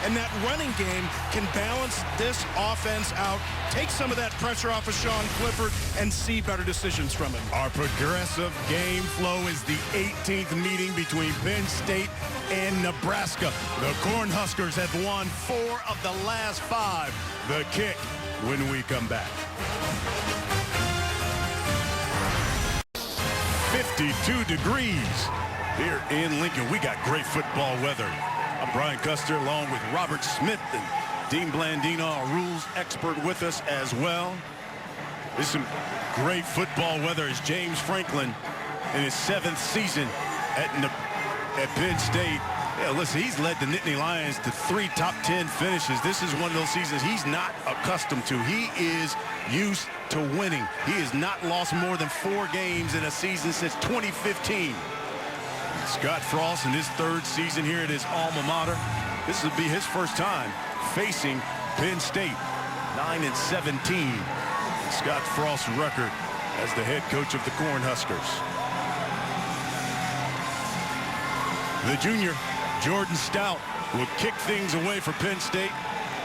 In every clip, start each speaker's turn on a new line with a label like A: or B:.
A: and that running game can balance this offense out, take some of that pressure off of Sean Clifford, and see better decisions from him.
B: Our progressive game flow is the 18th meeting between Penn State and Nebraska. The Cornhuskers have won 4 of the last 5. The kick when we come back. 52 degrees here in Lincoln. We got great football weather. I'm Brian Custer along with Robert Smith and Dean Blandino, our rules expert, with us as well. There's some great football weather as James Franklin in his 7th season at Penn State. Yeah, listen, he's led the Nittany Lions to 3 top 10 finishes. This is one of those seasons he's not accustomed to. He is used to winning. He has not lost more than 4 games in a season since 2015. Scott Frost in his 3rd season here at his alma mater. This will be his first time facing Penn State. 9-17. Scott Frost's record as the head coach of the Cornhuskers. The junior, Jordan Stout, will kick things away for Penn State,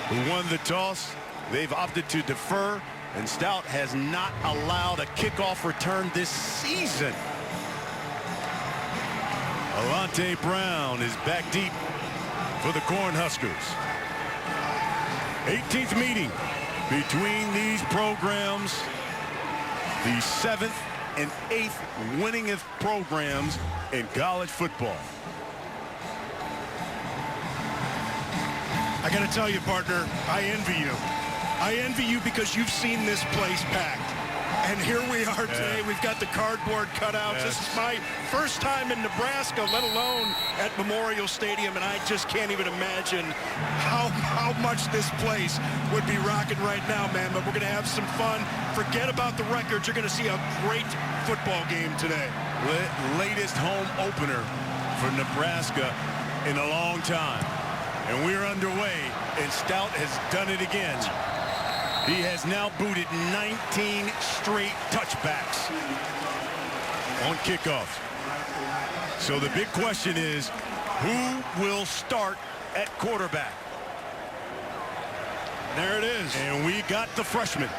B: who won the toss. They've opted to defer, and Stout has not allowed a kickoff return this season. Alante Brown is back deep for the Cornhuskers. 18th meeting between these programs, the 7th and 8th winningest programs in college football.
A: I got to tell you, partner, I envy you. I envy you because you've seen this place packed. And here we are today. We've got the cardboard cutouts. This is my first time in Nebraska, let alone at Memorial Stadium, and I just can't even imagine how much this place would be rocking right now, man. But we're going to have some fun. Forget about the records. You're going to see a great football game today.
B: Latest home opener for Nebraska in a long time. And we're underway, and Stout has done it again. He has now booted 19 straight touchbacks on kickoffs. So the big question is, who will start at quarterback?
A: There it is.
B: And we got the freshman,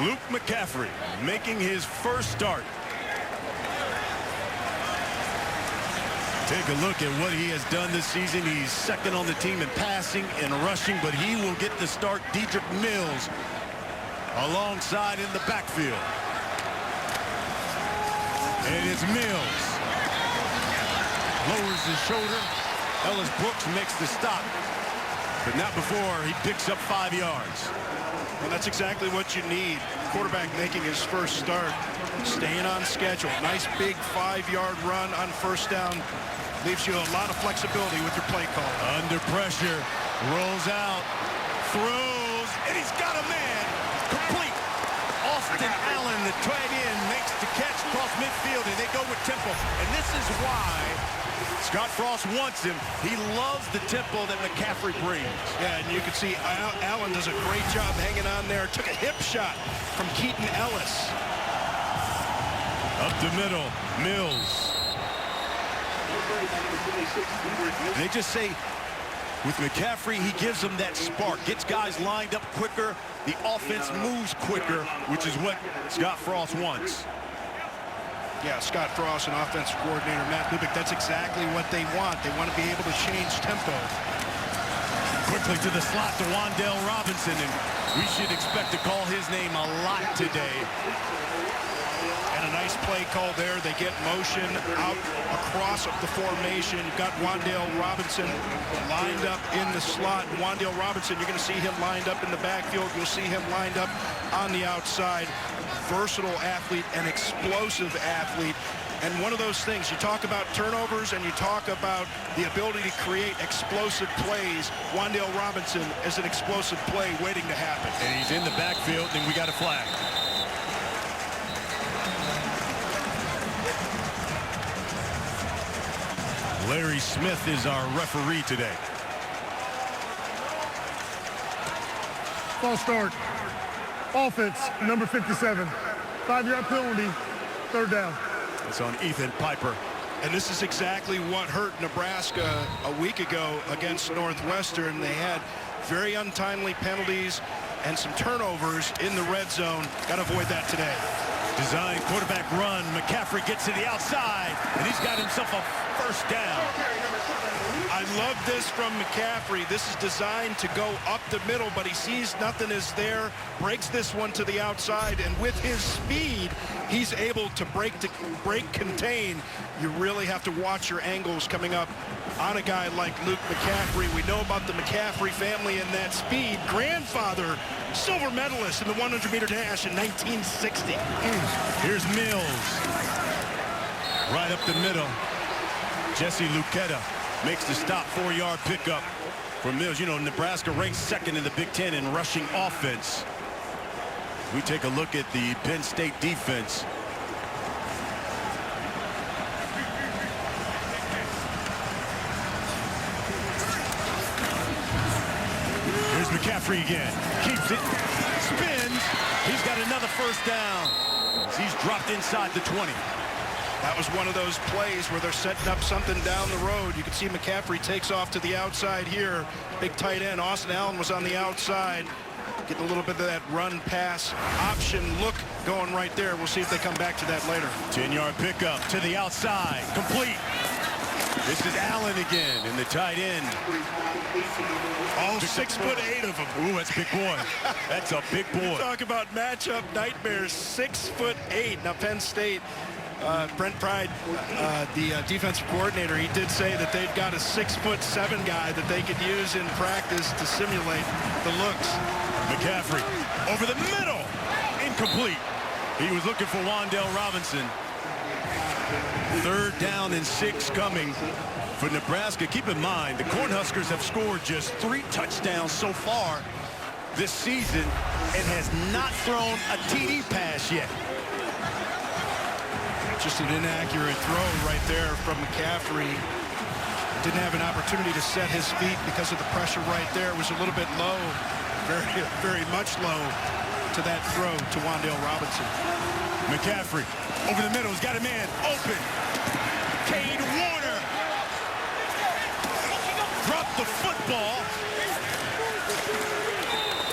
B: Luke McCaffrey, making his first start. Take a look at what he has done this season. He's 2nd on the team in passing and rushing, but he will get the start. Dedrick Mills alongside in the backfield. And it's Mills. Lowers his shoulder. Ellis Brooks makes the stop, but not before he picks up 5 yards.
A: Well, that's exactly what you need. Quarterback making his first start, staying on schedule. Nice big 5-yard run on first down. Leaves you a lot of flexibility with your play call.
B: Under pressure, rolls out, throws, and he's got a man. Complete. Austin Allen, the tight end, makes the catch across midfield, and they go with tempo. And this is why Scott Frost wants him. He loves the tempo that McCaffrey brings.
A: Yeah, and you can see Allen does a great job hanging on there. Took a hip shot from Keaton Ellis.
B: Up the middle, Mills. They just say with McCaffrey, he gives them that spark, gets guys lined up quicker, the offense moves quicker, which is what Scott Frost wants.
A: Yeah, Scott Frost and offensive coordinator Matt Lubick, that's exactly what they want. They want to be able to change tempo.
B: Quickly to the slot to Wan'Dale Robinson, and we should expect to call his name a lot today.
A: And a nice play call there. They get motion out across the formation. You've got Wan'Dale Robinson lined up in the slot. Wan'Dale Robinson, you're going to see him lined up in the backfield. You'll see him lined up on the outside. Versatile athlete, an explosive athlete. And one of those things, you talk about turnovers and you talk about the ability to create explosive plays. Wan'Dale Robinson is an explosive play waiting to happen.
B: And he's in the backfield, and we got a flag. Larry Smith is our referee today.
C: False start. Offense, number 57. 5-yard penalty, 3rd down.
B: It's on Ethan Piper.
A: And this is exactly what hurt Nebraska a week ago against Northwestern. They had very untimely penalties and some turnovers in the red zone. Got to avoid that today.
B: Design quarterback run. McCaffrey gets to the outside, and he's got himself a first down.
A: I love this from McCaffrey. This is designed to go up the middle, but he sees nothing is there, breaks this one to the outside, and with his speed, he's able to break contain. You really have to watch your angles coming up on a guy like Luke McCaffrey. We know about the McCaffrey family and that speed. Grandfather, silver medalist in the 100-meter dash in 1960.
B: Here's Mills. Right up the middle. Jesse Luketa makes the stop, 4-yard pickup for Mills. You know, Nebraska ranks second in the Big Ten in rushing offense. We take a look at the Penn State defense. Here's McCaffrey again. Keeps it. Spins. He's got another first down. He's dropped inside the 20.
A: That was one of those plays where they're setting up something down the road. You can see McCaffrey takes off to the outside here. Big tight end Austin Allen was on the outside. Getting a little bit of that run-pass option look going right there. We'll see if they come back to that later.
B: 10-yard pickup to the outside. Complete. This is Allen again in the tight end.
A: All 6'8" of them.
B: Ooh, that's a big boy. That's a big boy.
A: Talk about matchup nightmares. 6'8". Now Penn State, Brent Pride, the defensive coordinator, he did say that they've got a 6'7" guy that they could use in practice to simulate the looks.
B: McCaffrey over the middle. Incomplete. He was looking for Wan'Dale Robinson. 3rd down and 6 coming for Nebraska. Keep in mind, the Cornhuskers have scored just 3 touchdowns so far this season and has not thrown a TD pass yet.
A: Just an inaccurate throw right there from McCaffrey. Didn't have an opportunity to set his feet because of the pressure right there. It was a little bit low, very, very much low to that throw to Wan'Dale Robinson.
B: McCaffrey over the middle. He's got a man open. Cade Warner dropped the football.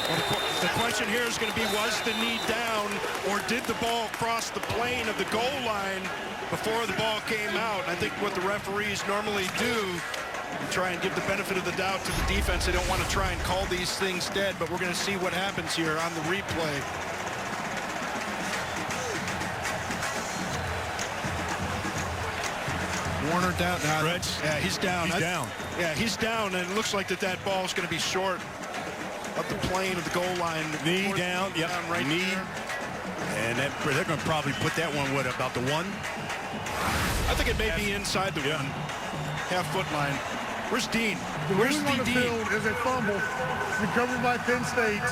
A: Well, the question here is going to be, was the knee down, or did the ball cross the plane of the goal line before the ball came out? I think what the referees normally do, you try and give the benefit of the doubt to the defense. They don't want to try and call these things dead, but we're going to see what happens here on the replay. Warner down. Yeah, he's down.
B: He's down.
A: Yeah, he's down, and it looks like that ball is going to be short of the plane of the goal line.
B: Knee down. Yep.
A: Down right
B: knee.
A: there.
B: And they're going to probably put that one, what, about the 1?
A: I think it may be inside the 1 half-foot line. Where's Dean?
C: Where's the on the field is a fumble recovered by Penn State.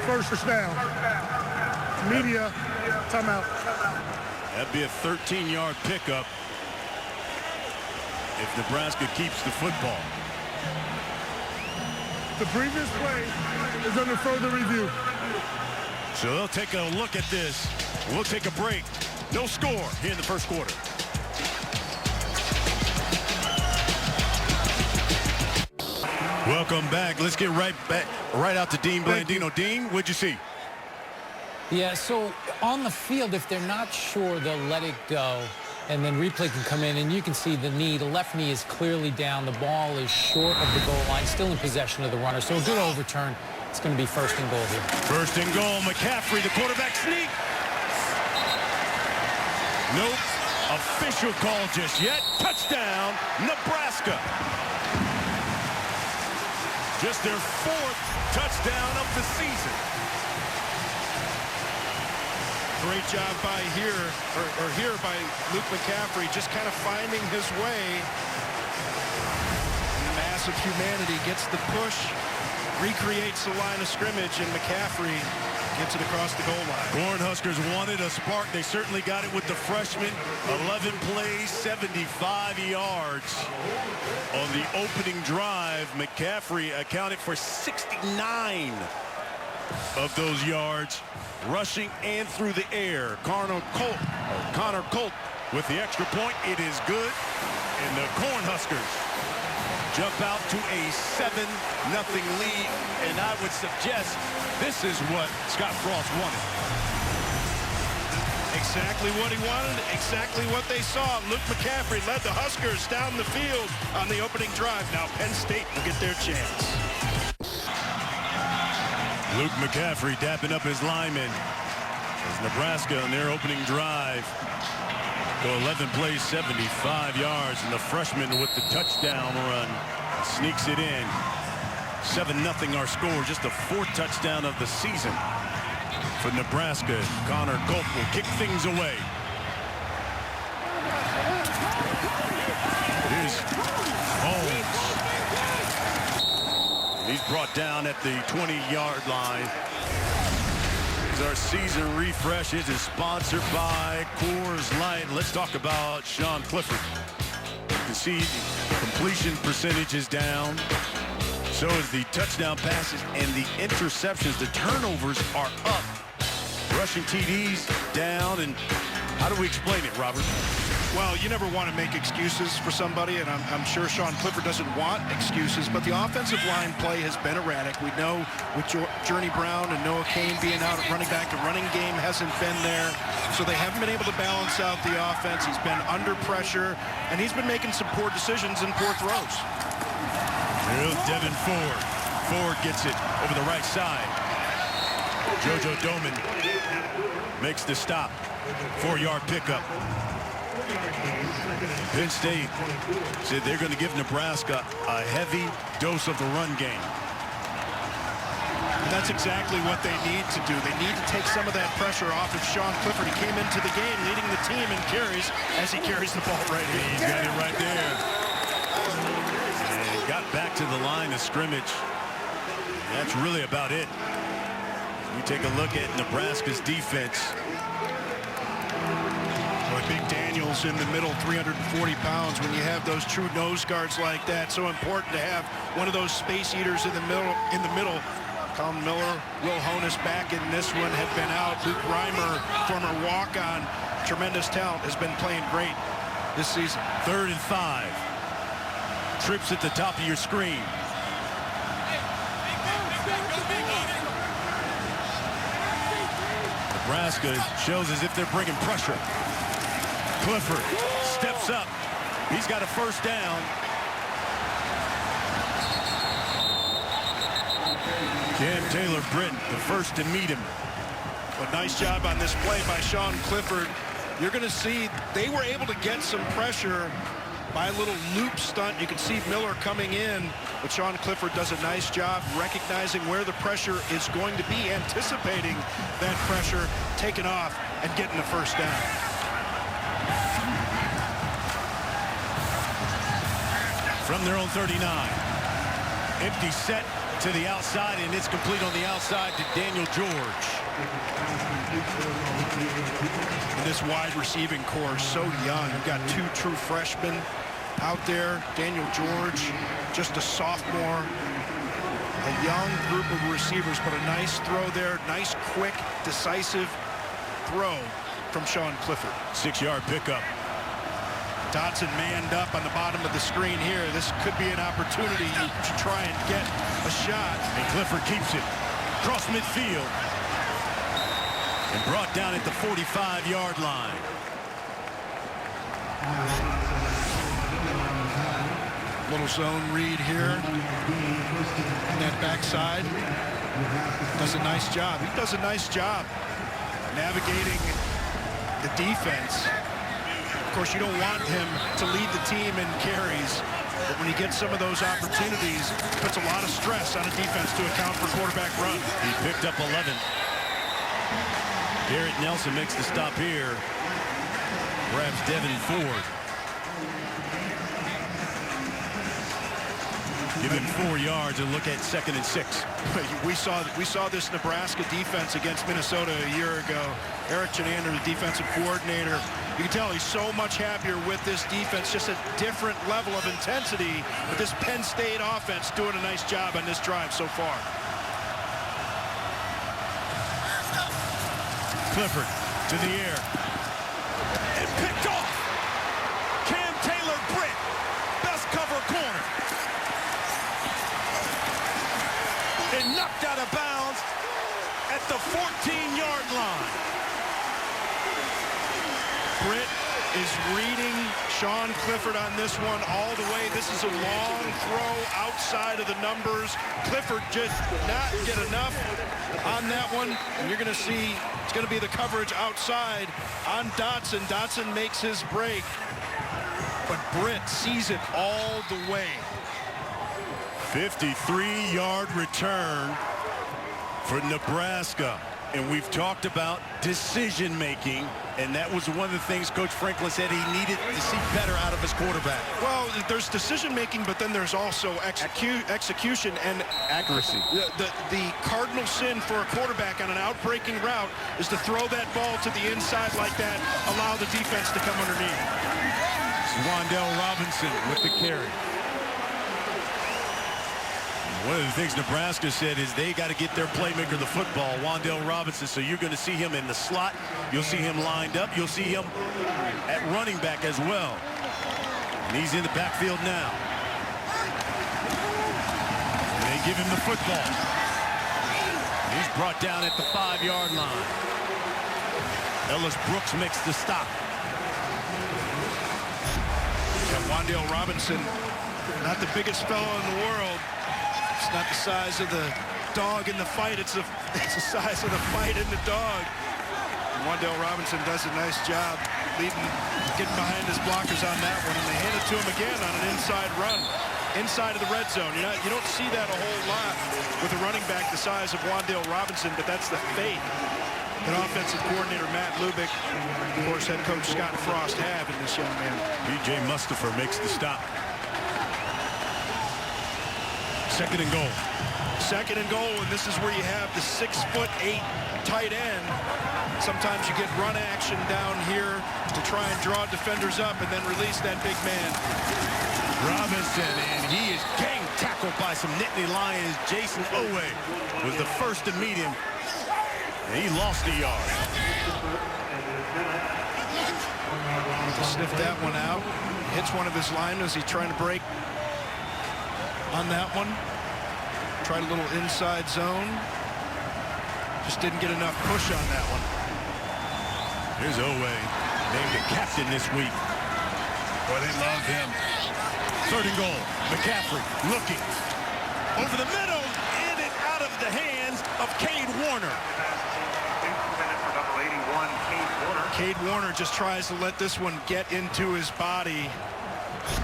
C: First down. Media timeout.
B: That'd be a 13-yard pickup if Nebraska keeps the football.
C: The previous play is under further review.
B: So they'll take a look at this. We'll take a break. No score here in the first quarter. Welcome back. Let's get right out to Dean Blandino. Dean, what'd you see?
D: Yeah, so on the field, if they're not sure, they'll let it go, and then replay can come in, and you can see the knee. The left knee is clearly down. The ball is short of the goal line, still in possession of the runner. So a good overturn. It's going to be 1st and goal here.
B: 1st and goal. McCaffrey, the quarterback sneak. Nope. Official call just yet. Touchdown, Nebraska. Just their 4th touchdown of the season.
A: Great job by here by Luke McCaffrey, just kind of finding his way. Massive humanity, gets the push, recreates the line of scrimmage, and McCaffrey gets it across the goal line.
B: Cornhuskers wanted a spark. They certainly got it with the freshman. 11 plays, 75 yards. On the opening drive, McCaffrey accounted for 69 of those yards, rushing and through the air. Connor Colt with the extra point. It is good. And the Cornhuskers jump out to a 7-0 lead. And I would suggest this is what Scott Frost wanted.
A: Exactly what he wanted, exactly what they saw. Luke McCaffrey led the Huskers down the field on the opening drive. Now Penn State will get their chance.
B: Luke McCaffrey dapping up his linemen as Nebraska on their opening drive go 11 plays, 75 yards, and the freshman with the touchdown run sneaks it in. 7-0 our score, just the 4th touchdown of the season for Nebraska. Connor Culp will kick things away. It is Holmes. He's brought down at the 20-yard line. Our season refresh is sponsored by Coors Light. Let's talk about Sean Clifford. You can see the completion percentage is down. So is the touchdown passes and the interceptions. The turnovers are up. Rushing TDs down. And how do we explain it, Robert?
A: Well, you never want to make excuses for somebody, and I'm sure Sean Clifford doesn't want excuses, but the offensive line play has been erratic. We know with Journey Brown and Noah Kane being out at running back, the running game hasn't been there, so they haven't been able to balance out the offense. He's been under pressure, and he's been making some poor decisions and poor throws.
B: Here's Devin Ford. Ford gets it over the right side. JoJo Doman makes the stop. 4-yard pickup. Penn State said they're going to give Nebraska a heavy dose of the run game.
A: And that's exactly what they need to do. They need to take some of that pressure off of Sean Clifford. He came into the game leading the team in carries as he carries the ball right here.
B: He's got it right there. And got back to the line of scrimmage. That's really about it. We take a look at Nebraska's defense.
A: Big Daniels in the middle, 340 pounds. When you have those true nose guards like that, so important to have one of those space eaters in the middle. Colin Miller, Will Honus back in this one, had been out. Luke Reimer, former walk-on, tremendous talent, has been playing great this season.
B: 3rd and 5. Trips at the top of your screen. Nebraska shows as if they're bringing pressure. Clifford steps up. He's got a first down. Cam Taylor-Britt, the first to meet him.
A: A nice job on this play by Sean Clifford. You're going to see they were able to get some pressure by a little loop stunt. You can see Miller coming in, but Sean Clifford does a nice job recognizing where the pressure is going to be, anticipating that pressure, taking off, and getting the first down.
B: From their own 39. Empty set to the outside, and it's complete on the outside to Daniel George.
A: And this wide receiving core is so young. You've got 2 true freshmen out there. Daniel George, just a sophomore. A young group of receivers, but a nice throw there. Nice, quick, decisive throw from Sean Clifford.
B: 6-yard pickup.
A: Dotson manned up on the bottom of the screen here. This could be an opportunity to try and get a shot.
B: And Clifford keeps it across midfield. And brought down at the 45-yard line.
A: Little zone read here. On that backside. Does a nice job. He does a nice job navigating the defense. Of course, you don't want him to lead the team in carries, but when he gets some of those opportunities, it puts a lot of stress on a defense to account for quarterback run.
B: He picked up 11. Garrett Nelson makes the stop here. Grabs Devin Ford. Give him 4 yards and look at 2nd and 6.
A: We saw this Nebraska defense against Minnesota a year ago. Eric Chenander, the defensive coordinator, you can tell he's so much happier with this defense, just a different level of intensity. But this Penn State offense doing a nice job on this drive so far.
B: Clifford to the air. And picked off. out of bounds at the 14-yard line.
A: Britt is reading Sean Clifford on this one all the way. This is a long throw outside of the numbers. Clifford just not get enough on that one. And you're going to see it's going to be the coverage outside on Dotson. Dotson makes his break. But Britt sees it all the way.
B: 53-yard return for Nebraska. And we've talked about decision-making, and that was one of the things Coach Franklin said he needed to see better out of his quarterback.
A: Well, there's decision-making, but then there's also execution and accuracy. The cardinal sin for a quarterback on an out-breaking route is to throw that ball to the inside like that, allow the defense to come underneath.
B: Wan'Dale Robinson with the carry. One of the things Nebraska said is they got to get their playmaker the football, Wan'Dale Robinson. So you're going to see him in the slot. You'll see him lined up. You'll see him at running back as well. And he's in the backfield now. And they give him the football. He's brought down at the 5-yard line. Ellis Brooks makes the stop.
A: Wan'Dale Robinson, not the biggest fellow in the world. It's not the size of the dog in the fight. It's the size of the fight in the dog. And Wan'Dale Robinson does a nice job getting behind his blockers on that one. And they hand it to him again on an inside run, inside of the red zone. You don't see that a whole lot with a running back the size of Wan'Dale Robinson, but that's the faith that offensive coordinator Matt Lubick, of course, head coach Scott Frost have in this young man.
B: B.J. Mustipher makes the stop. Second and goal.
A: Second and goal, and this is where you have the 6'8" tight end. Sometimes you get run action down here to try and draw defenders up and then release that big man.
B: Robinson, and he is gang tackled by some Nittany Lions. Jason Owe was the first to meet him. And he lost a yard.
A: Sniffed that one out. Hits one of his linemen as he's trying to break on that one. Tried a little inside zone. Just didn't get enough push on that one.
B: Here's Owe, named the captain this week. Boy, they love him. Third and goal. McCaffrey looking. Over the middle, in and out of the hands of Cade Warner.
A: Cade Warner just tries to let this one get into his body.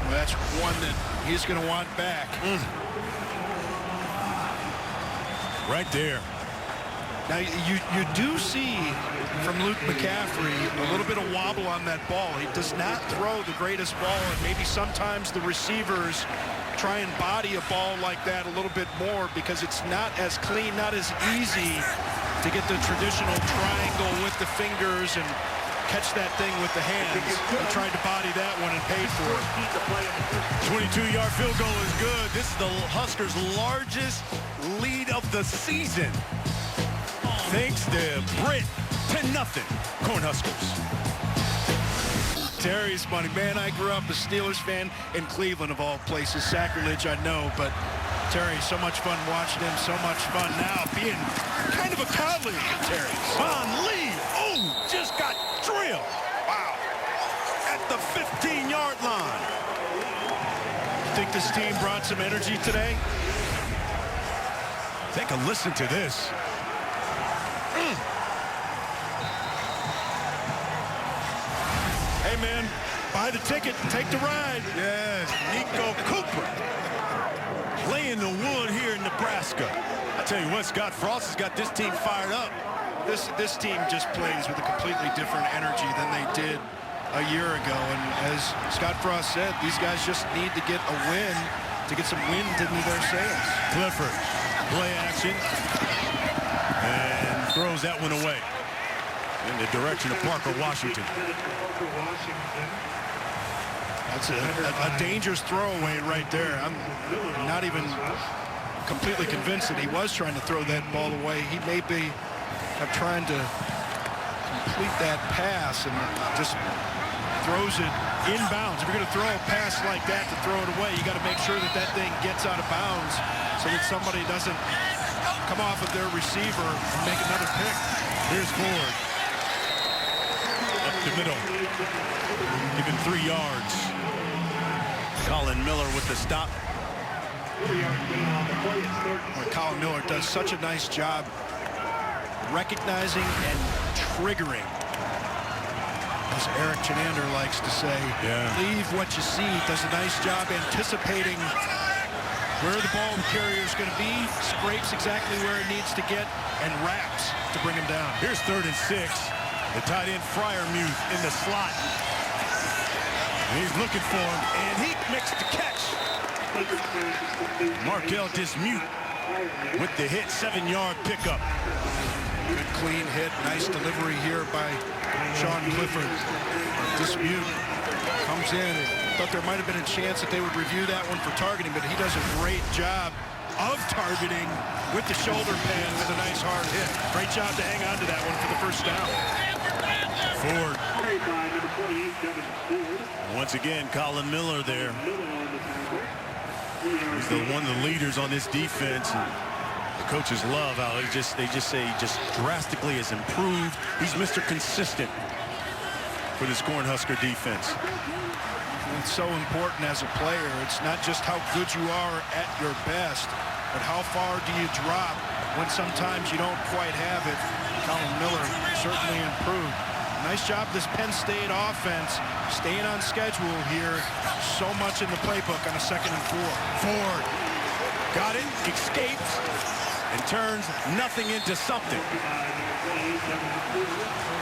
A: Well, that's one that he's going to want back.
B: Right there.
A: Now, you do see from Luke McCaffrey a little bit of wobble on that ball. He does not throw the greatest ball, and maybe sometimes the receivers try and body a ball like that a little bit more because it's not as clean, not as easy to get the traditional triangle with the fingers and catch that thing with the hands. He tried to body that one and paid for it.
B: 22-yard field goal is good. This is the Huskers' largest lead of the season. Thanks to Britt, 10-0, Cornhuskers.
A: Terry's funny. Man, I grew up a Steelers fan in Cleveland, of all places. Sacrilege, I know, but Terry, so much fun watching him, so much fun now being kind of a colleague of Terry.
B: Von Lee, just got drilled. Wow. At the 15-yard line.
A: You think this team brought some energy today?
B: Take a listen to this.
A: Hey, man, buy the ticket and take the ride.
B: Yes, Nico Cooper playing the wood here in Nebraska. I tell you what, Scott Frost has got this team fired up.
A: This team just plays with a completely different energy than they did a year ago. And as Scott Frost said, these guys just need to get a win to get some wind into their sails.
B: Clifford, play action, and throws that one away in the direction of Parker Washington.
A: That's a dangerous throwaway right there. I'm not even completely convinced that he was trying to throw that ball away. He may be trying to complete that pass and just throws it inbounds. If you're going to throw a pass like that to throw it away, you got to make sure that that thing gets out of bounds so that somebody doesn't come off of their receiver and make another pick.
B: Here's Ford. Up the middle. Given 3 yards. Colin Miller with the stop.
A: Colin Miller does such a nice job recognizing and triggering, as Eric Chenander likes to say. Leave what you see. Does a nice job anticipating where the ball carrier is going to be, scrapes exactly where it needs to get, and wraps to bring him down.
B: Here's 3rd and 6. The tight end Fryermuth in the slot. He's looking for him, and he makes the catch. Markel Dismute with the hit, 7-yard pickup.
A: Good clean hit, nice delivery here by Sean Clifford. Dismute comes in. Thought there might have been a chance that they would review that one for targeting, but he does a great job of targeting with the shoulder pad with a nice hard hit. Great job to hang on to that one for the first down.
B: Ford. Once again, Colin Miller there. He's one of the leaders on this defense. And the coaches love how they just say he just drastically has improved. He's Mr. Consistent for this Cornhusker defense.
A: It's so important as a player. It's not just how good you are at your best, but how far do you drop when sometimes you don't quite have it. Colin Miller certainly improved. Nice job, this Penn State offense, staying on schedule here. So much in the playbook on a 2nd and 4.
B: Ford got it, escapes, and turns nothing into something.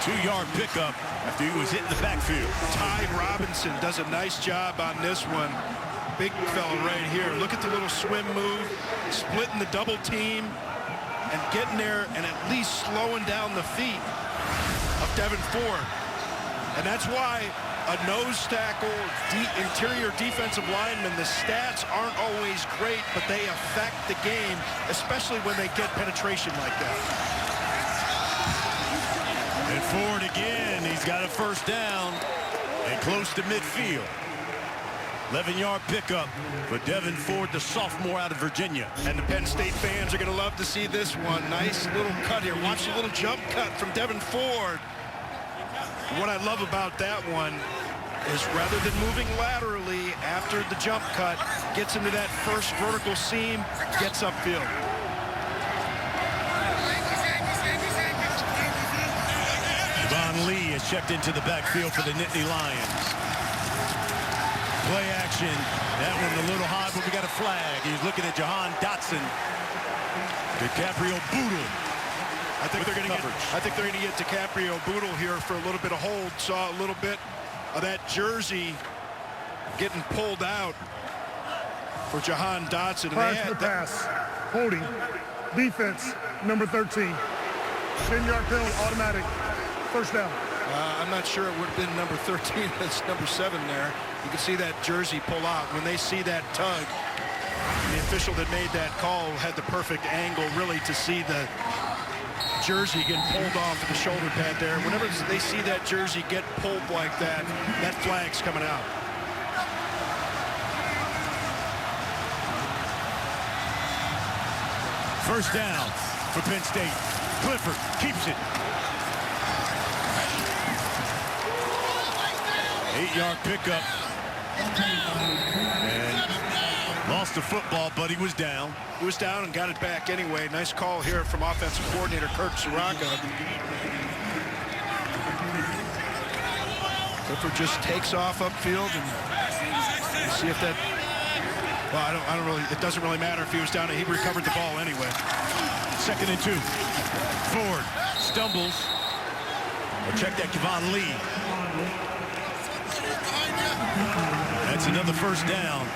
B: 2-yard pickup after he was hit in the backfield.
A: Ty Robinson does a nice job on this one. Big fella right here. Look at the little swim move, splitting the double team, and getting there and at least slowing down the feet of Devin Ford. And that's why a nose tackle, interior defensive lineman, the stats aren't always great, but they affect the game, especially when they get penetration like that.
B: And Ford again, he's got a 1st down and close to midfield. 11-yard pickup for Devin Ford, the sophomore out of Virginia.
A: And the Penn State fans are going to love to see this one. Nice little cut here. Watch the little jump cut from Devin Ford. What I love about that one is rather than moving laterally after the jump cut, gets into that first vertical seam, gets upfield.
B: Javon Lee is checked into the backfield for the Nittany Lions. Play action. That one a little high, but we got a flag. He's looking at Jahan Dotson. DiCaprio Boodle.
A: I think they're going to get DiCaprio Boodle here for a little bit of hold. Saw a little bit of that jersey getting pulled out for Jahan Dotson.
C: Pass for pass. Holding. Defense, number 13. 10-yard penalty, automatic. 1st down.
A: I'm not sure it would have been number 13. That's number 7 there. You can see that jersey pull out. When they see that tug, the official that made that call had the perfect angle really to see the jersey getting pulled off of the shoulder pad there. Whenever they see that jersey get pulled like that, that flag's coming out.
B: First down for Penn State. Clifford keeps it. 8-yard pickup. And lost the football, but he was down.
A: He was down and got it back anyway. Nice call here from offensive coordinator Kirk Soraka. Clifford just takes off upfield, and we'll see if that. Well, I don't really. It doesn't really matter if he was down. He recovered the ball anyway.
B: 2nd and 2. Ford stumbles. We'll check that Javon Lee. That's another 1st down.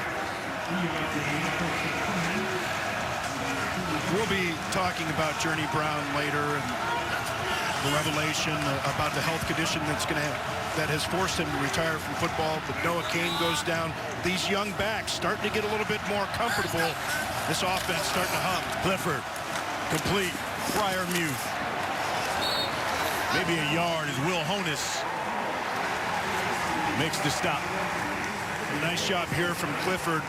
A: We'll be talking about Journey Brown later and the revelation about the health condition that has forced him to retire from football. But Noah Cain goes down. These young backs starting to get a little bit more comfortable. This offense starting to hum.
B: Clifford complete. Fryermuth. Maybe a yard as Will Honus makes the stop.
A: Nice job here from Clifford.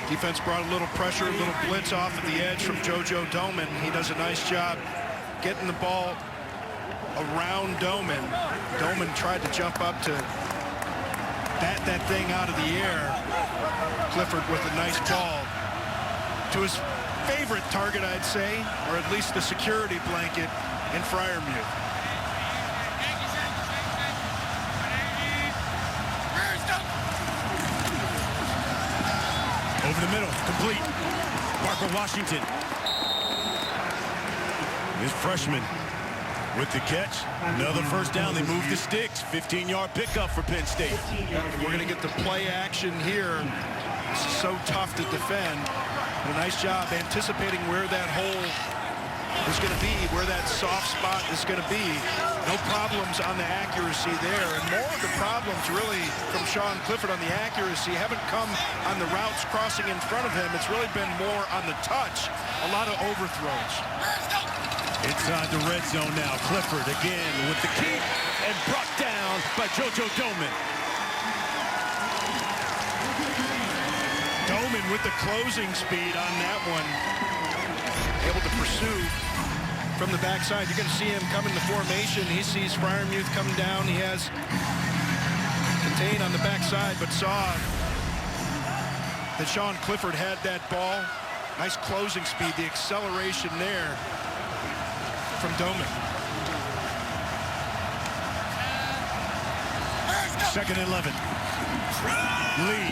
A: Defense brought a little pressure, a little blitz off of the edge from JoJo Domann. He does a nice job getting the ball around Domann. Domann tried to jump up to bat that thing out of the air. Clifford with a nice ball to his favorite target, I'd say, or at least the security blanket in Freiermuth.
B: Over the middle, complete. Parker Washington. This freshman with the catch. Another first down. They move the sticks. 15-yard pickup for Penn State.
A: We're going to get the play action here. This is so tough to defend. A nice job anticipating where that hole is going to be, where that soft spot is going to be. No problems on the accuracy there. And more of the problems really from Sean Clifford on the accuracy haven't come on the routes crossing in front of him. It's really been more on the touch. A lot of overthrows.
B: Inside the red zone now. Clifford again with the keep and brought down by JoJo Domann.
A: Domann with the closing speed on that one. Able to pursue from the backside. You're going to see him come in the formation. He sees Freiermuth come down. He has contained on the backside, but saw that Sean Clifford had that ball. Nice closing speed, the acceleration there from Domann.
B: Second and 11. Lee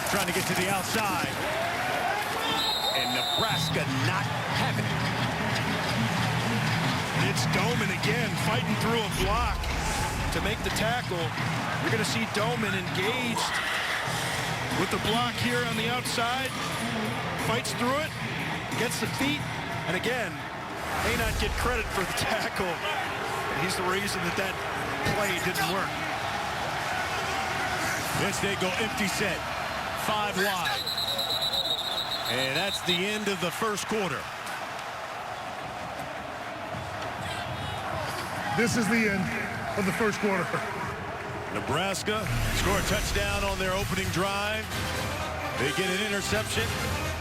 B: trying to get to the outside. And Nebraska not having it.
A: It's Domann again, fighting through a block to make the tackle. You're going to see Domann engaged with the block here on the outside. Fights through it, gets the feet, and again, may not get credit for the tackle. He's the reason that that play didn't work.
B: Yes, they go empty set. 5 wide. And that's the end of the first quarter.
C: This is the end of the first quarter.
B: Nebraska score a touchdown on their opening drive. They get an interception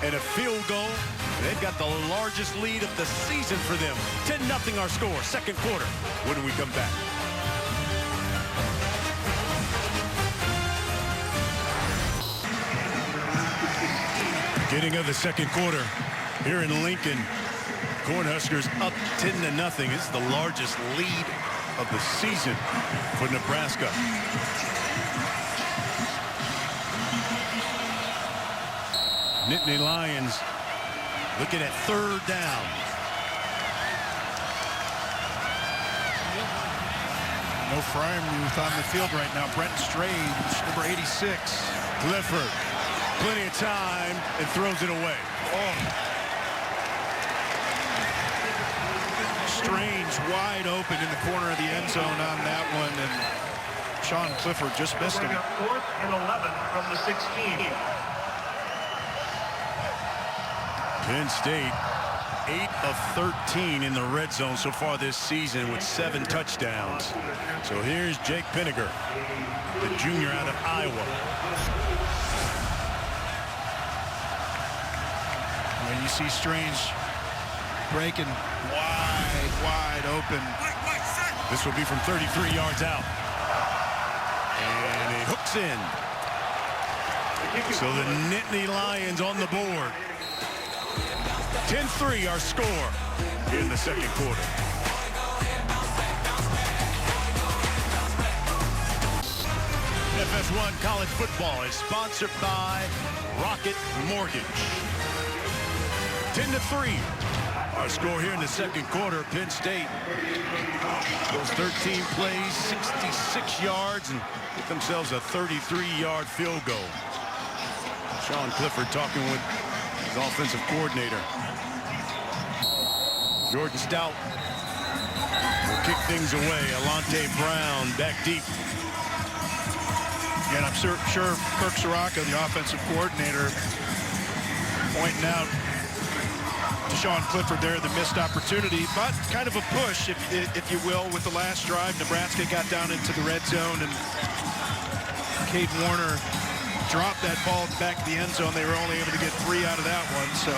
B: and a field goal. They've got the largest lead of the season for them. 10-0 our score, second quarter. When we come back. Beginning of the second quarter here in Lincoln. Cornhuskers up 10-0. It's the largest lead of the season for Nebraska. Nittany Lions looking at third down.
A: No Freiermuth on the field right now. Brent Strange, number 86.
B: Clifford, plenty of time, and throws it away.
A: Oh. Strange wide open in the corner of the end zone on that one, and Sean Clifford just missed him.
E: 4th and 11 from the 16.
B: Penn State, 8 of 13 in the red zone so far this season with 7 touchdowns. So here's Jake Pinniger, the junior out of Iowa.
A: When you see Strange breaking wide open.
B: This will be from 33 yards out. And it hooks in. So the Nittany Lions on the board. 10-3 our score in the second quarter. FS1 College Football is sponsored by Rocket Mortgage. 10-3 our score here in the second quarter. Penn State goes 13 plays, 66 yards, and get themselves a 33-yard field goal. Sean Clifford talking with his offensive coordinator. Jordan Stout will kick things away. Alante Brown back deep.
A: And I'm sure Kirk Soraka, the offensive coordinator, pointing out to Sean Clifford there the missed opportunity, but kind of a push, if you will, with the last drive. Nebraska got down into the red zone, and Cade Warner dropped that ball back to the end zone. They were only able to get 3 out of that one. So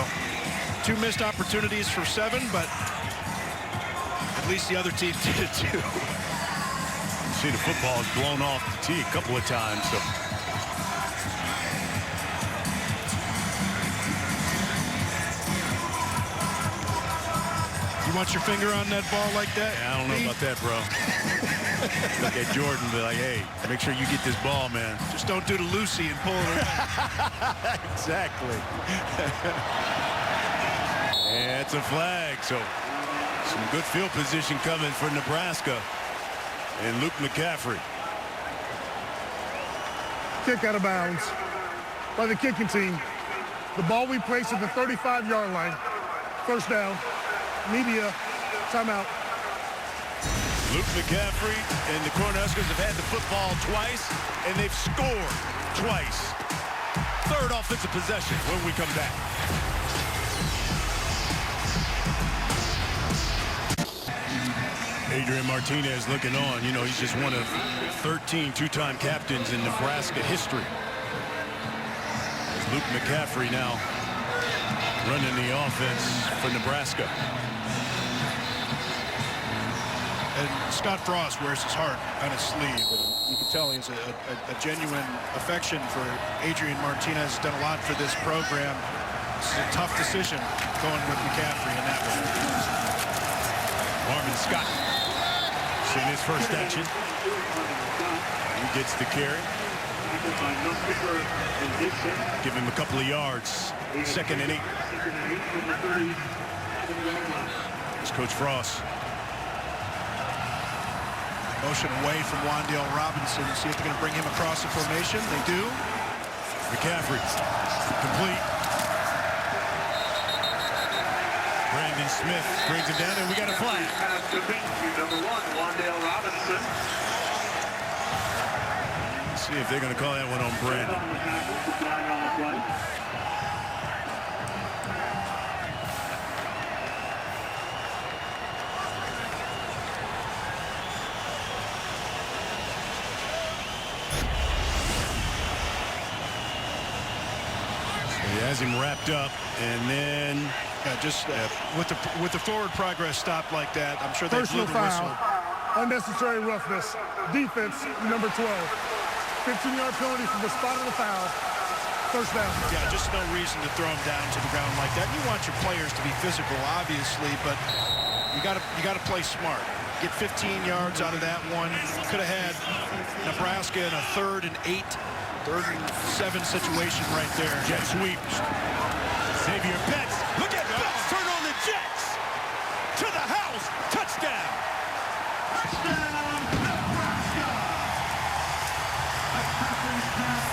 A: 2 missed opportunities for 7, but at least the other team did it too.
B: You see the football is blown off the tee a couple of times. So.
A: You want your finger on that ball like that?
B: Yeah, I don't know about that, bro. Look at Jordan and be like, hey, make sure you get this ball, man.
A: Just don't do the Lucy and pull it away.
B: Exactly. And it's a flag. So some good field position coming for Nebraska. And Luke McCaffrey.
C: Kick out of bounds by the kicking team. The ball we placed at the 35-yard line. First down. Media timeout.
B: Luke McCaffrey and the Cornhuskers have had the football twice, and they've scored twice. Third offensive possession when we come back. Adrian Martinez looking on. You know, he's just one of 13 two-time captains in Nebraska history. As Luke McCaffrey now running the offense for Nebraska.
A: And Scott Frost wears his heart on his sleeve. You can tell he has a genuine affection for Adrian Martinez. He's done a lot for this program. This is a tough decision going with McCaffrey in that one.
B: Marvin Scott seeing his first action. He gets the carry. Give him a couple of yards. 2nd and 8. It's Coach Frost.
A: Motion away from Wan'Dale Robinson. See if they're going to bring him across the formation. They do.
B: McCaffrey complete. Brandon Smith brings him down, and we got a flag.
E: Number 1, Wan'Dale Robinson.
B: Let's see if they're going to call that one on Brandon. He has him wrapped up, and then
A: just with the forward progress stopped like that, I'm sure they blew
C: Personal
A: the whistle.
C: foul. Unnecessary roughness. Defense, number 12. 15-yard penalty from the spot of the foul. First down.
A: Yeah, just no reason to throw him down to the ground like that. You want your players to be physical, obviously, but you got to play smart. Get 15 yards out of that one. Could have had Nebraska in a 3rd and 8, 3rd and 7 situation right there.
B: jet sweep. Xavier Betts. Look at Betts turn on the Jets. To the house. Touchdown.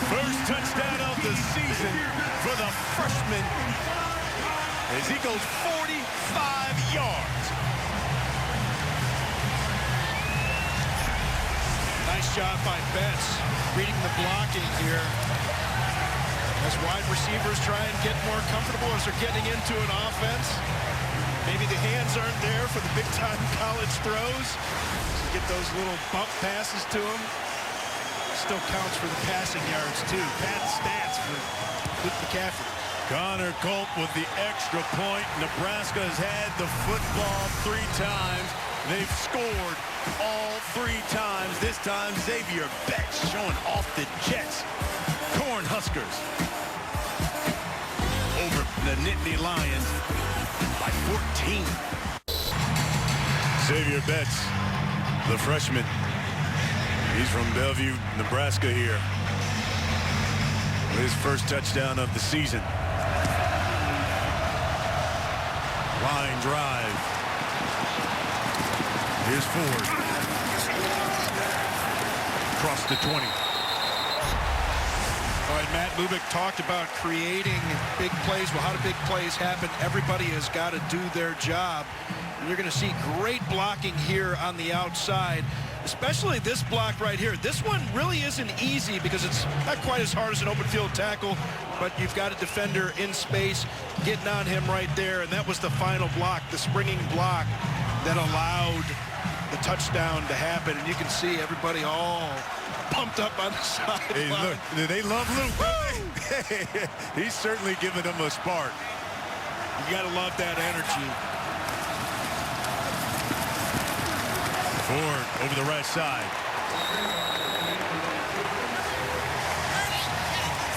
B: First touchdown of the season for the freshman as he goes 45 yards.
A: Nice job by Betts reading the blocking here. As wide receivers try and get more comfortable as they're getting into an offense. Maybe the hands aren't there for the big-time college throws. So get those little bump passes to him. Still counts for the passing yards, too. Bad stats for Luke McCaffrey.
B: Connor Culp with the extra point. Nebraska has had the football 3 times. They've scored all 3 times. This time, Xavier Betts showing off the Jets. Cornhuskers over the Nittany Lions by 14. Xavier Betts, the freshman. He's from Bellevue, Nebraska here. His first touchdown of the season. Line drive. Here's Ford. Across the 20.
A: All right, Matt Lubick talked about creating big plays. Well, how do big plays happen? Everybody has got to do their job. And you're going to see great blocking here on the outside, especially this block right here. This one really isn't easy because it's not quite as hard as an open field tackle, but you've got a defender in space getting on him right there. And that was the final block, the springing block that allowed the touchdown to happen. And you can see everybody all pumped up on the sideline.
B: Hey, look, they love Luke. He's certainly giving them a spark.
A: You got to love that energy.
B: Ford over the right side.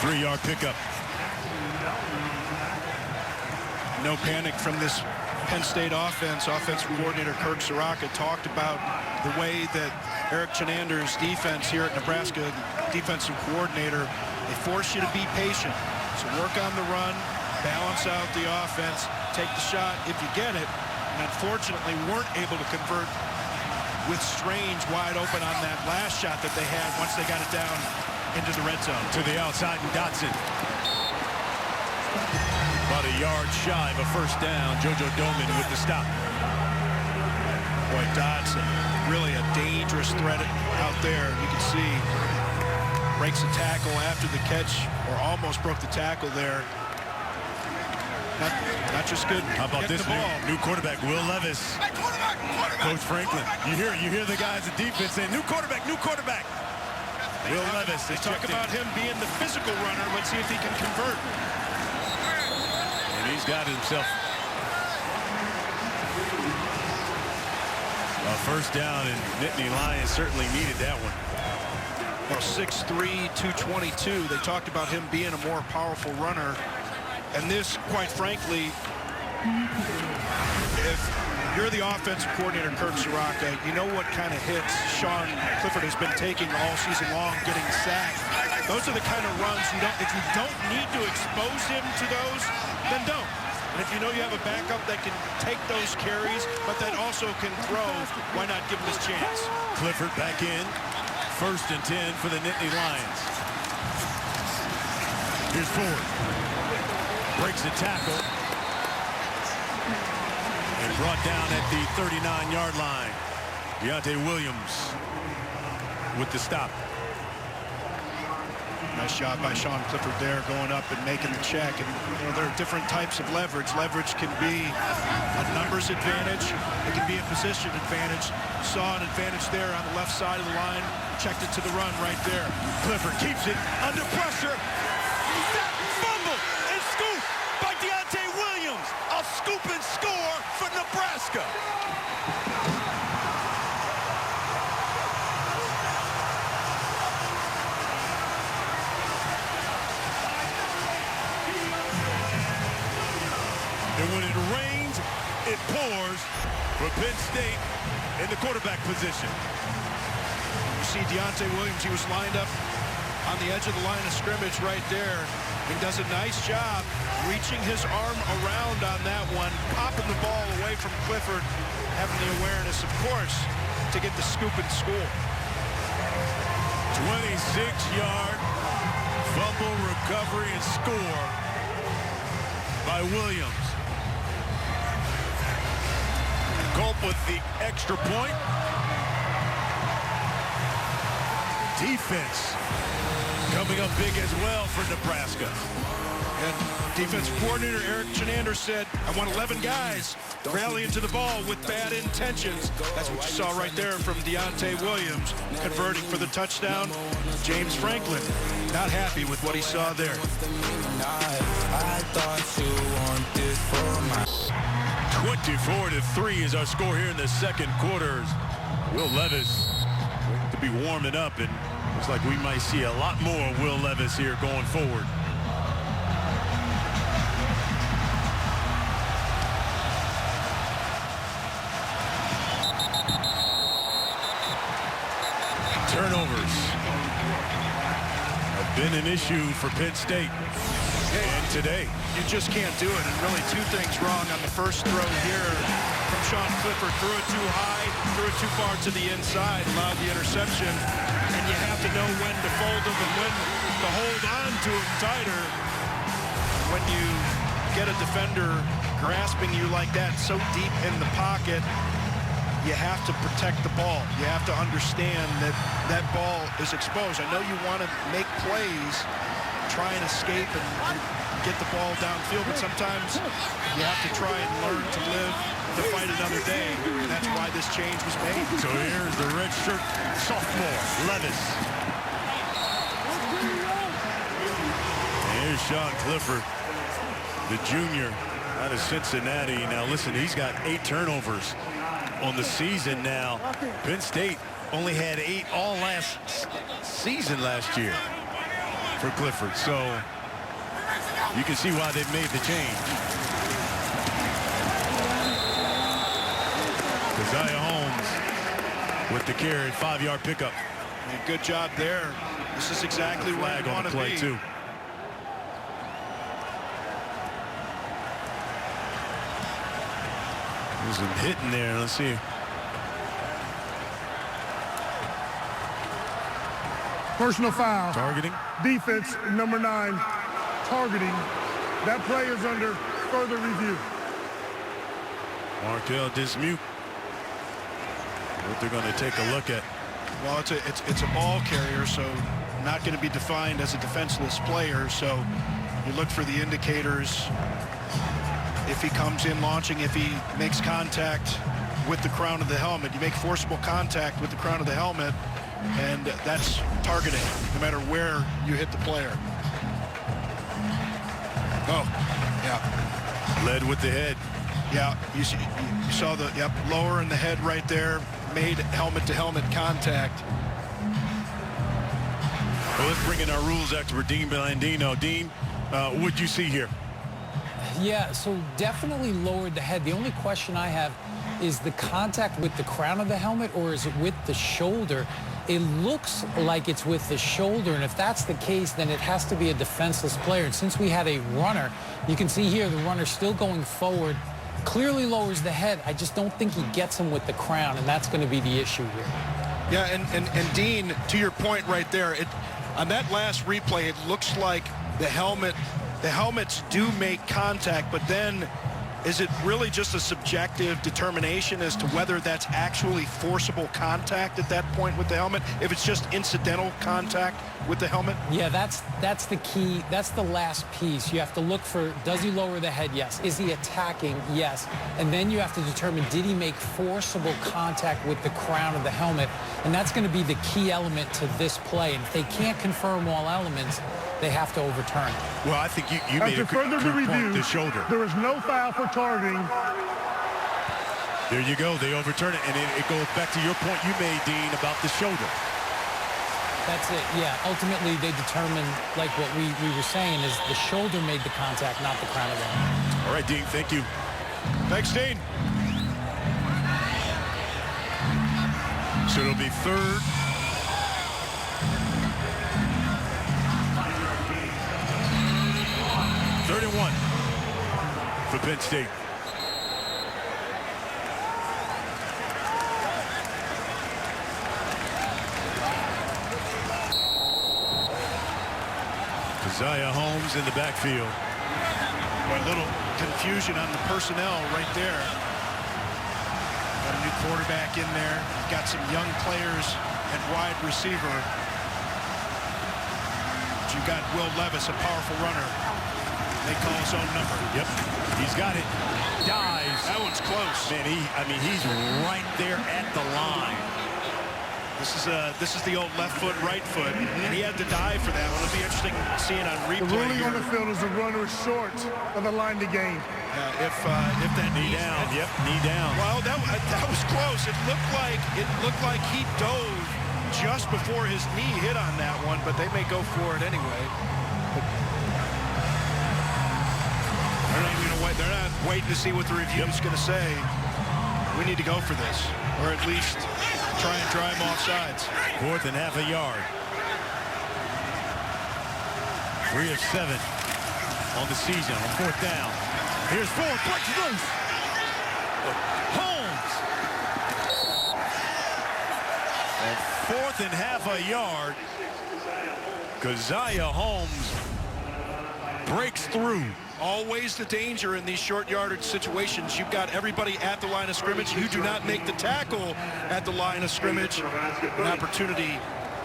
B: 3-yard pickup.
A: No panic from this Penn State offense. Offensive coordinator Kirk Soraka talked about the way that Eric Chenander's defense here at Nebraska, defensive coordinator, they force you to be patient. So work on the run, balance out the offense, take the shot if you get it, and unfortunately weren't able to convert with Strange wide open on that last shot that they had once they got it down into the red zone.
B: To the outside, and Dotson. About a yard shy of a first down. JoJo Doman with the stop.
A: Boy, Dotson, really a dangerous threat out there. You can see breaks the tackle after the catch, or almost broke the tackle there. Not just good.
B: How about this new quarterback, Will Levis?
A: Hey, quarterback!
B: Coach Franklin. You hear the guys at defense saying, new quarterback, new quarterback. Will Levis.
A: They talk about him being the physical runner. Let's see if he can convert.
B: And he's got himself a first down, and Nittany Lions certainly needed that one.
A: Well, 6'3", 222. They talked about him being a more powerful runner. And this, quite frankly, if you're the offensive coordinator, Kirk Soraka, you know what kind of hits Sean Clifford has been taking all season long, getting sacked. Those are the kind of runs if you don't need to expose him to those, then don't. And if you know you have a backup that can take those carries, but that also can throw, why not give him this chance?
B: Clifford back in. 1st and 10 for the Nittany Lions. Here's Ford. Breaks the tackle. And brought down at the 39-yard line. Deontay Williams with the stop.
A: Nice job by Sean Clifford there, going up and making the check. And you know, there are different types of leverage. Leverage can be a numbers advantage. It can be a position advantage. Saw an advantage there on the left side of the line. Checked it to the run right there.
B: Clifford keeps it under pressure. Fumble and scoop by Deontay Williams. A scoop and score for Nebraska. And when it rains, it pours for Penn State in the quarterback position.
A: You see Deontay Williams, he was lined up on the edge of the line of scrimmage right there. He does a nice job reaching his arm around on that one, popping the ball away from Clifford, having the awareness, of course, to get the scoop and score.
B: 26-yard fumble recovery and score by Williams. Culp with the extra point. Defense coming up big as well for Nebraska.
A: And defensive coordinator Eric Chenander said, I want 11 guys rallying to the ball with bad intentions. That's what you saw right there from Deontay Williams, converting for the touchdown. James Franklin not happy with what he saw there.
B: 24-3 is our score here in the second quarter. Will Levis to be warming up, and looks like we might see a lot more of Will Levis here going forward. Turnovers have been an issue for Penn State. And today,
A: you just can't do it. And really two things wrong on the first throw here from Sean Clifford. Threw it too high, threw it too far to the inside, allowed the interception. And you have to know when to fold him and when to hold on to him tighter. When you get a defender grasping you like that so deep in the pocket, you have to protect the ball. You have to understand that that ball is exposed. I know you want to make plays, try and escape and get the ball downfield, but sometimes you have to try and learn to live to fight another day, and that's why this change was made.
B: So here's the redshirt sophomore, Levis. Sean Clifford, the junior out of Cincinnati. Now listen, he's got 8 turnovers on the season now. Penn State only had 8 all last season last year for Clifford. So you can see why they've made the change. Keziah Holmes with the carry, 5-yard pickup.
A: And good job there. This is exactly where you want to
B: play
A: be.
B: too. There's some hitting there. Let's see.
C: Personal foul.
B: Targeting.
C: Defense, number 9, targeting. That play is under further review.
B: Markel Dismute. What they're going to take a look at.
A: Well, it's a ball carrier, so not going to be defined as a defenseless player. So you look for the indicators. If he comes in launching, if he makes contact with the crown of the helmet, you make forcible contact with the crown of the helmet, and that's targeting, no matter where you hit the player. Oh, yeah.
B: Led with the head.
A: Yeah, you saw the, yep, lower in the head right there, made helmet-to-helmet contact.
B: Well, let's bring in our rules expert, Dean Blandino. Dean, what'd you see here?
D: Yeah, so definitely lowered the head. The only question I have is the contact with the crown of the helmet, or is it with the shoulder? It looks like it's with the shoulder, and if that's the case, then it has to be a defenseless player. And since we had a runner, you can see here the runner still going forward, clearly lowers the head. I just don't think he gets him with the crown, and that's going to be the issue here.
A: Yeah, and Dean, to your point right there, on that last replay, it looks like the helmets do make contact, but then is it really just a subjective determination as to whether that's actually forcible contact at that point with the helmet? If it's just incidental contact with the helmet?
D: Yeah, that's the key. That's the last piece. You have to look for, does he lower the head? Yes. Is he attacking? Yes. And then you have to determine, did he make forcible contact with the crown of the helmet? And that's going to be the key element to this play. And if they can't confirm all elements, they have to overturn it.
B: Well, I think you made a
C: After further
B: good
C: review,
B: point, the shoulder.
C: there is no foul for targeting.
B: There you go. They overturn it, and it goes back to your point you made, Dean, about the shoulder.
D: That's it, yeah. Ultimately, they determine, like what we were saying, is the shoulder made the contact, not the crown of the helmet.
B: All right, Dean, thank you.
A: Thanks, Dean.
B: So it'll be 3rd. For Penn State. Keziah Holmes in the backfield.
A: A little confusion on the personnel right there. Got a new quarterback in there. Got some young players at wide receiver. But you got Will Levis, a powerful runner. They call his own number.
B: Yep, he's got it. Dives.
A: That one's close.
B: Man, he's right there at the line.
A: This is the old left foot, right foot, and he had to dive for that one. It'll be interesting seeing on replay.
C: The ruling
A: here.
C: on the field is the runner is short of the line to gain.
A: If that
B: Knee down. Yep, knee down.
A: Well, that was close. It looked like he dove just before his knee hit on that one, but they may go for it anyway. They're not waiting to see what the review is going to say. We need to go for this, or at least try and drive them off sides.
B: 4th and half a yard. 3 of 7 on the season on 4th down. Here's Ford, breaks loose. Holmes. On 4th and half a yard, Keziah Holmes breaks through.
A: Always the danger in these short yardage situations. You've got everybody at the line of scrimmage. You do not make the tackle at the line of scrimmage. An opportunity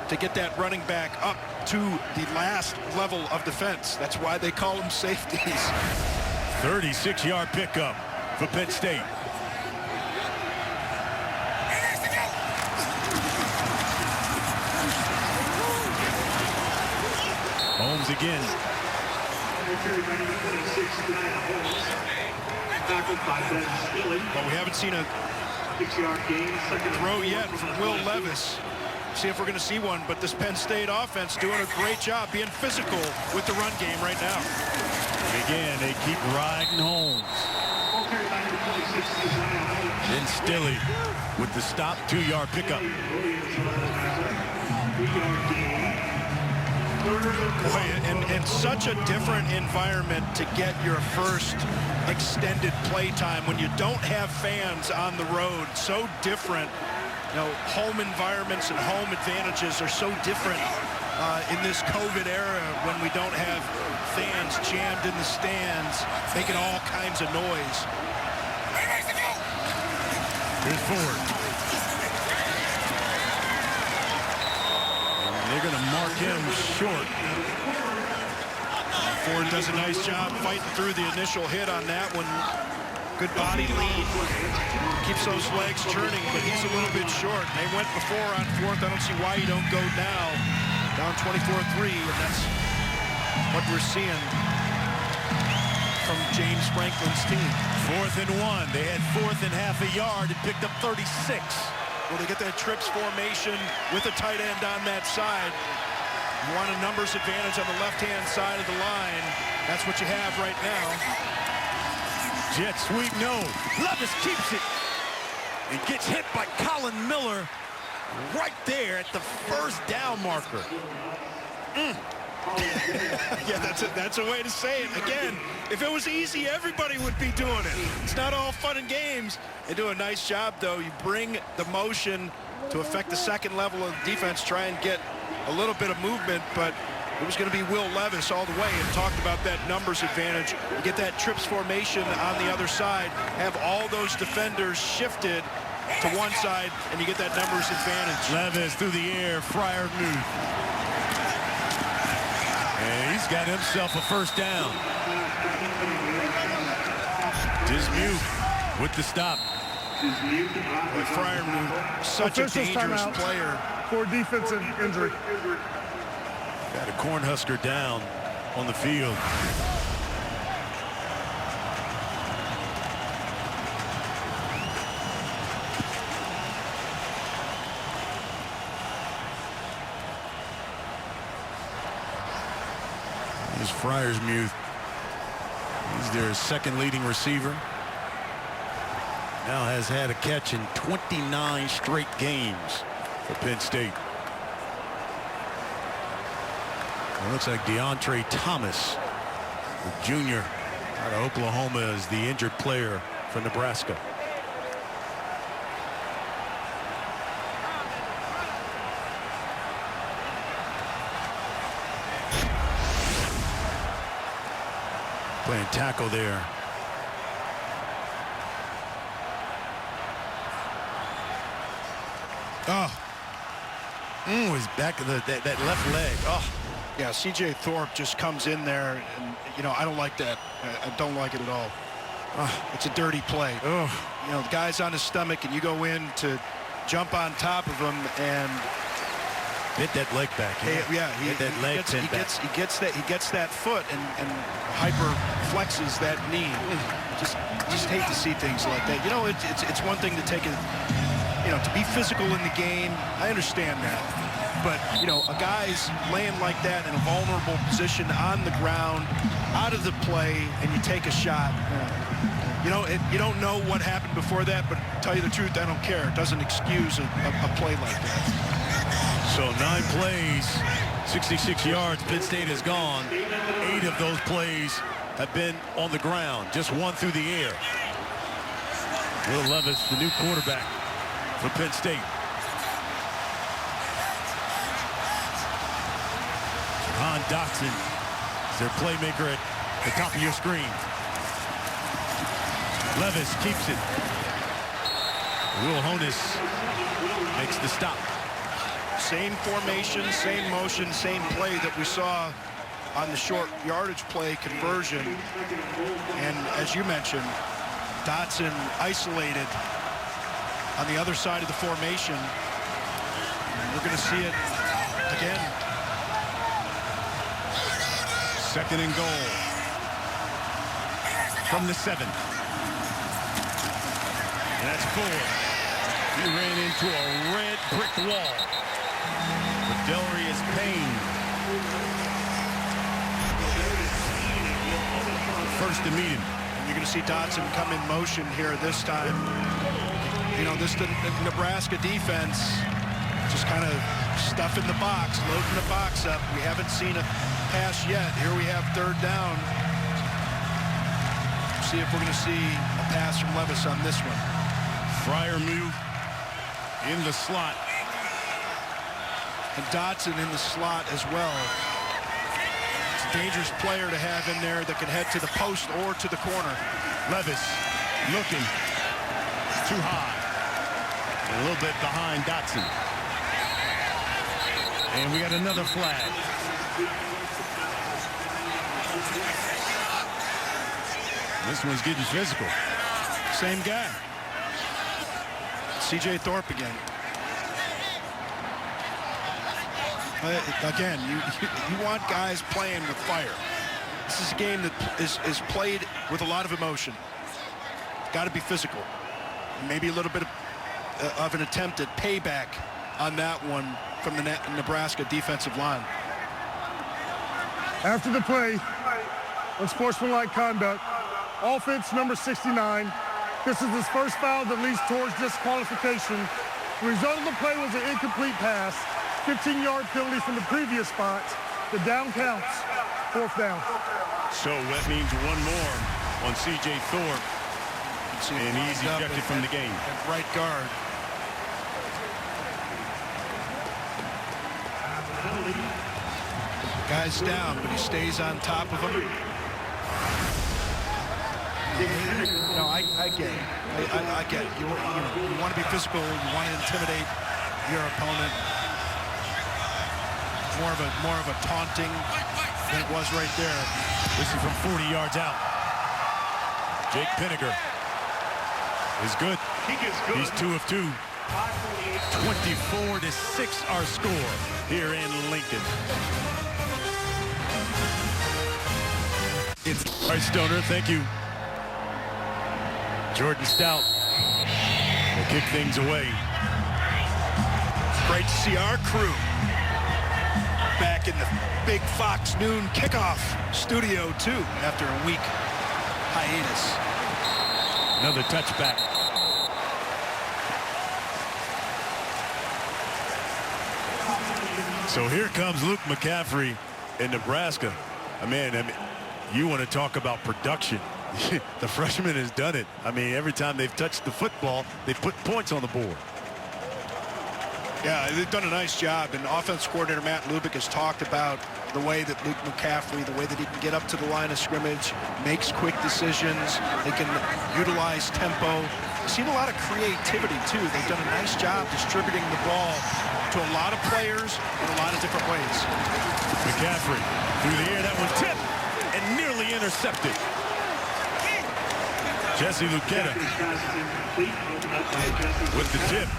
A: to get that running back up to the last level of defense. That's why they call them safeties.
B: 36-yard pickup for Penn State. Holmes again.
E: Tackled by Ben.
A: But we haven't seen a
E: 6-yard gain, second
A: throw yet from Will Levis. See if we're going to see one, but this Penn State offense doing a great job being physical with the run game right now.
B: Again, they keep riding Holmes. Then Stilley with the stop, 2-yard pickup.
A: Boy, and such a different environment to get your first extended play time when you don't have fans on the road. So different. You know, home environments and home advantages are so different in this COVID era when we don't have fans jammed in the stands making all kinds of noise.
B: Here's Ford. And they're going to mark him short.
A: Ford does a nice job fighting through the initial hit on that one. Good body lead. Keeps those legs churning, but he's a little bit short. They went before on fourth. I don't see why you don't go now. Down 24-3, and that's what we're seeing from James Franklin's team.
B: 4th and 1. They had 4th and half a yard and picked up 36.
A: Well, they get that trips formation with a tight end on that side. You want a numbers advantage on the left-hand side of the line. That's what you have right now.
B: Jet sweep, no. Levis keeps it. And gets hit by Colin Miller right there at the first down marker.
A: Yeah, that's a way to say it. Again, if it was easy, everybody would be doing it. It's not all fun and games. They do a nice job, though. You bring the motion to affect the second level of defense, try and get a little bit of movement, but it was going to be Will Levis all the way, and talked about that numbers advantage. You get that trips formation on the other side, have all those defenders shifted to one side, and you get that numbers advantage.
B: Levis through the air, Freiermuth. And he's got himself a first down. Dismuth with the stop.
A: With Freiermuth, such a dangerous player.
C: For defensive injury.
B: Got a Cornhusker down on the field. Here's Freiermuth. He's their second leading receiver. Now has had a catch in 29 straight games for Penn State. It looks like DeAndre Thomas, the junior out of Oklahoma, is the injured player for Nebraska. Playing tackle there.
A: Oh,
B: Was back of that left leg. Oh.
A: yeah, C.J. Thorpe just comes in there, and, you know, I don't like that. I don't like it at all. It's a dirty play.
B: Oh.
A: You know, the guy's on his stomach, and you go in to jump on top of him, and
B: Hit that leg back.
A: yeah, he gets that foot and hyper flexes that knee. Just hate to see things like that. You know, it's one thing to take a, you know, to be physical in the game. I understand that. But, you know, a guy's laying like that in a vulnerable position on the ground, out of the play, and you take a shot. You know, you don't know what happened before that, but to tell you the truth, I don't care. It doesn't excuse a play like that.
B: So 9 plays, 66 yards. Penn State has gone. 8 of those plays have been on the ground, just 1 through the air. Will Levis, the new quarterback for Penn State. Ron Dotson is their playmaker at the top of your screen. Levis keeps it. Will Honas makes the stop.
A: Same formation, same motion, same play that we saw on the short yardage play conversion. And as you mentioned, Dotson isolated on the other side of the formation. We're going to see it again.
B: 2nd and goal. from the 7. And that's Ford. He ran into a red brick wall. But Delrius Penn, first to meet him.
A: You're going to see Dotson come in motion here this time. You know, this Nebraska defense just kind of stuffing the box, loading the box up. We haven't seen a pass yet. Here we have 3rd down. See if we're going to see a pass from Levis on this one.
B: Fryer move in the slot.
A: And Dotson in the slot as well. It's a dangerous player to have in there that can head to the post or to the corner.
B: Levis looking too high. And a little bit behind Dotson. And we got another flag. This one's getting physical.
A: Same guy. C.J. Thorpe again. Again, you want guys playing with fire. This is a game that is played with a lot of emotion. Got to be physical. Maybe a little bit of an attempt at payback on that one from the Nebraska defensive line.
C: After the play, unsportsmanlike conduct, offense number 69. This is his first foul that leads towards disqualification. The result of the play was an incomplete pass. 15-yard penalty from the previous spot. The down counts. 4th down.
B: So that means one more on C.J. Thorpe. And he's ejected from the game.
A: At right guard. Guy's down, but he stays on top of him. No, I get it. I get it. You want to be physical. You want to intimidate your opponent. More of a taunting than it was right there.
B: This is from 40 yards out. Jake Pinniger is good. He's 2 of 2. 24-6 our score here in Lincoln. All right, Stoner, thank you. Jordan Stout will kick things away.
A: Great to see our crew back in the big Fox Noon kickoff studio, too, after a week hiatus.
B: Another touchback. So here comes Luke McCaffrey in Nebraska. I mean, you want to talk about production. The freshman has done it. I mean, every time they've touched the football, they've put points on the board.
A: Yeah, they've done a nice job, and offense coordinator Matt Lubick has talked about the way that Luke McCaffrey, the way that he can get up to the line of scrimmage, makes quick decisions, they can utilize tempo. I've seen a lot of creativity, too. They've done a nice job distributing the ball to a lot of players in a lot of different ways.
B: McCaffrey through the air, that one tipped and nearly intercepted. Jesse Lucchetta with the tip.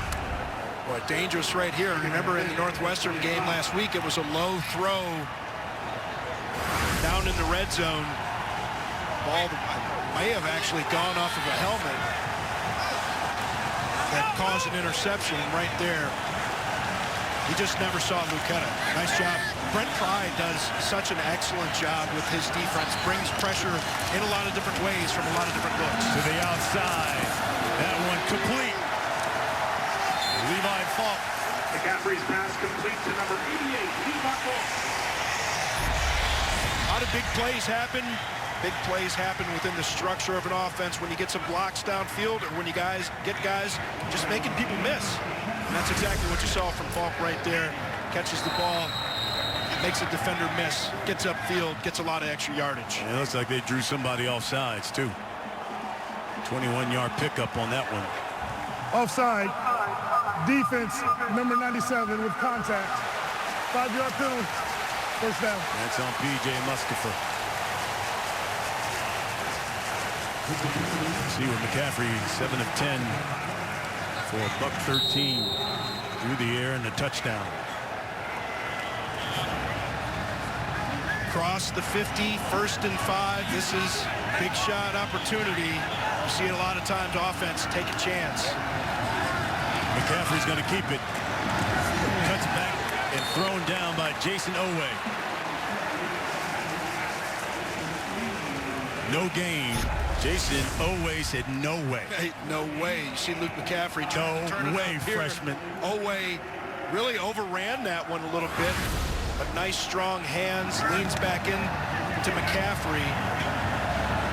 A: Boy, dangerous right here. Remember in the Northwestern game last week, it was a low throw down in the red zone. Ball may have actually gone off of a helmet that caused an interception right there. He just never saw Lucchetta. Nice job. Brent Pry does such an excellent job with his defense. Brings pressure in a lot of different ways from a lot of different looks.
B: To the outside. That one complete. Levi Falk.
E: McCaffrey's pass complete to number 88, Levi Falk.
A: A lot of big plays happen. Big plays happen within the structure of an offense when you get some blocks downfield or when you get guys just making people miss. And that's exactly what you saw from Falk right there. Catches the ball, makes a defender miss, gets upfield, gets a lot of extra yardage.
B: And it looks like they drew somebody off sides, too. 21-yard pickup on that one.
C: Offside. Defense, number 97 with contact. 5-yard penalty. First down.
B: That's on P.J. Mustapha. See where McCaffrey, 7 of 10 for a buck 13 through the air and a touchdown.
A: Across the 50, 1st and 5. This is Big shot opportunity. You see it a lot of times, offense, take a chance.
B: McCaffrey's going to keep it. Cuts back and thrown down by Jason Owe. No gain. Jason Owe said no way.
A: Hey, no way. You see Luke McCaffrey
B: No
A: turn it
B: way,
A: up here.
B: freshman.
A: Owe really overran that one a little bit, but nice strong hands, leans back in to McCaffrey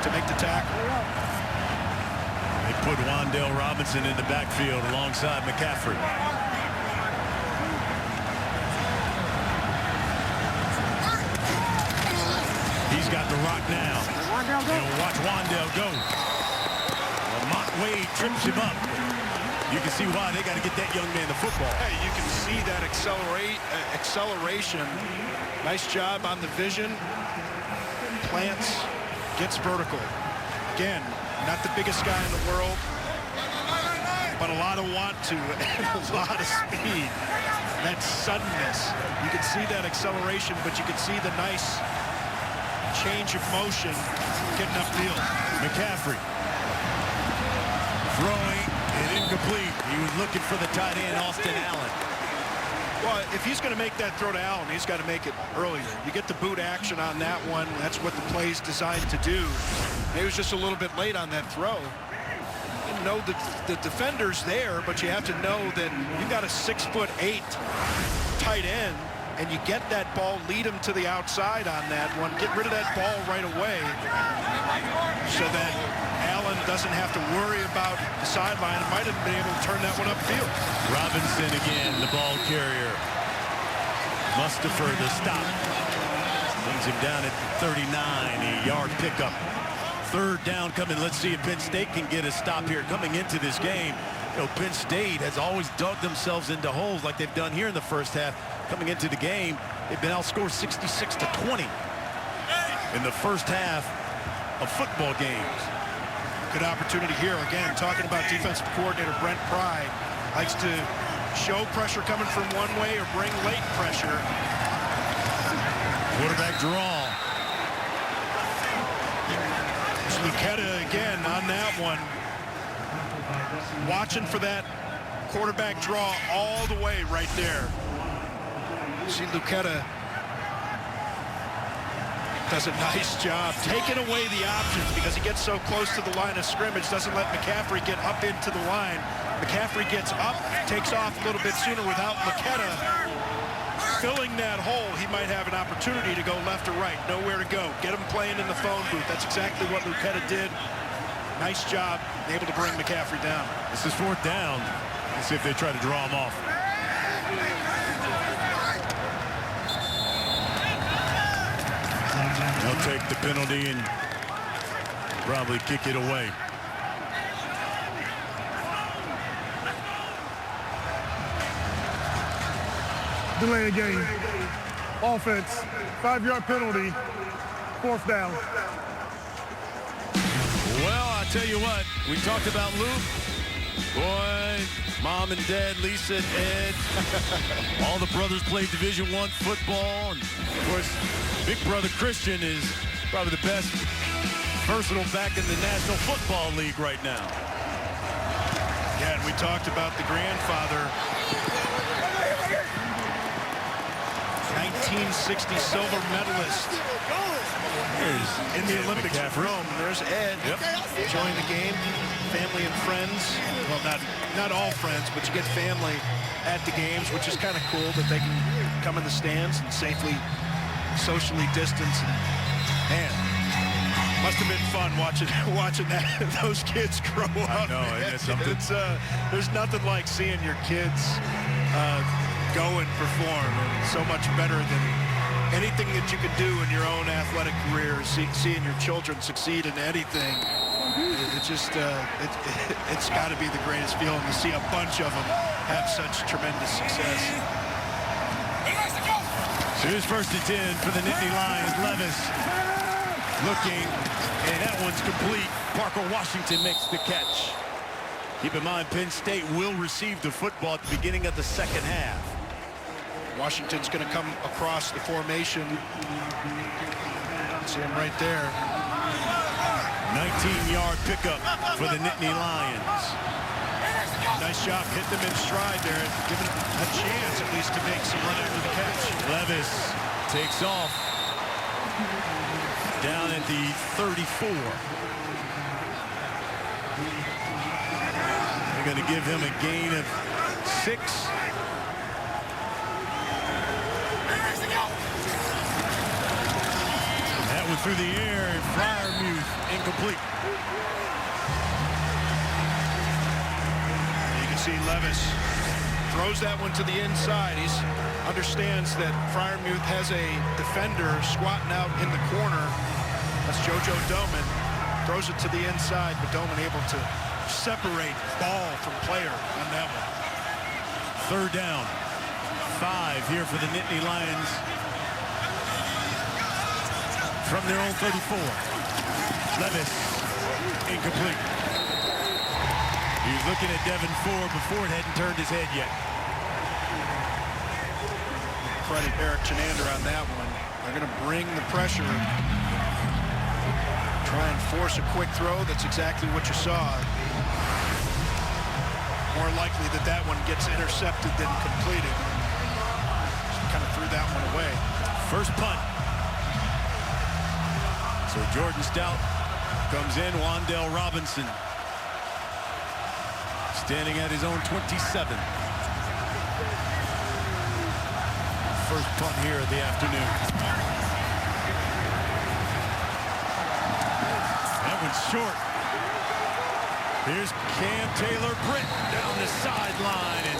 A: to make the tackle.
B: They put Wan'Dale Robinson in the backfield alongside McCaffrey. He's got the rock now. And watch Wan'Dale go. Lamont Wade trips him up. You can see why they got to get that young man the football.
A: Hey, you can see that acceleration. Nice job on the vision. Plants, gets vertical. Again, not the biggest guy in the world, but a lot of want to and a lot of speed. That suddenness. You can see that acceleration, but you can see the nice change of motion getting upfield.
B: McCaffrey throwing and incomplete. He was looking for the tight end, Austin Allen.
A: Well, if he's going to make that throw to Allen, he's got to make it earlier. You get the boot action on that one. That's what the play's designed to do. He was just a little bit late on that throw. You know the defender's there, but you have to know that you got a 6'8" tight end, and you get that ball, lead him to the outside on that one. Get rid of that ball right away so that Allen doesn't have to worry about the sideline and might have been able to turn that one upfield.
B: Robinson again, the ball carrier. Mustafer, the stop. Brings him down at 39, a yard pickup. Third down coming. Let's see if Penn State can get a stop here coming into this game. You know, Penn State has always dug themselves into holes like they've done here in the first half. Coming into the game, they've been outscored 66-20 in the first half of football games.
A: Good opportunity here. Again, talking about defensive coordinator Brent Pry. Likes to show pressure coming from one way or bring late pressure.
B: Quarterback draw.
A: Luketa again on that one. Watching for that quarterback draw all the way right there. See Luketa does a nice job taking away the options because he gets so close to the line of scrimmage, doesn't let McCaffrey get up into the line. McCaffrey gets up, takes off a little bit sooner without Luketa filling that hole. He might have an opportunity to go left or right, nowhere to go. Get him playing in the phone booth. That's exactly what Luketa did. Nice job, able to bring McCaffrey down.
B: This is fourth down. Let's see if they try to draw him off. They'll take the penalty and probably kick it away.
C: Delay the game. Offense, 5-yard penalty, fourth down.
B: Well, I tell you what, we talked about Luke. Boy, mom and dad, Lisa and Ed, all the brothers played Division I football. And of course, big brother Christian is probably the best versatile back in the National Football League right now.
A: Yeah, and we talked about the grandfather. 1960 silver medalist in the Olympics in Rome. There's Ed enjoying the game, family and friends. Well, not all friends, but you get family at the games, which is kind of cool that they can come in the stands and safely socially distance. And man, must have been fun watching those kids grow up.
B: I know, isn't it something?
A: There's nothing like seeing your kids go and perform, and so much better than anything that you can do in your own athletic career. Seeing your children succeed in anything, it's got to be the greatest feeling to see a bunch of them have such tremendous success.
B: So here's first and 10 for the Nittany Lions. Levis looking, and that one's complete. Parker Washington makes the catch. Keep in mind, Penn State will receive the football at the beginning of the second half.
A: Washington's going to come across the formation. See him right there.
B: 19-yard pickup for the Nittany Lions.
A: Nice job hitting them in stride there, giving them a chance at least to make some run after the catch.
B: Levis takes off down at the 34. They're going to give him a gain of 6. That one through the air, and Freiermuth incomplete.
A: You can see Levis throws that one to the inside. He understands that Freiermuth has a defender squatting out in the corner. That's JoJo Doman. Throws it to the inside, but Doman able to separate ball from player on that one.
B: 3rd down. 5 here for the Nittany Lions. From their own 34. Levis, incomplete. He was looking at Devin Ford before it hadn't turned his head yet.
A: Credit Eric Chenander on that one. They're going to bring the pressure. Try and force a quick throw. That's exactly what you saw. More likely that that one gets intercepted than completed. Just kind of threw that one away.
B: First punt. So Jordan Stout comes in. Wan'Dale Robinson standing at his own 27. First punt here of the afternoon. That one's short. Here's Cam Taylor-Britt down the sideline. And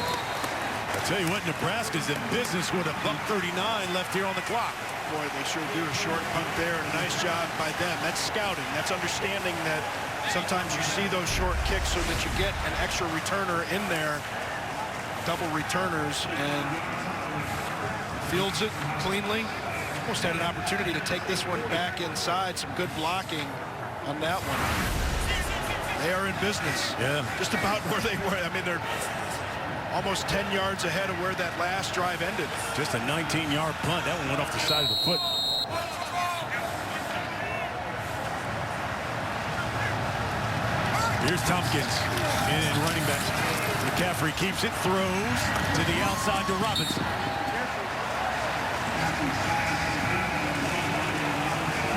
B: I'll tell you what, Nebraska's in business with a $1:39 left here on the clock.
A: Boy, they sure do a short punt there, and a nice job by them. That's scouting. That's understanding that sometimes you see those short kicks so that you get an extra returner in there, double returners, and fields it cleanly. Almost had an opportunity to take this one back inside. Some good blocking on that one. They are in business.
B: Yeah.
A: Just about where they were. I mean, they're almost 10 yards ahead of where that last drive ended.
B: Just a 19-yard punt. That one went off the side of the foot. Here's Tompkins in running back. McCaffrey keeps it, throws to the outside to Robinson.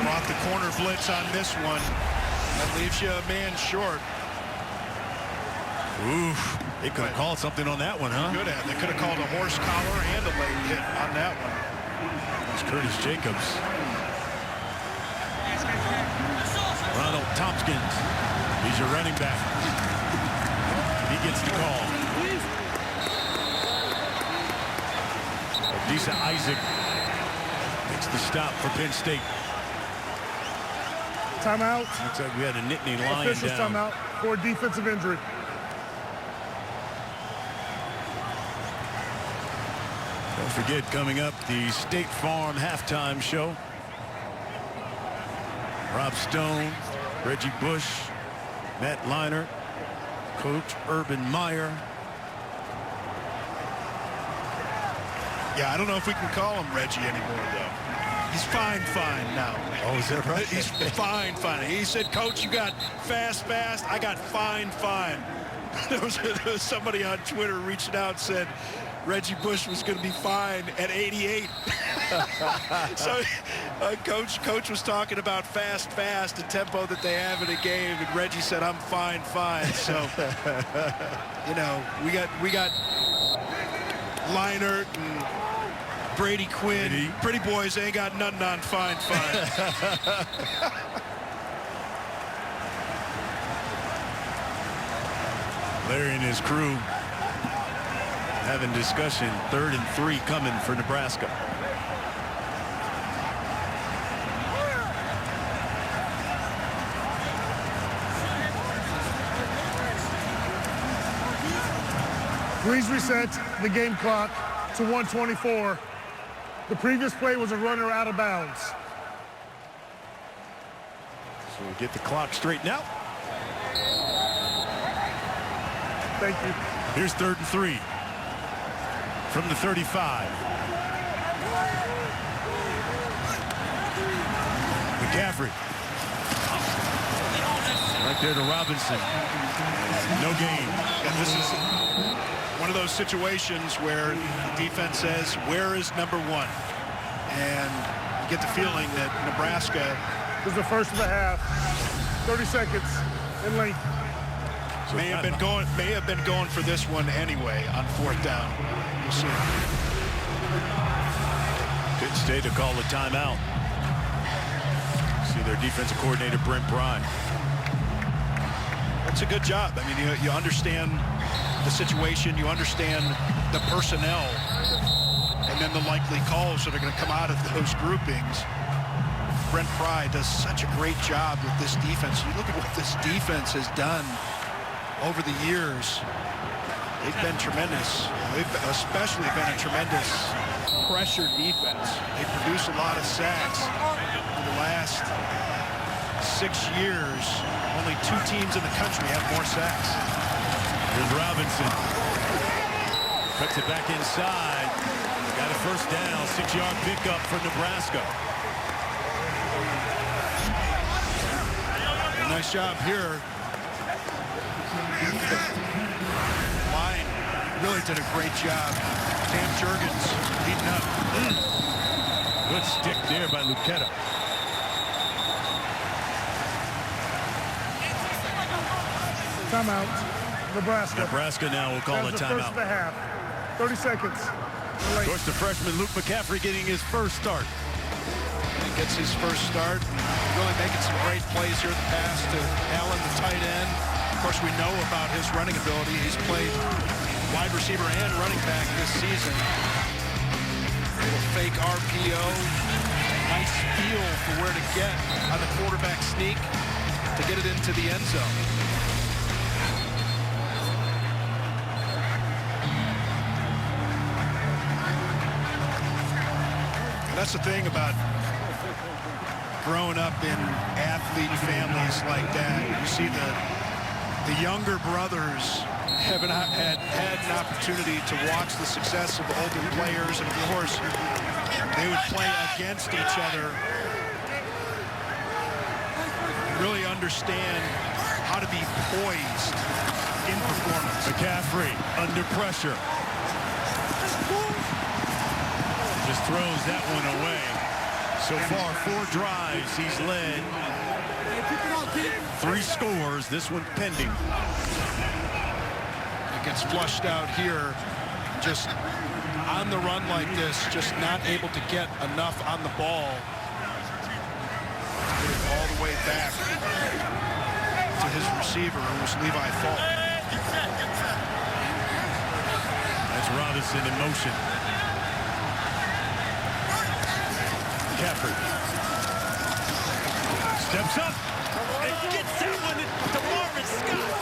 A: Brought the corner blitz on this one. That leaves you a man short.
B: Oof. They could have called something on that one, huh?
A: Good at. They could have called a horse collar and a late hit on that one.
B: It's Curtis Jacobs. Ronald Tompkins. He's your running back. He gets the call. Adisa Isaac makes the stop for Penn State.
C: Timeout.
B: Looks like we had a Nittany Lion
C: Officials
B: down.
C: timeout for a defensive injury.
B: Don't forget, coming up, the State Farm halftime show. Rob Stone, Reggie Bush, Matt Leinart, Coach Urban Meyer.
A: Yeah, I don't know if we can call him Reggie anymore, though. He's fine now.
B: Oh, is that right?
A: He's fine. He said, Coach, you got fast. I got fine. There was somebody on Twitter reaching out and said Reggie Bush was going to be fine at 88. So Coach was talking about fast, the tempo that they have in a game, and Reggie said, I'm fine. So, you know, we got Leinart and Brady Quinn. Pretty boys ain't got nothing on fine.
B: Larry and his crew having discussion. 3rd and 3 coming for Nebraska.
C: Please reset the game clock to 1:24. The previous play was a runner out of bounds.
B: So we get the clock straightened out.
C: Thank you.
B: Here's 3rd and 3 from the 35. McCaffrey. Right there to Robinson. No gain.
A: And this is one of those situations where the defense says, where is number 1? And you get the feeling that Nebraska
C: This is the first of the half. 30 seconds in length.
A: may have been going for this one anyway on 4th down. We'll see.
B: Didn't stay to call the timeout. See their defensive coordinator, Brent Bry.
A: That's a good job. I mean, you understand the situation, you understand the personnel, and then the likely calls that are going to come out of those groupings. Brent Pry does such a great job with this defense. You look at what this defense has done over the years. They've been tremendous. They've especially been a tremendous pressure defense. They produce a lot of sacks. In the last 6 years, only 2 teams in the country have more sacks.
B: Here's Robinson. Cuts it back inside. Got a first down. 6-yard pickup for Nebraska.
A: Nice job here. Line really did a great job. Dan Jurgens beating up.
B: Good stick there by Lucetta.
C: Timeout. Nebraska.
B: Nebraska now will call a
C: That's the first of the
B: timeout.
C: half. 30 seconds.
B: Of course, the freshman Luke McCaffrey getting his first start.
A: He gets his first start. Really making some great plays here. The pass to Allen, the tight end. Of course, we know about his running ability. He's played wide receiver and running back this season. A little fake RPO. Nice feel for where to get on the quarterback sneak to get it into the end zone. That's the thing about growing up in athlete families like that. You see the younger brothers haven't had an opportunity to watch the success of older players, and of course they would play against each other. Really understand how to be poised in performance.
B: McCaffrey under pressure. Just throws that one away. So far, 4 drives. He's led 3 scores. This one pending.
A: It gets flushed out here. Just on the run like this, just not able to get enough on the ball. Get it all the way back to his receiver, who was Levi Falk.
B: That's Robinson in motion. McCaffrey steps up and gets that one to Marvin Scott.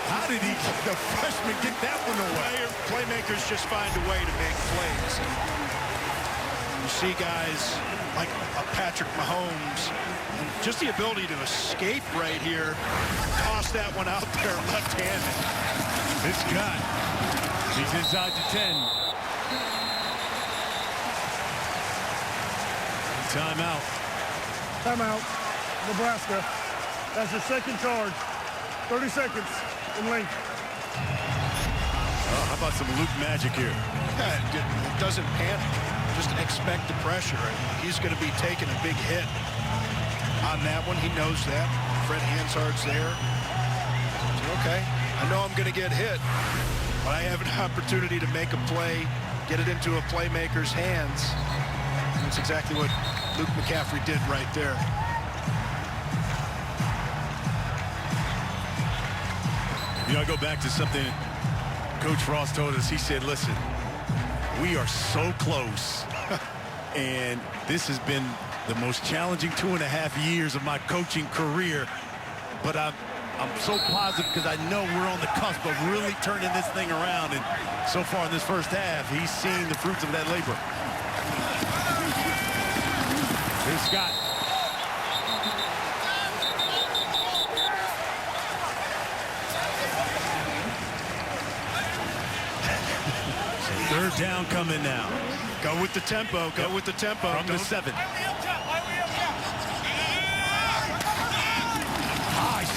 B: How did the freshman get that one away?
A: Playmakers just find a way to make plays. You see guys like Patrick Mahomes, and just the ability to escape right here, toss that one out there left-handed.
B: It's Scott. He's inside the 10. Timeout.
C: Timeout. Nebraska. That's your second charge. 30 seconds in length.
B: How about some Luke magic here?
A: Yeah, it doesn't panic. Just expect the pressure. He's going to be taking a big hit on that one. He knows that. Fred Hansard's there. So, okay, I know I'm going to get hit, but I have an opportunity to make a play, get it into a playmaker's hands. That's exactly what Luke McCaffrey did right there.
B: You know, I go back to something Coach Frost told us. He said, listen, we are so close, and this has been the most challenging 2.5 years of my coaching career, but I'm so positive because I know we're on the cusp of really turning this thing around, and so far in this first half, he's seen the fruits of that labor. Here's Scott. Third down coming now.
A: Go with the tempo. Go with the tempo.
B: From the 7.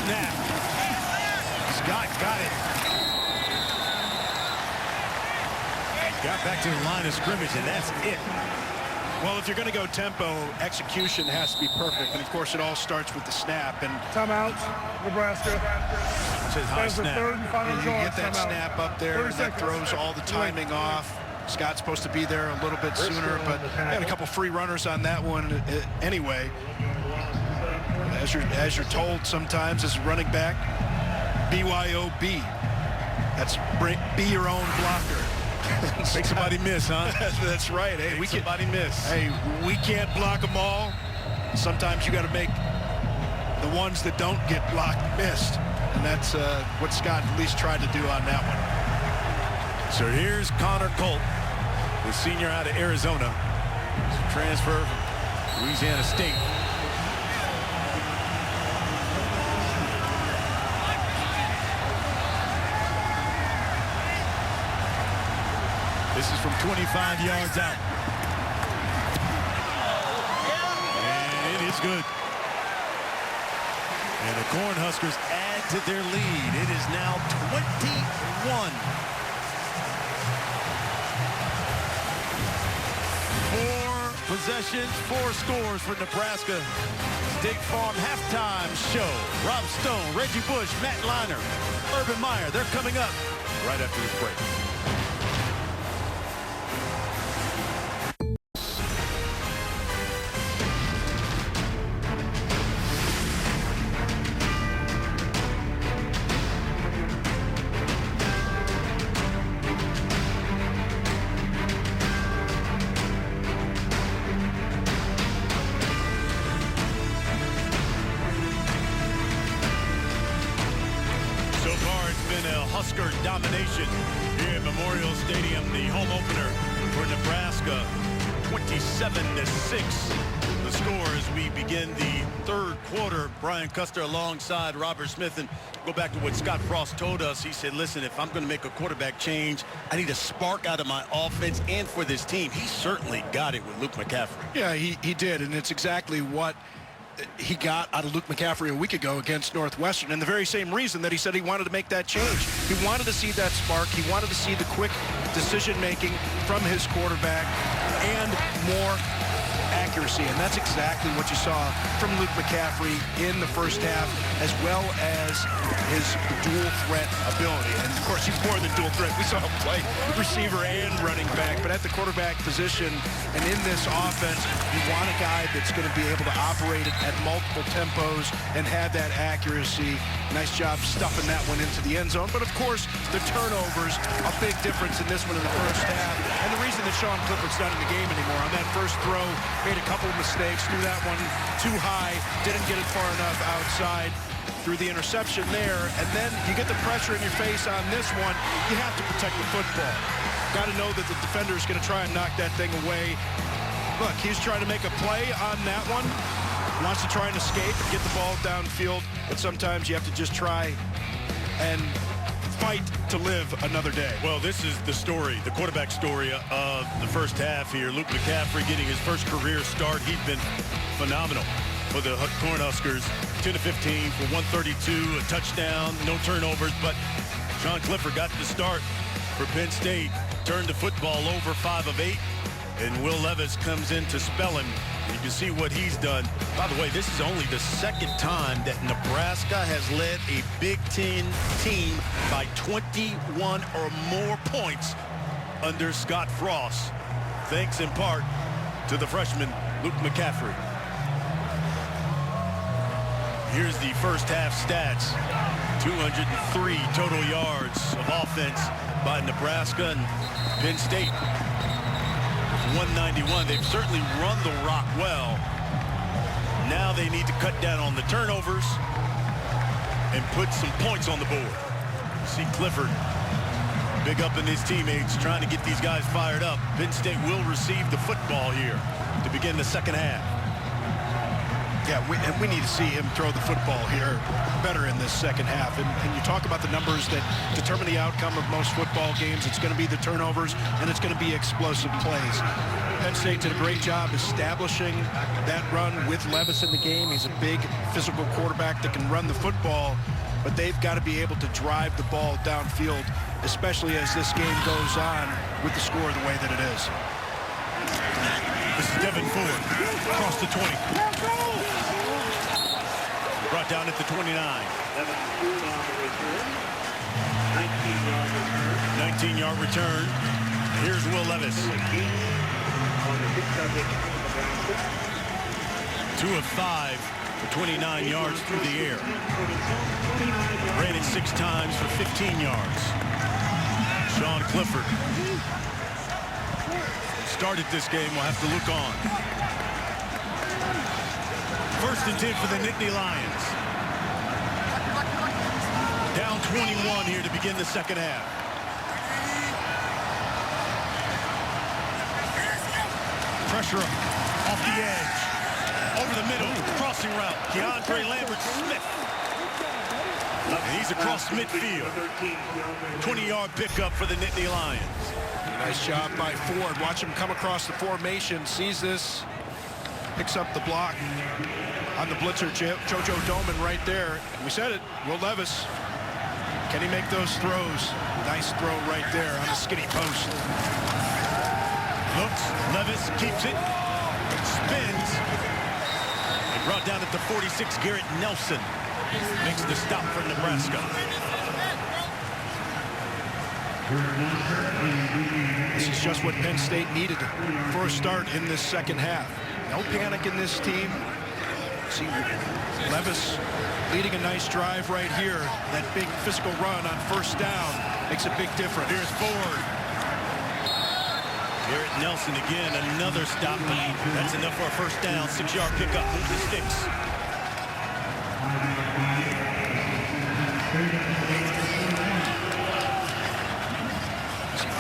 B: snap. Scott got it. Got back to the line of scrimmage, and that's it.
A: Well, if you're going to go tempo, execution has to be perfect. And, of course, it all starts with the snap. And
C: Timeout, Nebraska.
B: It says high
C: That's the
B: snap.
C: third and final
A: you
C: draw.
A: get that
C: Timeout.
A: snap up there,
C: 30
A: and that
C: seconds.
A: throws all the timing off. Scott's supposed to be there a little bit sooner, but had a couple free runners on that one anyway. As you're told sometimes as a running back, BYOB. That's be your own blocker.
B: Make somebody miss, huh?
A: That's right. Hey,
B: Make somebody miss.
A: Hey, we can't block them all. Sometimes you got to make the ones that don't get blocked missed, and that's what Scott at least tried to do on that one.
B: So here's Connor Colt, the senior out of Arizona. Transfer from Louisiana State. This is from 25 yards out. And it is good. And the Cornhuskers add to their lead. It is now 21. 4 possessions, 4 scores for Nebraska. State Farm halftime show. Rob Stone, Reggie Bush, Matt Liner, Urban Meyer. They're coming up right after this break. Husker domination here at Memorial Stadium, the home opener for Nebraska, 27-6. The score as we begin the third quarter. Brian Custer alongside Robert Smith. And go back to what Scott Frost told us. He said, listen, if I'm going to make a quarterback change, I need a spark out of my offense and for this team. He certainly got it with Luke McCaffrey.
A: Yeah, he did, and it's exactly what he got out of Luke McCaffrey a week ago against Northwestern, and the very same reason that he said he wanted to make that change. He wanted to see that spark. He wanted to see the quick decision-making from his quarterback and more accuracy, and that's exactly what you saw from Luke McCaffrey in the first half, as well as his dual threat ability. And of course, he's more than dual threat. We saw him play receiver and running back, but at the quarterback position and in this offense, you want a guy that's going to be able to operate it at multiple tempos and have that accuracy. Nice job stuffing that one into the end zone. But of course, the turnovers, a big difference in this one in the first half. And the reason that Sean Clifford's not in the game anymore, on that first throw, made a couple of mistakes, threw that one too high, didn't get it far enough outside, threw the interception there, and then you get the pressure in your face on this one. You have to protect the football. Got to know that the defender is going to try and knock that thing away. Look, he's trying to make a play on that one. Wants to try and escape and get the ball downfield, but sometimes you have to just try and fight to live another day.
B: Well, this is the story, the quarterback story of the first half here. Luke McCaffrey getting his first career start. He's been phenomenal for the Cornhuskers. 10 of 15 for 132, a touchdown, no turnovers, but Sean Clifford got the start for Penn State. Turned the football over 5 of 8, and Will Levis comes in to spell him. You can see what he's done. By the way, this is only the second time that Nebraska has led a Big Ten team by 21 or more points under Scott Frost, thanks in part to the freshman Luke McCaffrey. Here's the first half stats. 203 total yards of offense by Nebraska, and Penn State 191. They've certainly run the rock well. Now they need to cut down on the turnovers and put some points on the board. See Clifford big up in his teammates, trying to get these guys fired up. Penn State will receive the football here to begin the second half.
A: Yeah, and we need to see him throw the football here better in this second half. And you talk about the numbers that determine the outcome of most football games. It's going to be the turnovers, and it's going to be explosive plays. Penn State did a great job establishing that run with Levis in the game. He's a big physical quarterback that can run the football, but they've got to be able to drive the ball downfield, especially as this game goes on with the score the way that it is.
B: This is Devin Ford across the 20. Brought down at the 29. 19-yard return. Here's Will Levis. 2 of 5 for 29 yards through the air. Ran it 6 times for 15 yards. Sean Clifford started this game. We'll have to look on. 1st and 10 for the Nittany Lions. Down 21 here to begin the second half. Pressure off the edge. Over the middle, crossing route. Keandre Lambert-Smith. And he's across midfield. 20-yard pickup for the Nittany Lions.
A: Nice job by Ford. Watch him come across the formation. Sees this. Picks up the block on the blitzer. JoJo Doman right there. We said it. Will Levis. Can he make those throws? Nice throw right there on the skinny post.
B: Looks. Levis keeps it. Spins. And brought down at the 46. Garrett Nelson makes the stop for Nebraska.
A: This is just what Penn State needed for a start in this second half. No panic in this team. See Levis leading a nice drive right here. That big physical run on 1st down makes a big difference.
B: Here's Ford. Garrett Nelson again, another stop. That's enough for a 1st down. 6-yard pickup. Move the sticks.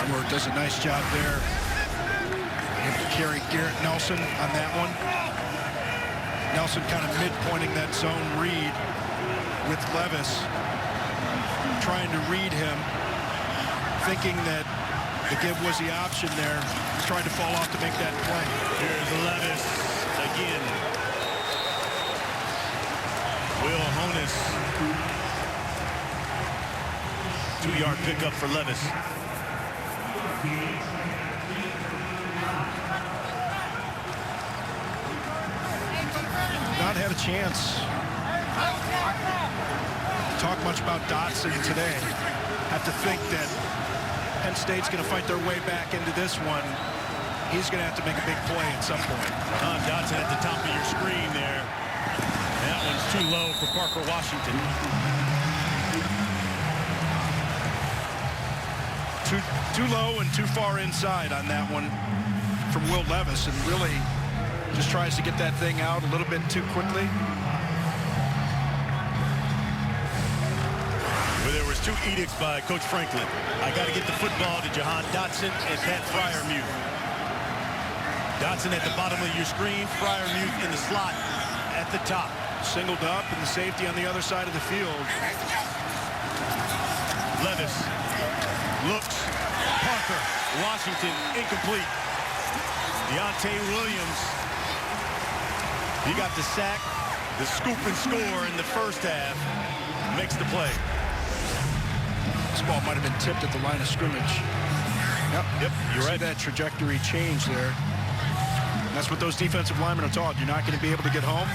A: Ford does a nice job there. Able to carry Garrett Nelson on that one. Nelson kind of mid-pointing that zone read with Levis. Trying to read him. Thinking that the give was the option there. He's trying to fall off to make that play.
B: Here's Levis again. Will Honas. 2-yard pickup for Levis.
A: Not had a chance. Talk much about Dotson today. Have to think that Penn State's going to fight their way back into this one. He's going to have to make a big play at some point.
B: Dotson at the top of your screen there. That one's too low for Parker Washington.
A: Too low and too far inside on that one from Will Levis, and really just tries to get that thing out a little bit too quickly.
B: Well, there was 2 edicts by Coach Franklin. I got to get the football to Jahan Dotson and Pat Fryermuth. Dotson at the bottom of your screen, Fryermuth in the slot at the top.
A: Singled up and the safety on the other side of the field.
B: Levis looks. Parker Washington incomplete. Deontay Williams. He got the sack, the scoop and score in the 1st half. Makes the play.
A: This ball might have been tipped at the line of scrimmage. Yep, you're right. That trajectory change there. And that's what those defensive linemen are taught. You're not going to be able to get home.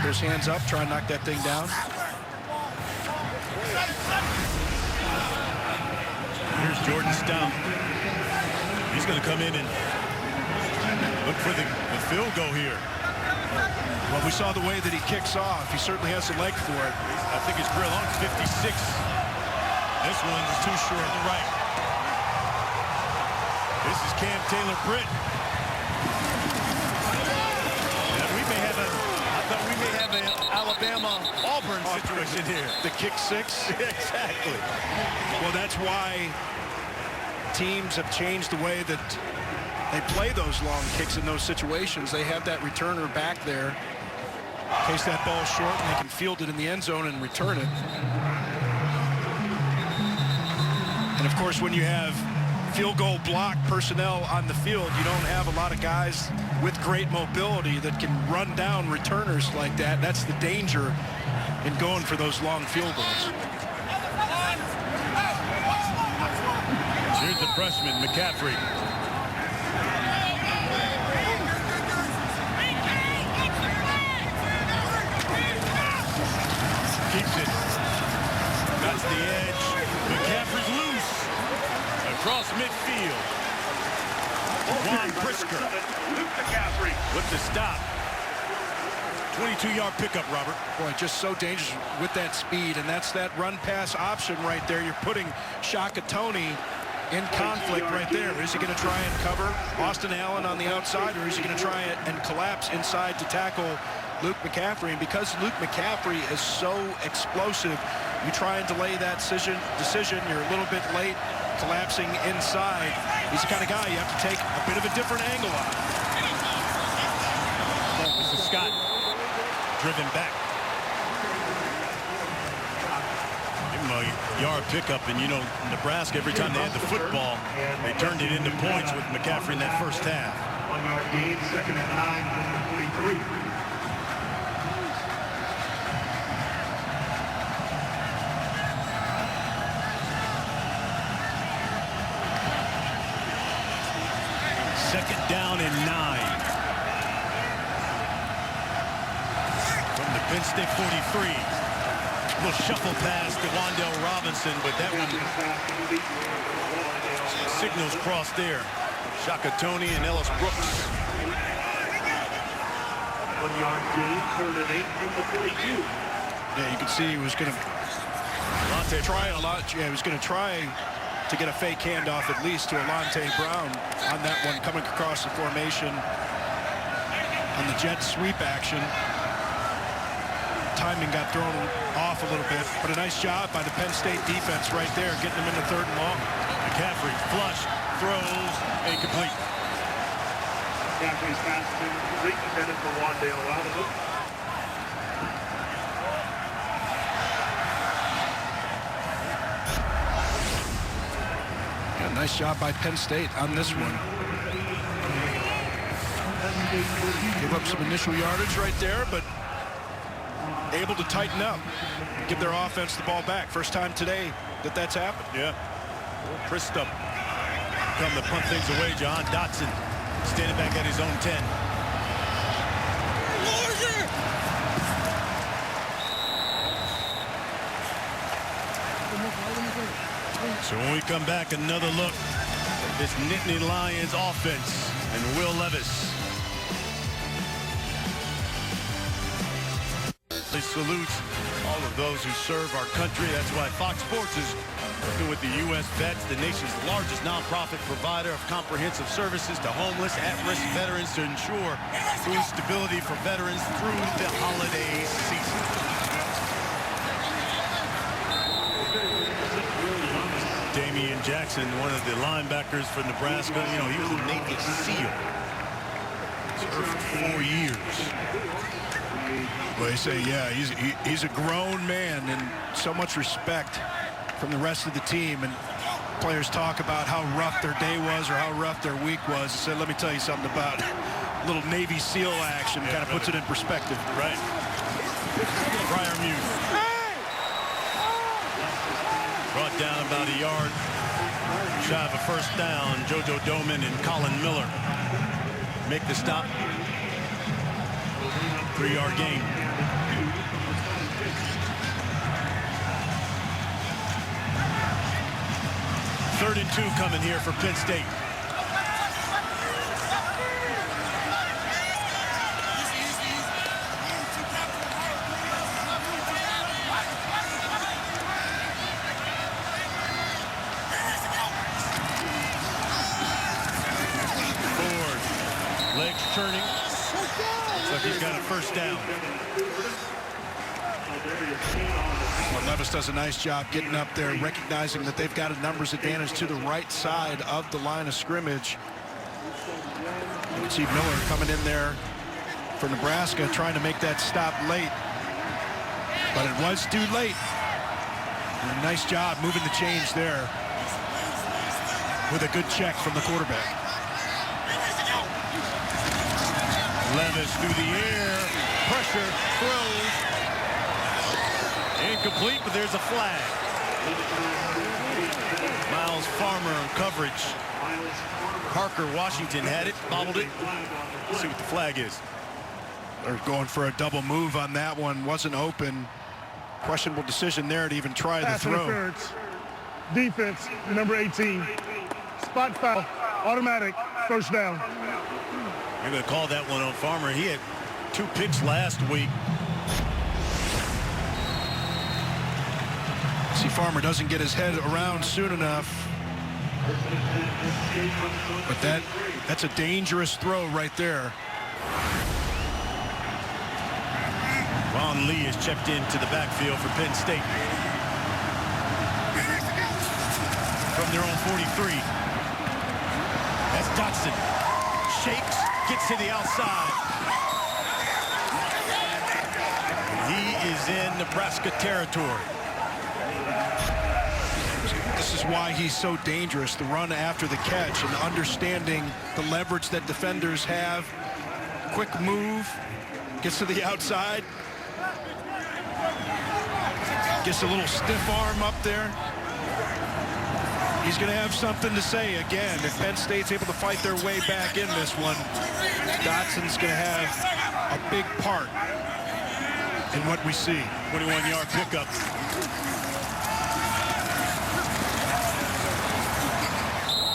A: Those hands up, try and knock that thing down.
B: Here's Jordan Stout. He's going to come in and look for the field goal here.
A: Well, we saw the way that he kicks off. He certainly has the leg for it.
B: I think his career long is 56. This one is too short to the right. This is Cam Taylor-Britt. And we may have an Alabama-Auburn situation here.
A: The kick 6?
B: Exactly.
A: Well, that's why teams have changed the way that they play those long kicks in those situations. They have that returner back there in case that ball's short and they can field it in the end zone and return it. And of course, when you have field goal block personnel on the field, you don't have a lot of guys with great mobility that can run down returners like that. That's the danger in going for those long field goals.
B: Here's the freshman, McCaffrey. Keeps it. That's the edge. McCaffrey's loose. Across midfield. Juan Brisker with the stop. 22-yard pickup, Robert.
A: Boy, just so dangerous with that speed, and that's that run-pass option right there. You're putting Shaka Toney in conflict right there. Is he going to try and cover Austin Allen on the outside, or is he going to try and collapse inside to tackle Luke McCaffrey? And because Luke McCaffrey is so explosive, you try and delay that decision. You're a little bit late collapsing inside. He's the kind of guy you have to take a bit of a different angle on.
B: This is Scott. Driven back. Give him a yard pickup, and you know, Nebraska, every time they had the football, they turned it into points with McCaffrey in that first half.
E: 1 yard gain, second and 9 from the 43.
B: Second down and 9. Penn State 43. Little shuffle pass to Wan'Dale Robinson, but that one signals crossed there. Shaka Toney and Ellis Brooks.
E: 1 yard gain, third and 8 from the 42.
A: Yeah, you can see he was going to try a lot. Yeah, he was going to try to get a fake handoff at least to Alante Brown on that one coming across the formation on the jet sweep action. Timing got thrown off a little bit, but a nice job by the Penn State defense right there, getting them into third and long.
B: McCaffrey flush, throws, incomplete.
E: McCaffrey's pass is incomplete, intended for Wan'Dale Robinson.
A: Yeah, nice job by Penn State on this one. Give up some initial yardage right there, but able to tighten up, give their offense the ball back. First time today that that's happened.
B: Yeah. Christop come to punt things away. John Dotson standing back at his own 10. So when we come back, another look at this Nittany Lions offense and Will Levis. They salute all of those who serve our country. That's why Fox Sports is working with the U.S. Vets, the nation's largest nonprofit provider of comprehensive services to homeless, at-risk veterans to ensure food stability for veterans through the holiday season. Damian Jackson, one of the linebackers for Nebraska, you know, he was a Navy SEAL. Served for 4 years.
A: Well, they say, yeah, he's a grown man, and so much respect from the rest of the team. And players talk about how rough their day was or how rough their week was. I said, let me tell you something about a little Navy SEAL action. Kind of puts it in perspective.
B: Right. Briar Muse. Brought down about a yard. Shy of a first down. JoJo Doman and Colin Miller make the stop. 3-yard gain. Third and 2 coming here for Penn State. Ford, legs turning. Looks like he's got a first down.
A: Well, Levis does a nice job getting up there, recognizing that they've got a numbers advantage to the right side of the line of scrimmage. You can see Miller coming in there for Nebraska, trying to make that stop late. But it was too late. And a nice job moving the change there with a good check from the quarterback.
B: Levis through the air. Pressure. Throws. Incomplete, but there's a flag. Miles Farmer on coverage. Parker Washington had it, bobbled it. Let's see what the flag is.
A: They're going for a double move on that one. Wasn't open. Questionable decision there to even try the throw.
C: Interference. Defense, number 18. Spot foul, automatic, first down.
B: You're going to call that one on Farmer. He had 2 picks last week.
A: See, Farmer doesn't get his head around soon enough. But that's a dangerous throw right there.
B: Ron Lee is checked into the backfield for Penn State. From their own 43. That's Dotson. Shakes, gets to the outside. He is in Nebraska territory.
A: This is why he's so dangerous, the run after the catch and understanding the leverage that defenders have. Quick move, gets to the outside. Gets a little stiff arm up there. He's going to have something to say again. If Penn State's able to fight their way back in this one, Dotson's going to have a big part in what we see.
B: 21-yard pickup.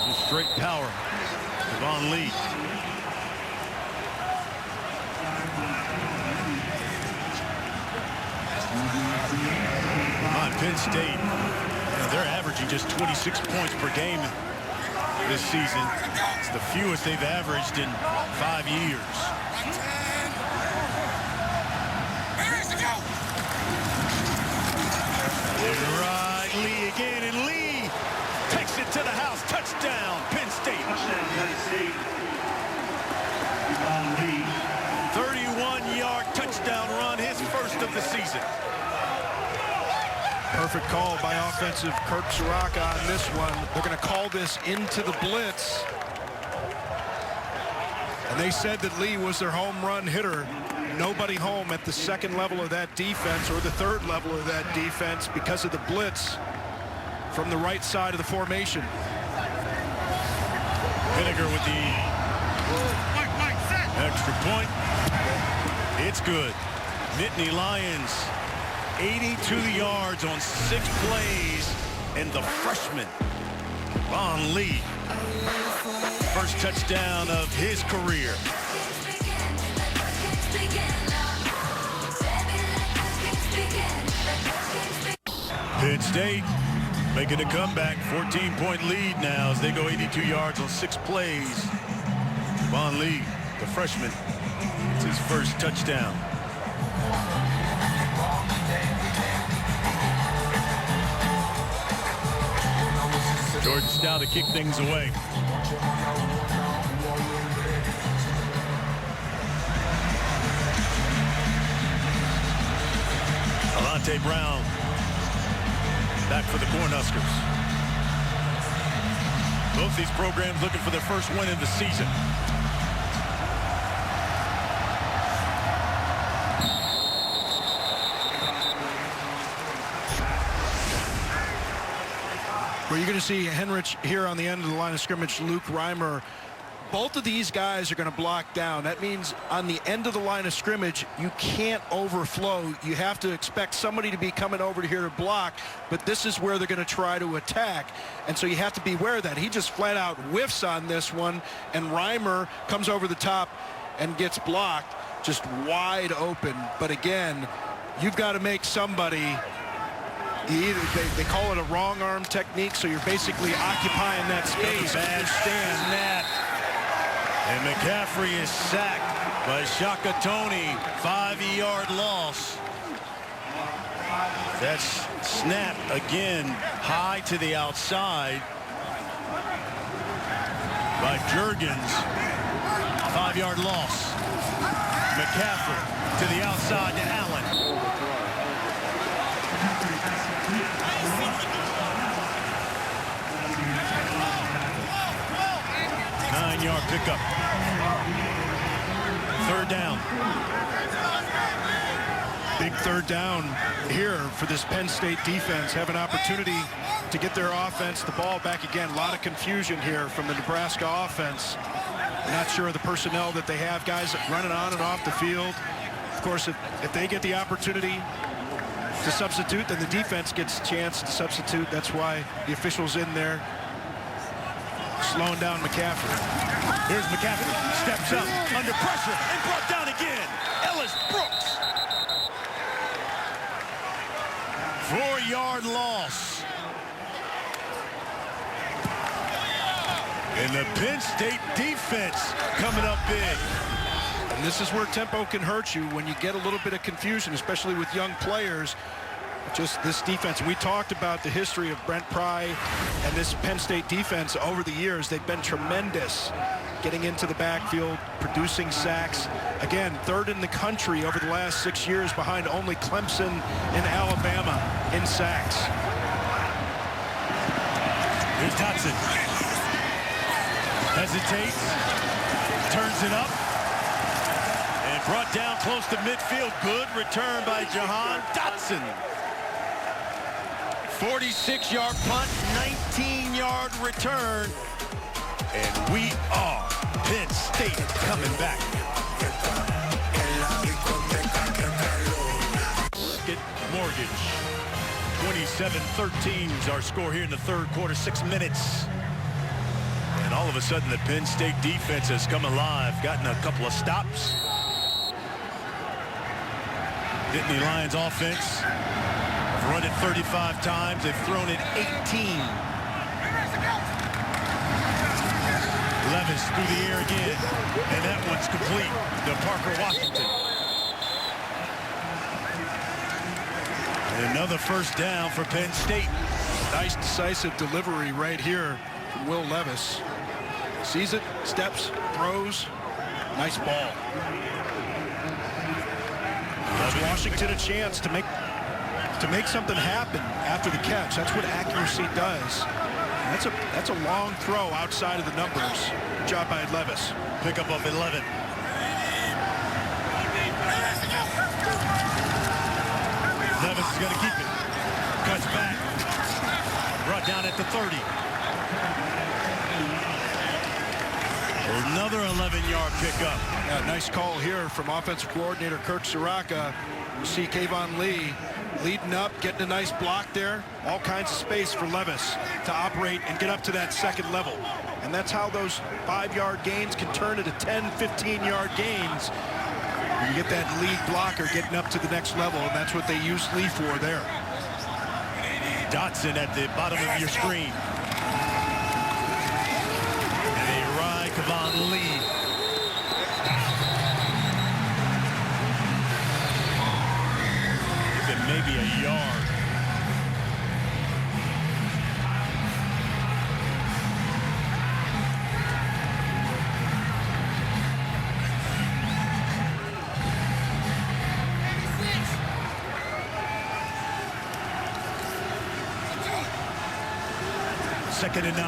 B: Just straight power. Devon Lee. On Penn State, they're averaging just 26 points per game this season. It's the fewest they've averaged in 5 years. Right, Lee again, and Lee takes it to the house. Touchdown, Penn State. 31-yard touchdown run, his first of the season.
A: Perfect call by offensive Kirk Soraka on this one. They're going to call this into the blitz. And they said that Lee was their home run hitter. Nobody home at the second level of that defense or the third level of that defense because of the blitz from the right side of the formation.
B: Vinegar with the extra point. It's good. Nittany Lions, 82 yards on 6 plays, and the freshman, Von Lee, first touchdown of his career. Penn State making a comeback, 14-point lead now as they go 82 yards on 6 plays. Von Lee, the freshman, it's his first touchdown. Jordan Stout to kick things away. Alante Brown back for the Cornhuskers. Both these programs looking for their first win of the season.
A: Well, you're going to see Henrich here on the end of the line of scrimmage, Luke Reimer. Both of these guys are going to block down. That means on the end of the line of scrimmage, you can't overflow. You have to expect somebody to be coming over here to block, but this is where they're going to try to attack. And so you have to be aware of that. He just flat out whiffs on this one, and Reimer comes over the top and gets blocked just wide open. But again, you've got to make somebody... They call it a wrong arm technique, so you're basically occupying that space.
B: Bad snap. And McCaffrey is sacked by Shaka Toney. 5-yard loss. That's snap again, high to the outside by Juergens. 5-yard loss. McCaffrey to the outside to Allen. Nine-yard pickup. Third down.
A: Big third down here for this Penn State defense. Have an opportunity to get their offense the ball back again. A lot of confusion here from the Nebraska offense. Not sure of the personnel that they have. Guys running on and off the field. Of course, if they get the opportunity to substitute, then the defense gets a chance to substitute. That's why the officials in there slowing down McCaffrey.
B: Here's McCaffrey. Steps up under pressure and brought down again. Ellis Brooks. 4-yard loss. And the Penn State defense coming up big.
A: And this is where tempo can hurt you when you get a little bit of confusion, especially with young players. Just this defense. We talked about the history of Brent Pry and this Penn State defense over the years. They've been tremendous getting into the backfield, producing sacks. Again, third in the country over the last 6 years behind only Clemson and Alabama in sacks.
B: Here's Dotson. Hesitates. Turns it up. And brought down close to midfield. Good return by Jahan Dotson. 46-yard punt, 19-yard return. And we are Penn State coming back. Mortgage. 27-13 is our score here in the third quarter, 6 minutes. And all of a sudden, the Penn State defense has come alive, gotten a couple of stops. Nittany Lions offense have run it 35 times. They've thrown it 18. Levis through the air again, and that one's complete to Parker Washington. And another first down for Penn State.
A: Nice decisive delivery right here from Will Levis. Sees it, steps, throws. Nice ball. Gives Washington a chance to make something happen after the catch. That's what accuracy does. That's a long throw outside of the numbers. Good job by Levis.
B: Pickup of 11. Levis is going to keep it. Cuts back. Brought down at the 30. Another 11-yard pickup.
A: Yeah, nice call here from offensive coordinator Kirk Soraka. You see Kayvon Lee leading up, getting a nice block there. All kinds of space for Levis to operate and get up to that second level. And that's how those 5-yard gains can turn into 10, 15-yard gains. You get that lead blocker getting up to the next level, and that's what they use Lee for there.
B: Dotson at the bottom of your screen. And a Ry Kayvon Lee. Give it maybe a yard. Second and 9.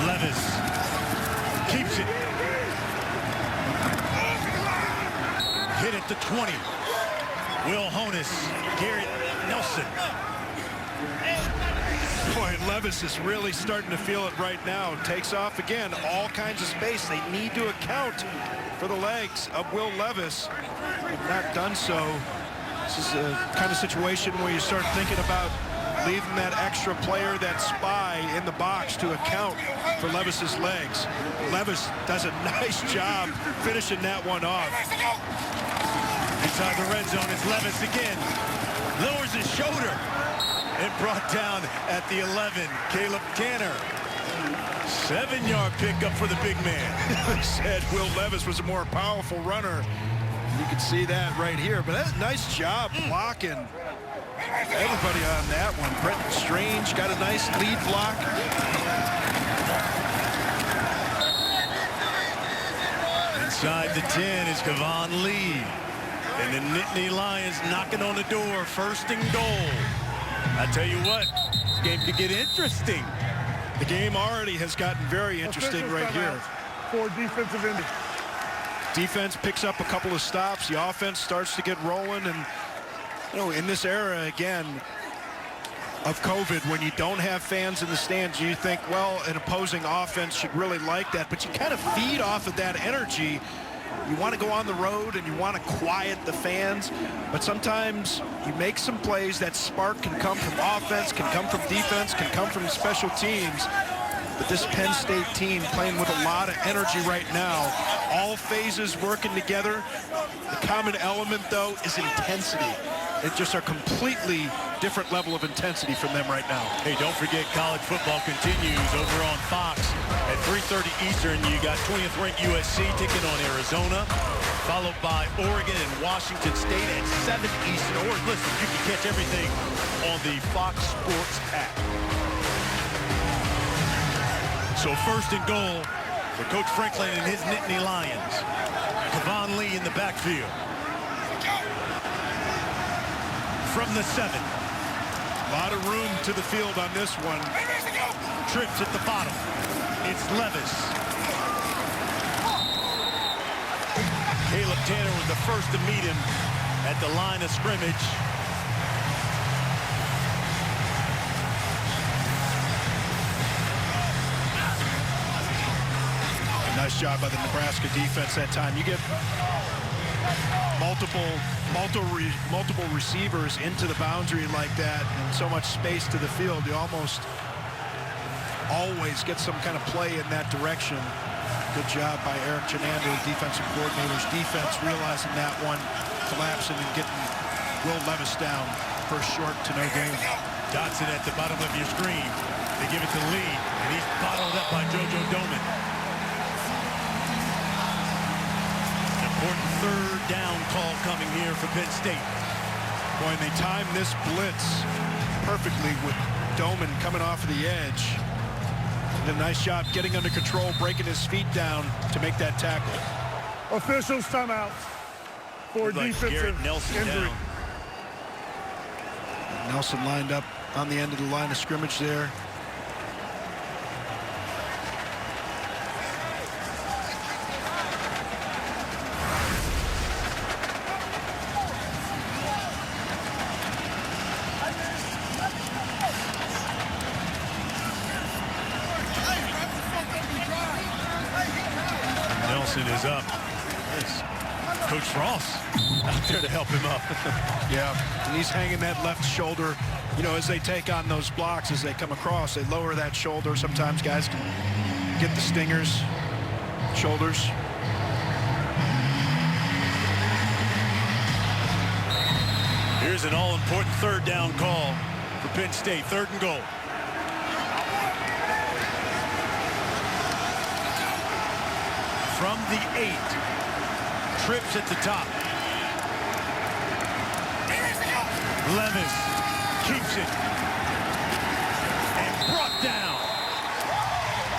B: Levis keeps it. Hit at the 20. Will Honus, Garrett Nelson.
A: Boy, Levis is really starting to feel it right now. Takes off again, all kinds of space. They need to account for the legs of Will Levis. Have not done so. This is a kind of situation where you start thinking about leaving that extra player, that spy in the box to account for Levis's legs. Levis does a nice job finishing that one off.
B: Inside the red zone is Levis again. Lowers his shoulder. And brought down at the 11, Caleb Tanner. 7-yard pickup for the big man.
A: They said Will Levis was a more powerful runner. You can see that right here. But that's a nice job blocking Everybody on that one. Brenton Strange got a nice lead block.
B: Inside the 10 is Kevon Lee. And the Nittany Lions knocking on the door. First and goal. I tell you what, this game could get interesting.
A: The game already has gotten very interesting right here.
C: For defensive end.
A: Defense picks up a couple of stops. The offense starts to get rolling. And, you know, in this era, again, of COVID, when you don't have fans in the stands, you think, well, an opposing offense should really like that. But you kind of feed off of that energy. You want to go on the road and you want to quiet the fans, but sometimes you make some plays. That spark can come from offense, can come from defense, can come from special teams. But this Penn State team playing with a lot of energy right now, all phases working together. The common element, though, is intensity. It just a completely different level of intensity from them right now.
B: Hey, don't forget college football continues over on Fox at 3:30 Eastern. You got 20th ranked USC taking on Arizona, followed by Oregon and Washington State at 7 Eastern. Or listen, you can catch everything on the Fox Sports app. So first and goal for Coach Franklin and his Nittany Lions. Kevon Lee in the backfield. From the 7.
A: A lot of room to the field on this one.
B: Trips at the bottom. It's Levis. Caleb Tanner was the first to meet him at the line of scrimmage.
A: Nice job by the Nebraska defense that time. You get multiple receivers into the boundary like that and so much space to the field, you almost always get some kind of play in that direction. Good job by Eric Chenander, defensive coordinator's defense, realizing that one, collapsing and getting Will Levis down. First short to no gain.
B: Dotson at the bottom of your screen. They give it to Lee, and he's bottled up by JoJo Doman. Important third down call coming here for Penn State.
A: Boy, and they timed this blitz perfectly with Doman coming off of the edge. Did a nice job getting under control, breaking his feet down to make that tackle.
C: Officials timeout for defensive injury.
A: Nelson lined up on the end of the line of scrimmage there.
B: Is up. There's Coach Frost out there to help him up.
A: Yeah, and he's hanging that left shoulder. You know, as they take on those blocks, as they come across, they lower that shoulder. Sometimes guys can get the stingers, shoulders.
B: Here's an all-important third down call for Penn State. Third and goal. From the 8, trips at the top. Levis keeps it and brought down.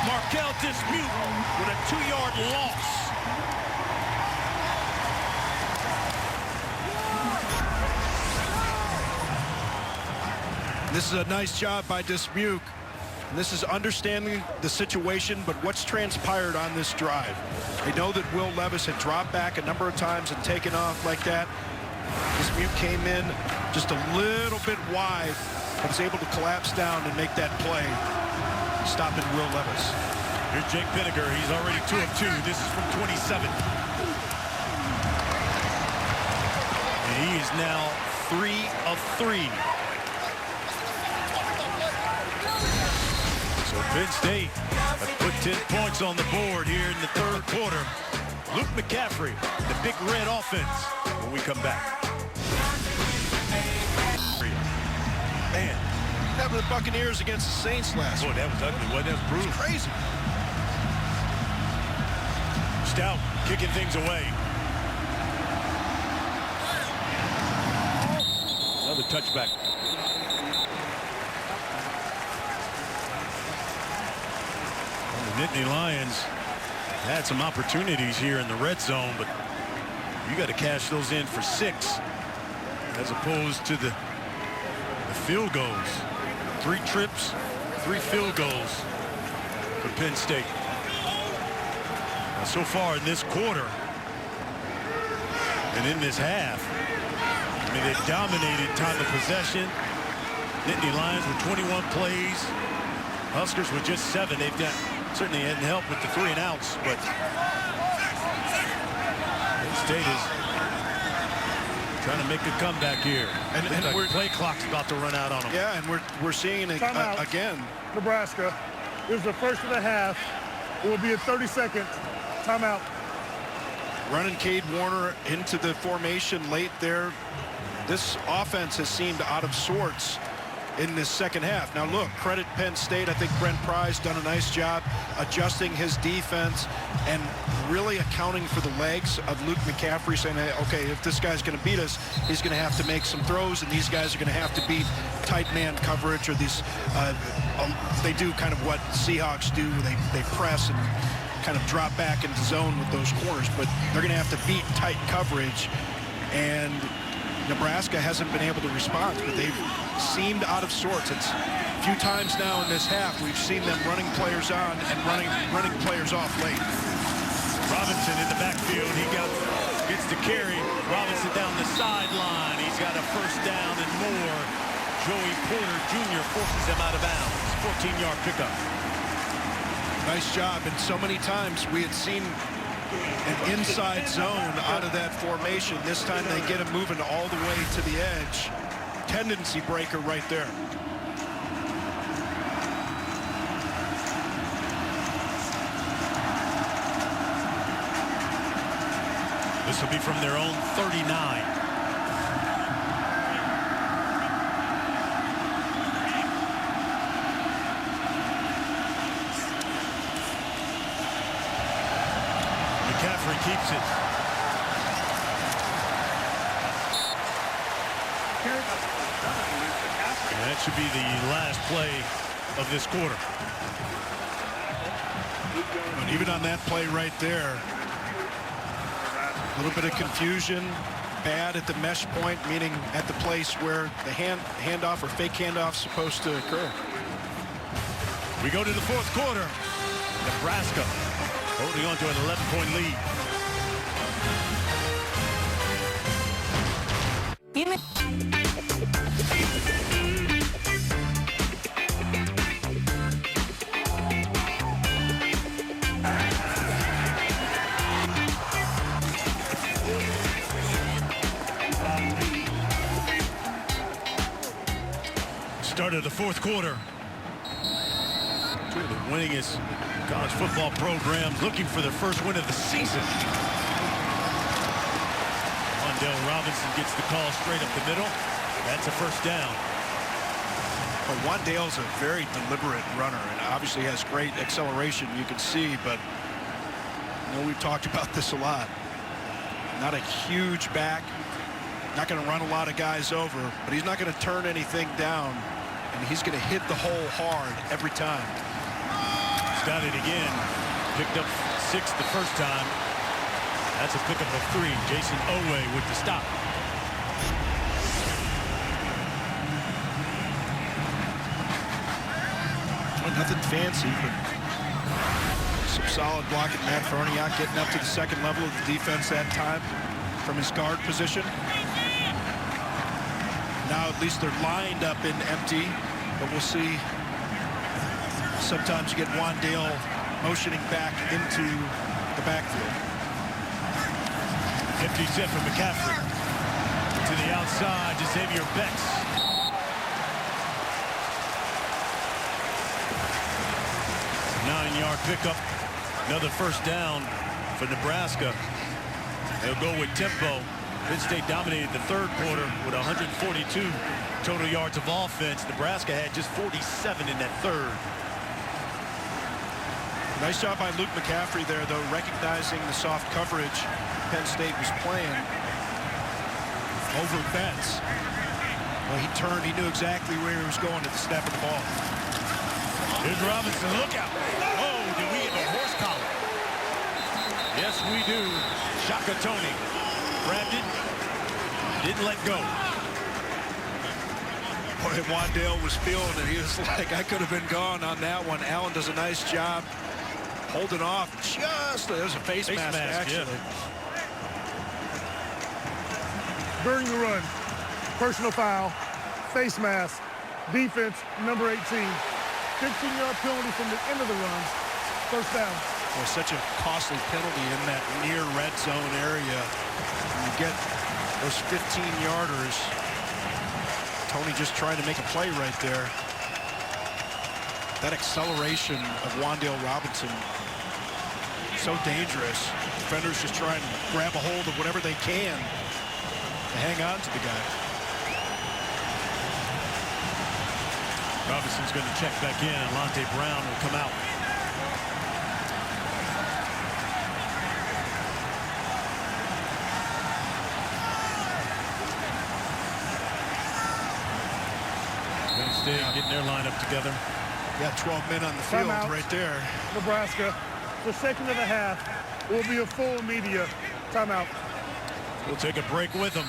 B: Markel Dismute with a 2-yard loss.
A: This is a nice job by Dismute. And this is understanding the situation, but what's transpired on this drive. They know that Will Levis had dropped back a number of times and taken off like that. Dismute came in just a little bit wide, but was able to collapse down and make that play, stopping Will Levis.
B: Here's Jake Pinniger. He's already 2 of 2. This is from 27. And he is now 3 of 3. So Penn State has put 10 points on the board here in the third quarter. Luke McCaffrey, the Big Red offense, when we come back.
A: Man, that was the Buccaneers against the Saints last week.
B: Boy, that was ugly, wasn't it? That was brutal.
A: Crazy.
B: Stout kicking things away. Another touchback. Nittany Lions had some opportunities here in the red zone, but you got to cash those in for 6 as opposed to the field goals. 3 trips, 3 field goals for Penn State. Now, so far in this quarter and in this half, I mean, they've dominated time of possession. Nittany Lions with 21 plays. Huskers with just 7. They've got certainly hadn't helped with the 3 and outs, but Penn State is trying to make a comeback here. And the play clock's about to run out on them.
A: Yeah, and we're seeing it again.
C: Nebraska. This is the first of the half. It will be a 30-second timeout.
A: Running Cade Warner into the formation late there. This offense has seemed out of sorts in this second half. Now look, credit Penn State. I think Brent Pry's done a nice job adjusting his defense and really accounting for the legs of Luke McCaffrey, saying, hey, okay, if this guy's going to beat us, he's going to have to make some throws, and these guys are going to have to beat tight man coverage, or these they do kind of what Seahawks do. They press and kind of drop back into zone with those corners, but they're going to have to beat tight coverage, and Nebraska hasn't been able to respond, but they've seemed out of sorts. It's a few times now in this half we've seen them running players on and running players off late.
B: Robinson in the backfield. He gets the carry. Robinson down the sideline. He's got a first down and more. Joey Porter Jr. forces him out of bounds. 14-yard pickup.
A: Nice job. And so many times we had seen an inside zone out of that formation. This time they get him moving all the way to the edge. Tendency breaker right there.
B: This will be from their own 39. McCaffrey keeps it. And that should be the last play of this quarter.
A: And even on that play right there, a little bit of confusion, bad at the mesh point, meaning at the place where the handoff or fake handoff is supposed to occur.
B: We go to the fourth quarter. Nebraska holding on to an 11-point lead. Start of the fourth quarter. Two of the winningest college football programs looking for their first win of the season. Wandale Robinson gets the call straight up the middle. That's a first down.
A: Well, Wandale's a very deliberate runner and obviously has great acceleration, you can see, but I know we've talked about this a lot. Not a huge back, not going to run a lot of guys over, but he's not going to turn anything down, and he's going to hit the hole hard every time.
B: He's got it again. Picked up 6 the first time. That's a pickup of 3. Jason Owe with the stop.
A: Well, nothing fancy, but some solid blocking. Matt Farniak getting up to the second level of the defense that time from his guard position. Now at least they're lined up in empty, but we'll see. Sometimes you get Wandale motioning back into the backfield.
B: Empty set for McCaffrey. To the outside to Xavier Betts. Nine-yard pickup. Another first down for Nebraska. They'll go with tempo. Penn State dominated the third quarter with 142 total yards of offense. Nebraska had just 47 in that third.
A: Nice job by Luke McCaffrey there, though, recognizing the soft coverage Penn State was playing over Betts. Well, he turned. He knew exactly where he was going at the snap of the ball.
B: Here's Robinson. Look out. Oh, did we have a horse collar? Yes, we do. Shaka Tony grabbed it. Didn't let go.
A: Boy, Wandale was feeling it. He was like, I could have been gone on that one. Allen does a nice job holding off. There's a face mask actually.
B: Yeah.
C: During the run, personal foul, face mask, defense, number 18. 15-yard penalty from the end of the run. First down.
A: Well, such a costly penalty in that near red zone area. When you get those 15-yarders. Tony just trying to make a play right there. That acceleration of Wandale Robinson, so dangerous. Defenders just trying to grab a hold of whatever they can to hang on to the guy.
B: Robinson's going to check back in, and Lonte Brown will come out. Getting their lineup together.
A: Yeah, 12 men on the field right there.
C: Nebraska, the second of the half will be a full media timeout.
B: We'll take a break with them.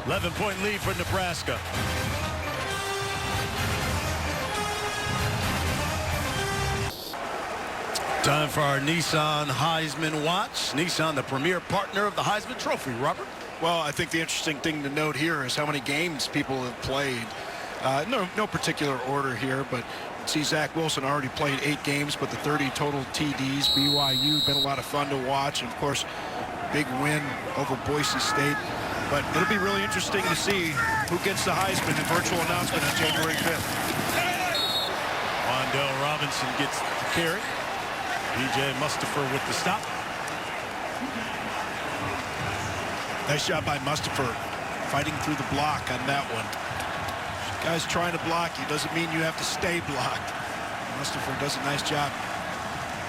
B: 11-point lead for Nebraska. Time for our Nissan Heisman Watch. Nissan, the premier partner of the Heisman Trophy. Robert?
A: Well, I think the interesting thing to note here is how many games people have played. No particular order here, but see Zach Wilson already played 8 games, but the 30 total TDs. BYU, been a lot of fun to watch, and of course, big win over Boise State. But it'll be really interesting to see who gets the Heisman in virtual announcement on January 5th.
B: Wandale Robinson gets the carry. B.J. Mustipher with the stop.
A: Nice job by Mustipher fighting through the block on that one. Guys trying to block you doesn't mean you have to stay blocked. Mustipher does a nice job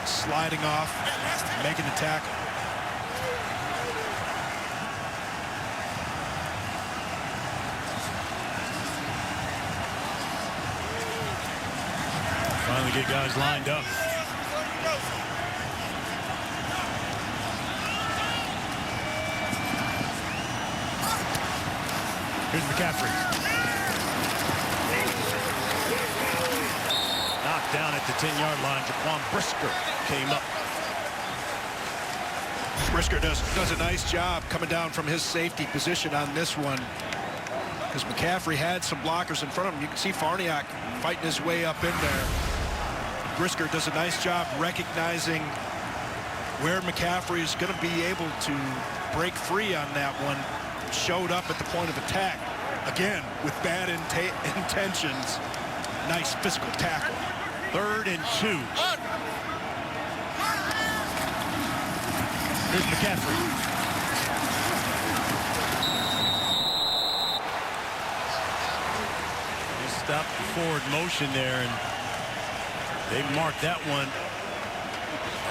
A: sliding off, making the tackle.
B: Finally get guys lined up. Here's McCaffrey. Knocked down at the 10-yard line. Jaquan Brisker came up.
A: Brisker does a nice job coming down from his safety position on this one, because McCaffrey had some blockers in front of him. You can see Farniak fighting his way up in there. Brisker does a nice job recognizing where McCaffrey is going to be able to break free on that one. Showed up at the point of attack again with bad intentions. Nice physical tackle.
B: 3rd and 2. Here's McCaffrey. He stopped the forward motion there, and they marked that one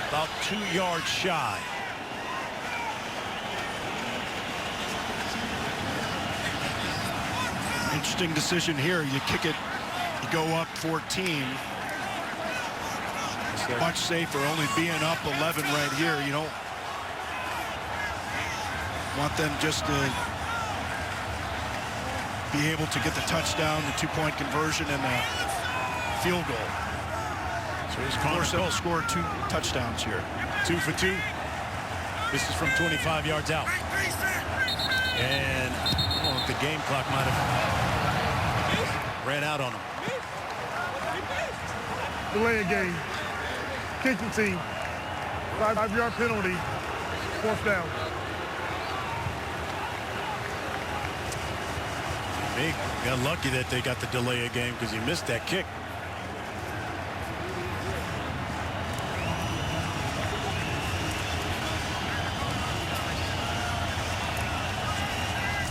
B: about 2 yards shy.
A: Interesting decision here. You kick it, you go up 14. Much safer only being up 11 right here. You don't want them just to be able to get the touchdown, the 2-point conversion, and the field goal. So he's forced to score 2 touchdowns here.
B: 2 for 2. This is from 25 yards out. And the game clock might have ran out on him.
C: Delay a game. Kicking team. 5-yard penalty. 4th down.
B: They got lucky that they got the delay a game because he missed that kick.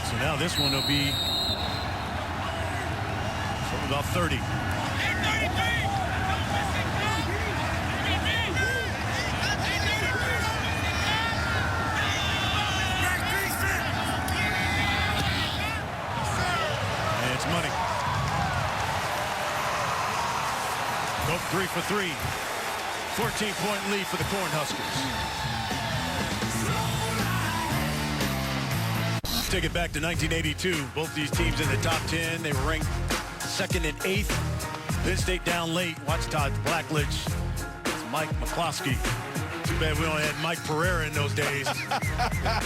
B: So now this one will be from about 30. Both 3 for 3. 14-point lead for the Cornhuskers. Take it back to 1982. Both these teams in the top 10. They were ranked 2nd and 8th. Penn State down late. Watch Todd Blackledge. It's Mike McCloskey. Too bad we only had Mike Pereira in those days.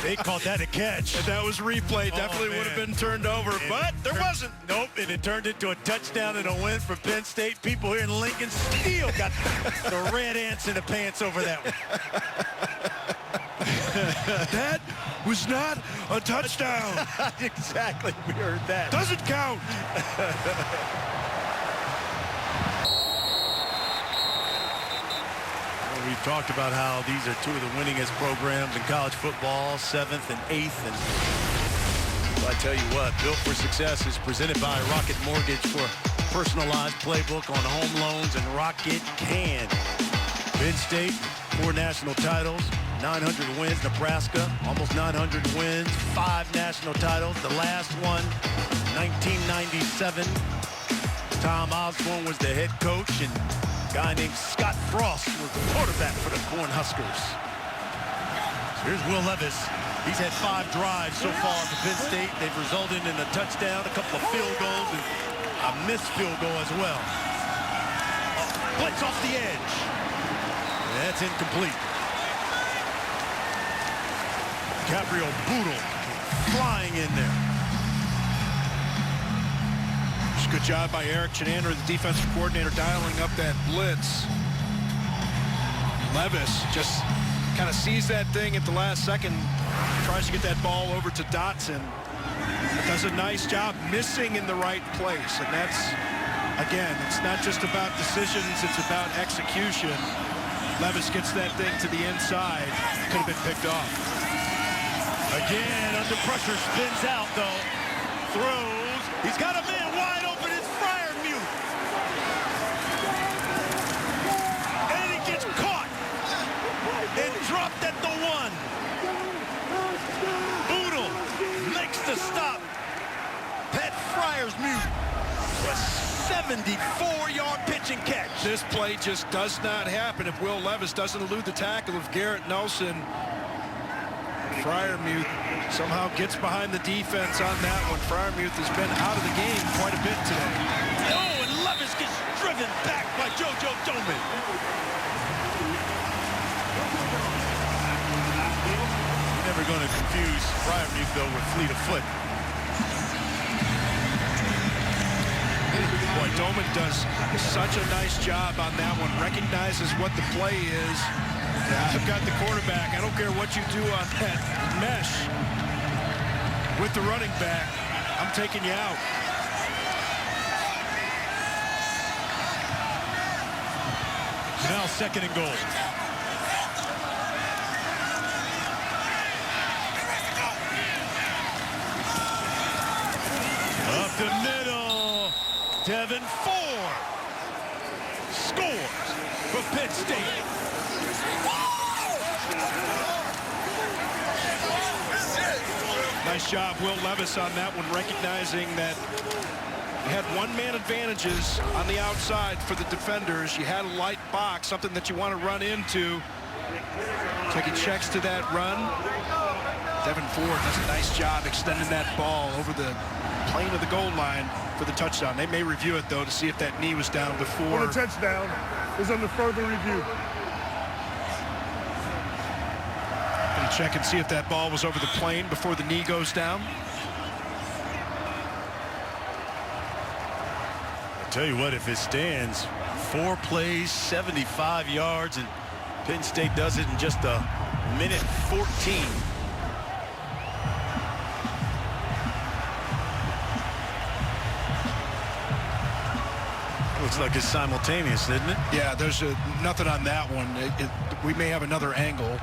B: They called that a catch.
A: And that was replay. Definitely would have been turned over, but there wasn't.
B: Nope, and it turned into a touchdown and a win for Penn State. People here in Lincoln still got the red ants in the pants over that one.
A: That was not a touchdown.
B: Exactly, we heard that.
A: Doesn't count.
B: We've talked about how these are two of the winningest programs in college football, 7th and 8th. And I tell you what, Built for Success is presented by Rocket Mortgage for a personalized playbook on home loans, and Rocket can. Penn State, 4 national titles, 900 wins. Nebraska, almost 900 wins, 5 national titles. The last one, 1997. Tom Osborne was the head coach, and a guy named Scott Frost was the quarterback for the Cornhuskers. So here's Will Levis. He's had 5 drives so far for Penn State. They've resulted in a touchdown, a couple of field goals, and a missed field goal as well. Blitz off the edge. And that's incomplete. Gabriel Boodle flying in there.
A: Good job by Eric Chenander, the defensive coordinator, dialing up that blitz. Levis just kind of sees that thing at the last second, tries to get that ball over to Dotson. Does a nice job missing in the right place. And that's, again, it's not just about decisions, it's about execution. Levis gets that thing to the inside. Could have been picked off.
B: Again, under pressure, spins out, though. Throws. He's got a man wide open. It's Fryermuth. And he gets caught. And dropped at the 1. Boodle makes the stop. Pat Fryermuth. A 74-yard pitch and catch.
A: This play just does not happen if Will Levis doesn't elude the tackle of Garrett Nelson. Fryermuth somehow gets behind the defense on that one. Fryermuth has been out of the game quite a bit today.
B: Oh, and Levis gets driven back by JoJo Doman. You're never going to confuse Fryermuth, though, with fleet of foot.
A: Boy, Doman does such a nice job on that one. Recognizes what the play is. I've got the quarterback. I don't care what you do on that mesh with the running back. I'm taking you out.
B: Now 2nd and goal. Up the middle. Devin Ford scores for Penn State.
A: Nice job, Will Levis, on that one, recognizing that you had one-man advantages on the outside for the defenders. You had a light box, something that you want to run into. Taking checks to that run. Devin Ford does a nice job extending that ball over the plane of the goal line for the touchdown. They may review it, though, to see if that knee was down before.
C: Well, the touchdown is under further review.
A: Gonna check and see if that ball was over the plane before the knee goes down.
B: I tell you what, if it stands, 4 plays, 75 yards, and Penn State does it in just a minute 14. Looks like it's simultaneous, isn't it?
A: Yeah, there's nothing on that one. We may have another angle.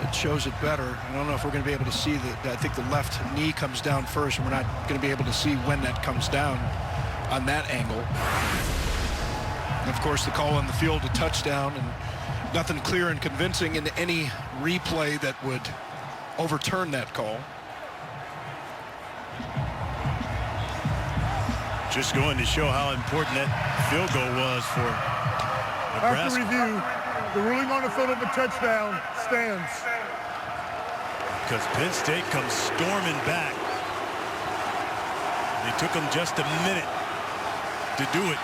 A: It shows it better. I don't know if we're going to be able to see that. I think the left knee comes down first, and we're not going to be able to see when that comes down on that angle. And of course, the call on the field, a touchdown, and nothing clear and convincing in any replay that would overturn that call.
B: Just going to show how important that field goal was for
C: After review, the ruling on the field of a touchdown stands.
B: Because Penn State comes storming back. It took them just a minute to do it.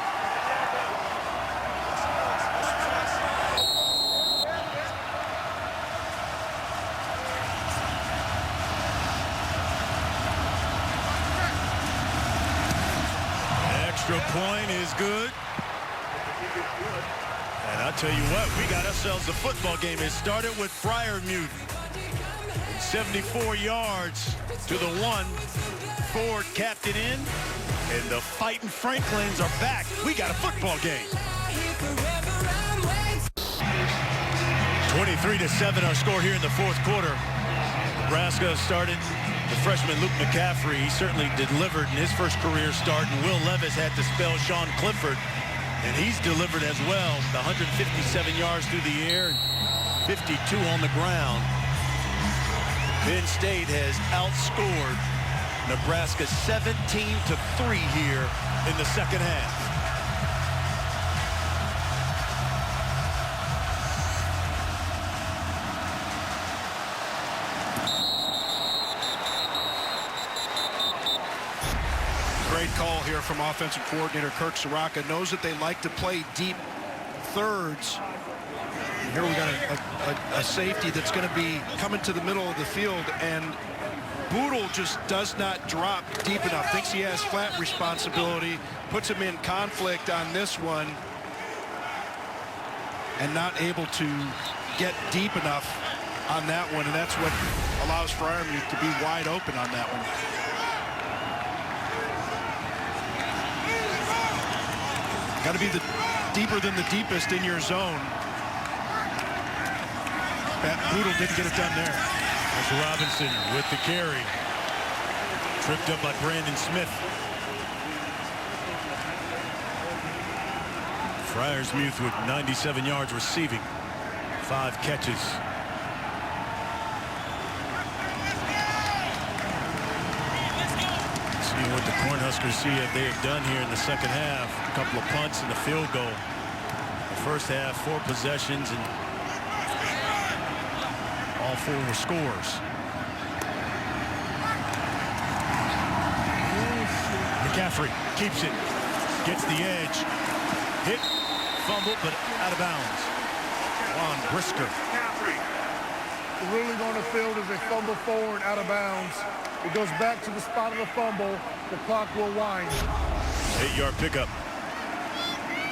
B: Extra point is good. And I'll tell you what, we got ourselves a football game. It started with Freiermuth. 74 yards to the 1. Ford capped it in. And the Fighting Franklins are back. We got a football game. 23-7 our score here in the fourth quarter. Nebraska started the freshman Luke McCaffrey. He certainly delivered in his first career start. And Will Levis had to spell Sean Clifford. And he's delivered as well. 157 yards through the air, 52 on the ground. Penn State has outscored Nebraska 17-3 here in the second half.
A: Great call here from offensive coordinator Kirk Soraka. Knows that they like to play deep thirds. And here we got a safety that's going to be coming to the middle of the field, and Boodle just does not drop deep enough. Thinks he has flat responsibility, puts him in conflict on this one, and not able to get deep enough on that one, and that's what allows Freiermuth to be wide open on that one. Got to be the deeper than the deepest in your zone. Boodle didn't get it done there.
B: That's Robinson with the carry. Tripped up by Brandon Smith. Freiermuth with 97 yards receiving. 5 catches. See what the Cornhuskers see if they have done here in the second half. A couple of punts and a field goal. The first half, 4 possessions, and all 4 were scores. McCaffrey keeps it, gets the edge, hit, fumble, but out of bounds. Juan Brisker.
C: The ruling on the field is a fumble forward out of bounds. It goes back to the spot of the fumble. The clock will wind.
B: 8-yard pickup.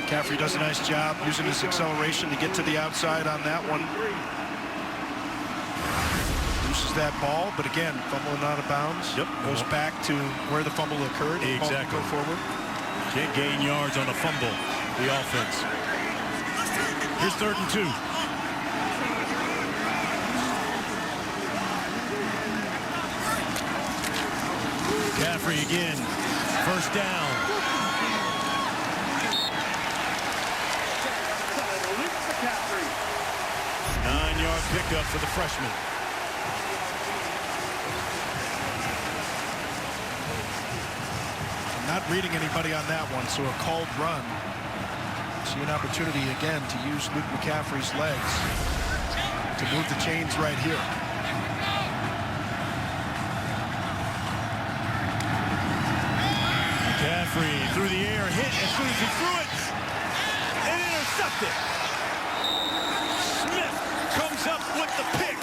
A: McCaffrey does a nice job using his acceleration to get to the outside on that one. Loses that ball, but again, fumbling out of bounds.
B: Yep.
A: Goes back to where the fumble occurred.
B: Exactly.
A: Go forward.
B: Can't gain yards on a fumble, the offense. Here's 3rd and 2. McCaffrey again. First down. 9-yard pickup for the freshman.
A: I'm not reading anybody on that one, so a called run. See an opportunity again to use Luke McCaffrey's legs to move the chains right here.
B: McCaffrey through the air, hit as soon as he threw it, and intercepted. Smith comes up with the pick,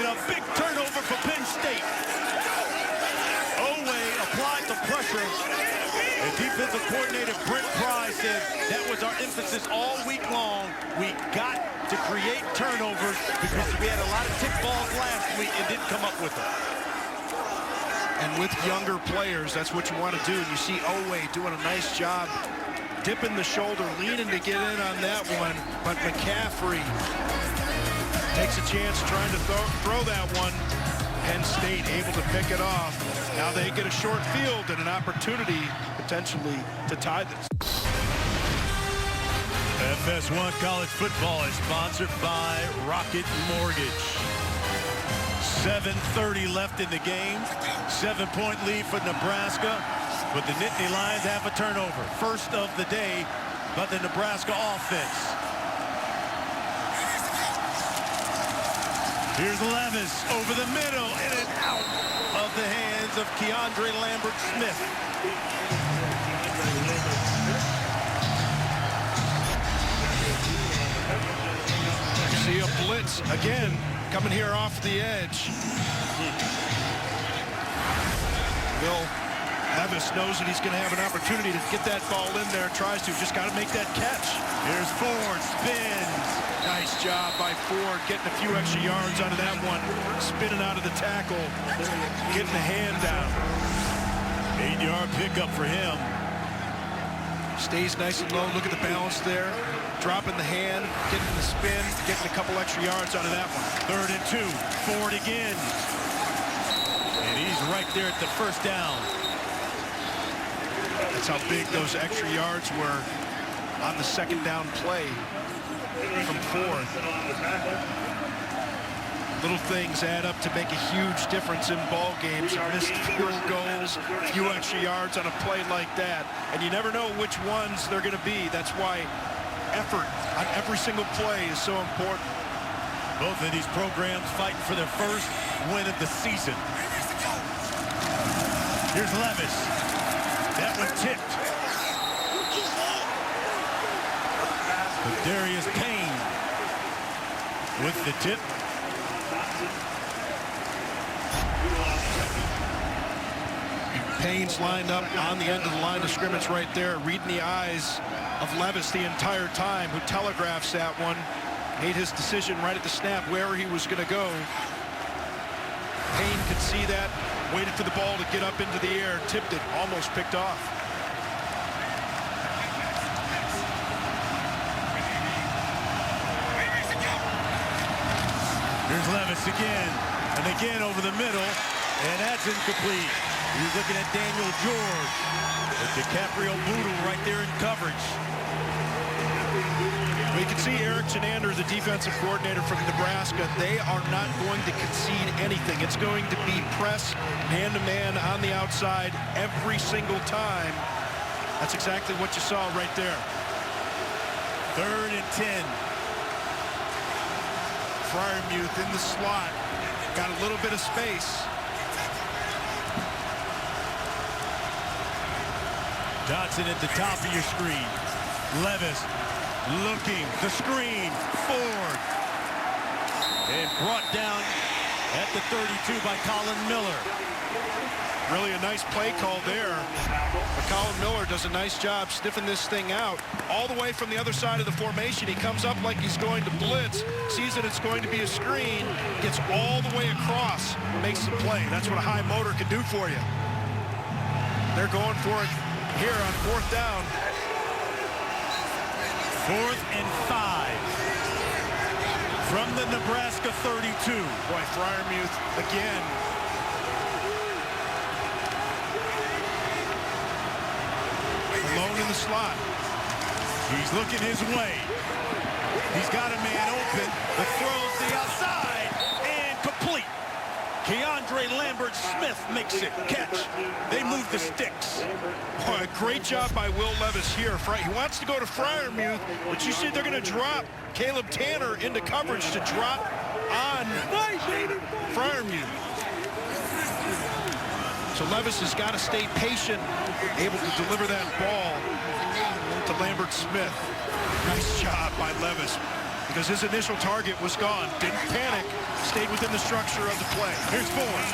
B: and a big turnover for Penn State. Oweh applied the pressure, and defensive coordinator Brent Pry said that was our emphasis all week long. We got to create turnovers because we had a lot of tip balls last week and didn't come up with them.
A: And with younger players, that's what you want to do. And you see Oweh doing a nice job, dipping the shoulder, leaning to get in on that one. But McCaffrey takes a chance trying to throw that one. Penn State able to pick it off. Now they get a short field and an opportunity potentially to tie this.
B: FS1 College Football is sponsored by Rocket Mortgage. 7:30 left in the game. 7-point lead for Nebraska, but the Nittany Lions have a turnover. First of the day by the Nebraska offense. Here's Levis over the middle, in and out of the hands of Keandre Lambert-Smith.
A: See a blitz again coming here off the edge. Will Levis knows that he's going to have an opportunity to get that ball in there, tries to, just got to make that catch.
B: Here's Ford, spins.
A: Nice job by Ford, getting a few extra yards out of that one, spinning out of the tackle, getting the hand down.
B: 8-yard pickup for him.
A: Stays nice and low, look at the balance there, dropping the hand, getting the spin, getting a couple extra yards out of that one.
B: 3rd and 2, Ford again. And he's right there at the first down.
A: That's how big those extra yards were on the second down play from Ford. Little things add up to make a huge difference in ball games. Missed field goals, few extra yards on a play like that. And you never know which ones they're going to be. That's why effort on every single play is so important.
B: Both of these programs fighting for their first win of the season. Here's Levis. That one tipped. But Darius Payne with the tip.
A: Payne's lined up on the end of the line of scrimmage right there, reading the eyes of Levis the entire time, who telegraphs that one, made his decision right at the snap where he was going to go. Payne could see that, waited for the ball to get up into the air, tipped it, almost picked off.
B: Here's Levis again, and again over the middle, and that's incomplete. He's looking at Daniel George with DiCaprio Boodle right there in coverage.
A: We can see Eric Chenander, the defensive coordinator from Nebraska. They are not going to concede anything. It's going to be press man-to-man on the outside every single time. That's exactly what you saw right there.
B: 3rd and 10.
A: Freiermuth in the slot. Got a little bit of space.
B: Dotson at the top of your screen. Levis looking, the screen, Ford. And brought down at the 32 by Colin Miller.
A: Really a nice play call there. But Colin Miller does a nice job sniffing this thing out. All the way from the other side of the formation, he comes up like he's going to blitz, sees that it's going to be a screen, gets all the way across, makes the play. That's what a high motor can do for you. They're going for it here on 4th down.
B: 4th and 5 from the Nebraska 32.
A: Boy, Freiermuth again. Alone in the slot.
B: He's looking his way. He's got a man open, but throws the outside and complete. Keandre Lambert-Smith makes it catch. They move the sticks.
A: Boy, great job by Will Levis here. He wants to go to Freiermuth, but you see they're going to drop Caleb Tanner into coverage to drop on Freiermuth. So Levis has got to stay patient, able to deliver that ball to Lambert-Smith. Nice job by Levis, because his initial target was gone. Didn't panic, stayed within the structure of the play.
B: Here's Ford.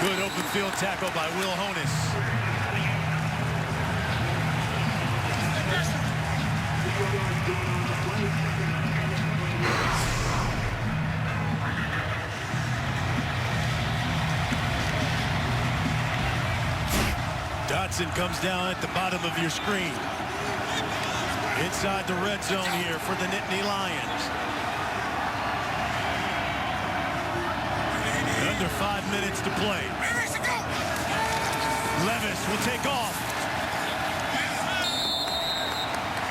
B: Good open field tackle by Will Honis. Dotson comes down at the bottom of your screen. Inside the red zone here for the Nittany Lions. Under 5 minutes to play. Levis will take off.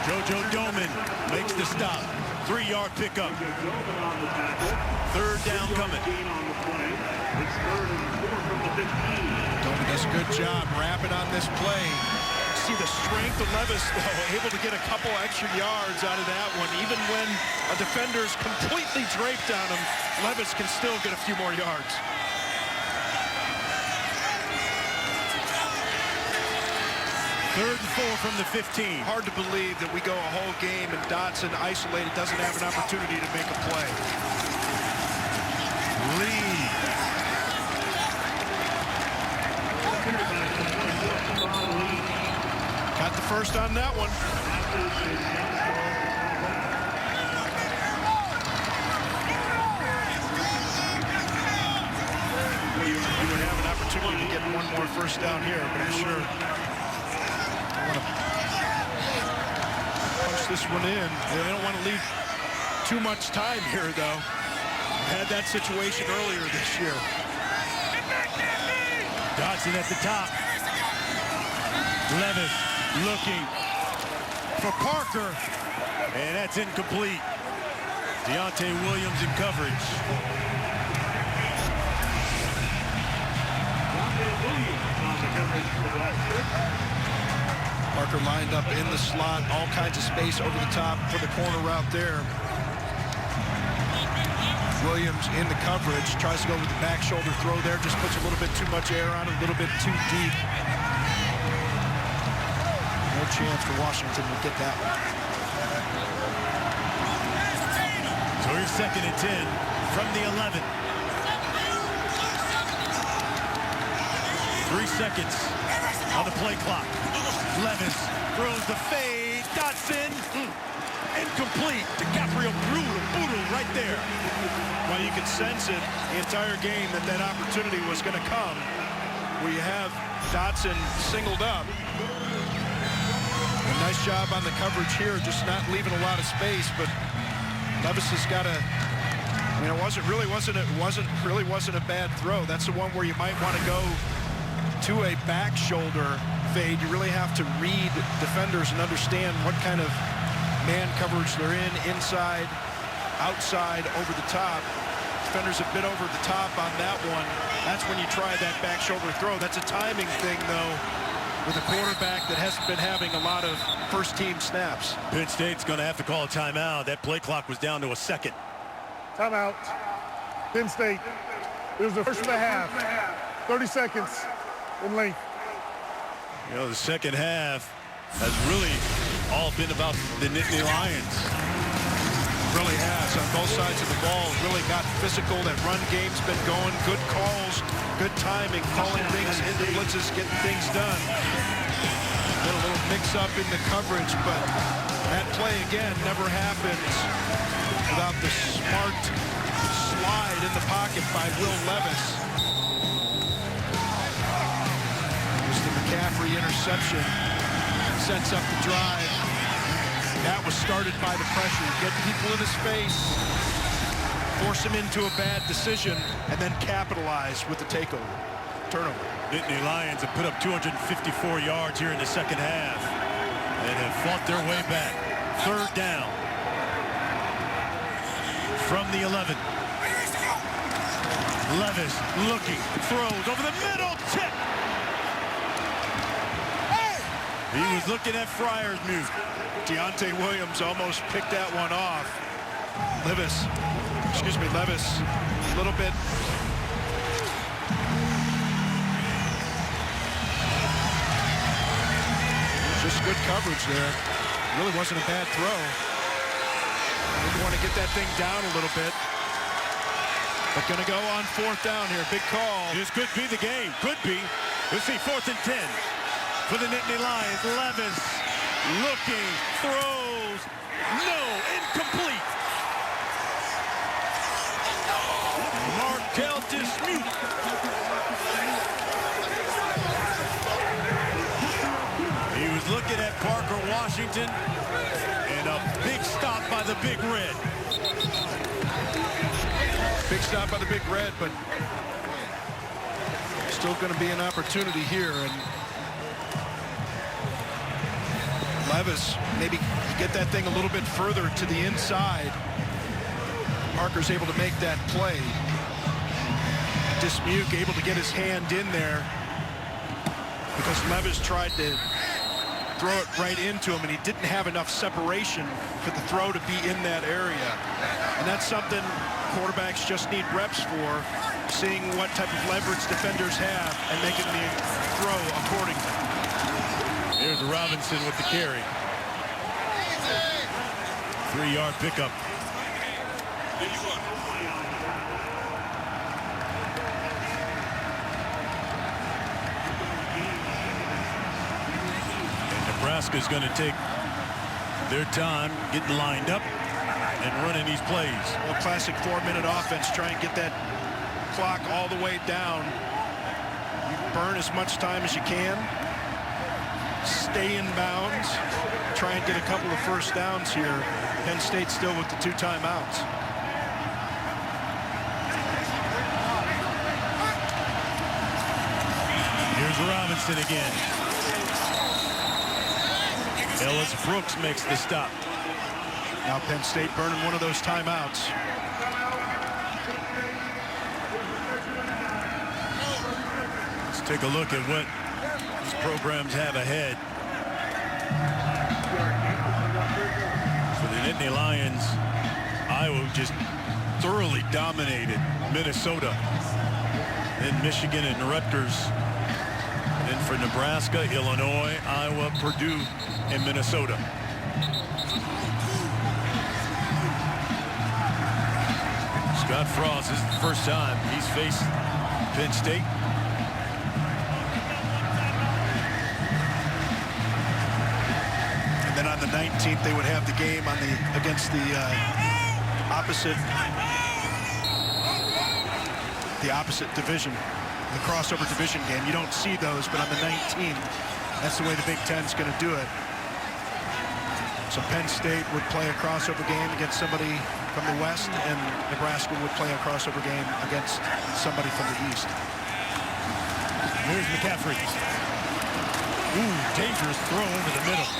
B: JoJo Doman makes the stop. 3-yard pickup. 3rd down coming.
A: Doman does a good job wrapping on this play. see the strength of Levis, though, able to get a couple extra yards out of that one. Even when a defender's completely draped on him, Levis can still get a few more yards.
B: Third and 4 from the 15.
A: Hard to believe that we go a whole game and Dotson isolated doesn't have an opportunity to make a play.
B: Lee.
A: Got the first on that one. You would have an opportunity to get one more first down here, but I'm sure I want to punch this one in. They don't want to leave too much time here, though. Had that situation earlier this year.
B: Dotson at the top. Levis looking for Parker. And that's incomplete. Deontay Williams in coverage.
A: Parker lined up in the slot, all kinds of space over the top for the corner route there. Williams in the coverage, tries to go with the back shoulder throw there, just puts a little bit too much air on it, a little bit too deep. No chance for Washington to get that one.
B: So here's 2nd and 10 from the 11. 3 seconds on the play clock. Levis throws the fade. Dotson. Incomplete. DiCaprio brutal right there.
A: Well, you could sense it the entire game that that opportunity was going to come where you have Dotson singled up. A nice job on the coverage here, just not leaving a lot of space, but Levis has got to, I mean, it wasn't a bad throw. That's the one where you might want to go to a back shoulder fade. You really have to read defenders and understand what kind of man coverage they're in, inside, outside, over the top. Defenders a bit over the top on that one. That's when you try that back shoulder throw. That's a timing thing, though, with a quarterback that hasn't been having a lot of first-team snaps.
B: Penn State's going to have to call a timeout. That play clock was down to a second.
C: Timeout. Penn State. It was the first of the half. 30 seconds in length.
B: You know, the second half has really all been about the Nittany Lions.
A: Really has on both sides of the ball. Really got physical. That run game's been going. Good calls, good timing, calling things into blitzes, getting things done. A little mix-up in the coverage, but that play again never happens without the smart slide in the pocket by Will Levis. There's the McCaffrey interception. Sets up the drive. That was started by the pressure. Get people in his face, force him into a bad decision, and then capitalize with the takeover. Turnover.
B: Nittany Lions have put up 254 yards here in the second half and have fought their way back. Third down from the 11. Levis looking, throws over the middle, tip. He was looking at Fryer's move.
A: Deontay Williams almost picked that one off. Levis, a little bit. Just good coverage there. Really wasn't a bad throw. Didn't want to get that thing down a little bit. But going to go on 4th down here. Big call.
B: This could be the game. Could be. We'll see 4th and 10 for the Nittany Lions. Levis looking, throws, no, incomplete. Markel Dismute. He was looking at Parker Washington, and a big stop by the Big Red.
A: Big stop by the Big Red, but still going to be an opportunity here. And Levis, maybe get that thing a little bit further to the inside. Parker's able to make that play. Dismuke able to get his hand in there because Levis tried to throw it right into him, and he didn't have enough separation for the throw to be in that area. And that's something quarterbacks just need reps for, seeing what type of leverage defenders have and making the throw accordingly.
B: Here's Robinson with the carry. 3-yard pickup. Nebraska's going to take their time getting lined up and running these plays.
A: Well, classic 4-minute offense. Try and get that clock all the way down. You burn as much time as you can. Stay in bounds. Try and get a couple of first downs here. Penn State still with the 2 timeouts.
B: Here's Robinson again. Ellis Brooks makes the stop.
A: Now Penn State burning one of those timeouts.
B: Let's take a look at what these programs have ahead. For the Nittany Lions, Iowa just thoroughly dominated Minnesota. Then Michigan and Rutgers. Then for Nebraska, Illinois, Iowa, Purdue, and Minnesota. Scott Frost, this is the first time he's faced Penn State.
A: And then on the 19th, they would have the game against the opposite division, the crossover division game. You don't see those, but on the 19th, that's the way the Big Ten's going to do it. So Penn State would play a crossover game against somebody from the West, and Nebraska would play a crossover game against somebody from the East.
B: Here's McCaffrey. Ooh, dangerous throw over the middle.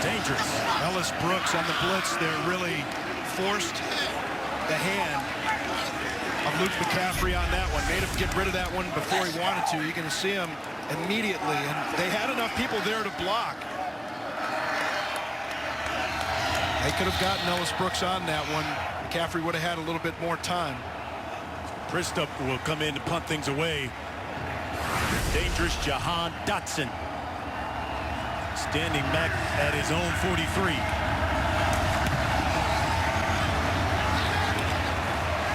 B: Dangerous.
A: Ellis Brooks on the blitz there really forced the hand of Luke McCaffrey on that one. Made him get rid of that one before he wanted to. You're going to see him immediately, and they had enough people there to block. They could have gotten Ellis Brooks on that one. McCaffrey would have had a little bit more time.
B: Christop will come in to punt things away. Dangerous Jahan Dotson. Standing back at his own 43.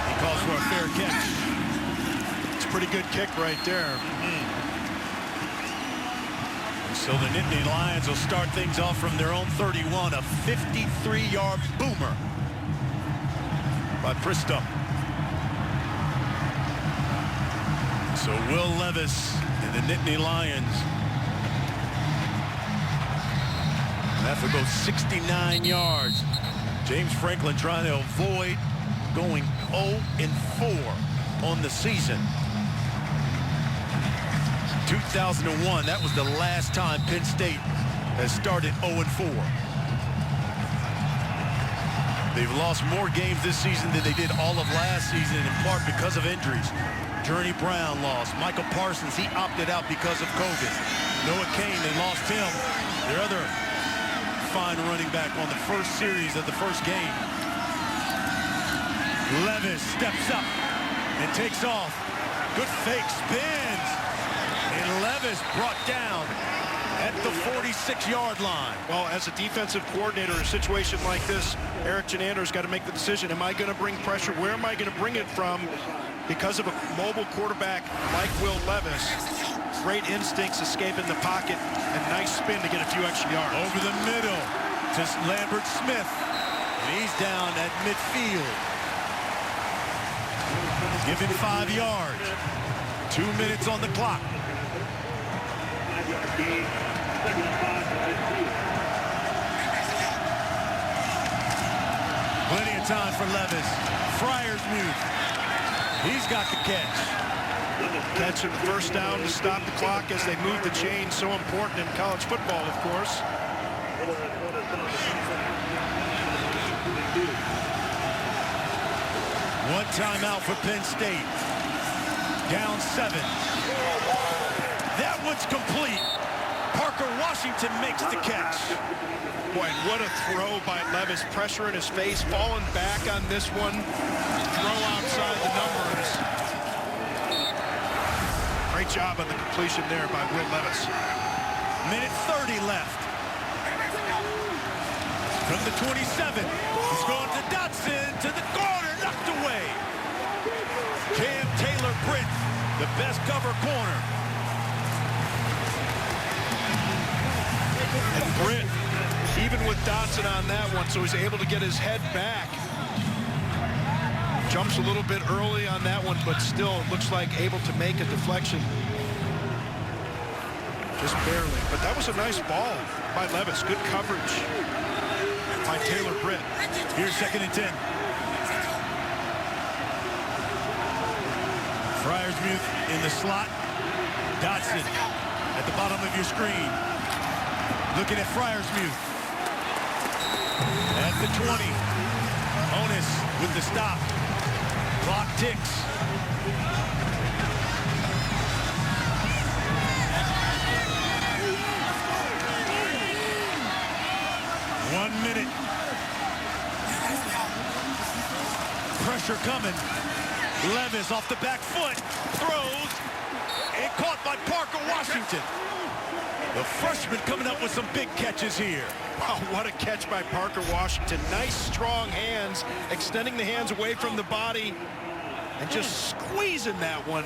B: He calls for a fair catch.
A: It's a pretty good kick right there.
B: So the Nittany Lions will start things off from their own 31, a 53-yard boomer by Christop. So Will Levis and the Nittany Lions have to go 69 yards. James Franklin trying to avoid going 0-4 on the season. 2001, that was the last time Penn State has started 0-4. They've lost more games this season than they did all of last season, in part because of injuries. Journey Brown lost. Michael Parsons, he opted out because of COVID. Noah Kane, they lost him. Their other fine running back on the first series of the first game. Levis steps up and takes off. Good fake, spins. And Levis brought down at the 46-yard line.
A: Well, as a defensive coordinator in a situation like this, Eric Janander's got to make the decision. Am I going to bring pressure? Where am I going to bring it from? Because of a mobile quarterback like Will Levis, great instincts, escaping the pocket, and nice spin to get a few extra yards.
B: Over the middle to Lambert Smith. And he's down at midfield. Give him 5 yards. 2 minutes on the clock. Plenty of time for Levis. Freiermuth. He's got the catch.
A: Catch and first down to stop the clock as they move the chain. So important in college football, of course.
B: One timeout for Penn State. Down 7. That one's complete. Parker Washington. Washington makes the catch.
A: Boy, what a throw by Levis. Pressure in his face, falling back on this one. Throw outside the numbers. Great job on the completion there by Will Levis.
B: Minute 30 left. From the 27, he's going to Dotson, to the corner, knocked away. Cam Taylor-Britt, the best cover corner.
A: And Britt, even with Dotson on that one, so he's able to get his head back. Jumps a little bit early on that one, but still it looks like able to make a deflection. Just barely. But that was a nice ball by Levis. Good coverage by Taylor-Britt.
B: Here's 2nd and 10. Fryersmuth in the slot. Dotson at the bottom of your screen. Looking at Fryersmuth. At the 20. Onus with the stop. Clock ticks. One minute. Pressure coming. Levis off the back foot. Throws. And caught by Parker Washington. The freshman coming up with some big catches here.
A: Wow, what a catch by Parker Washington. Nice, strong hands, extending the hands away from the body and just squeezing that one.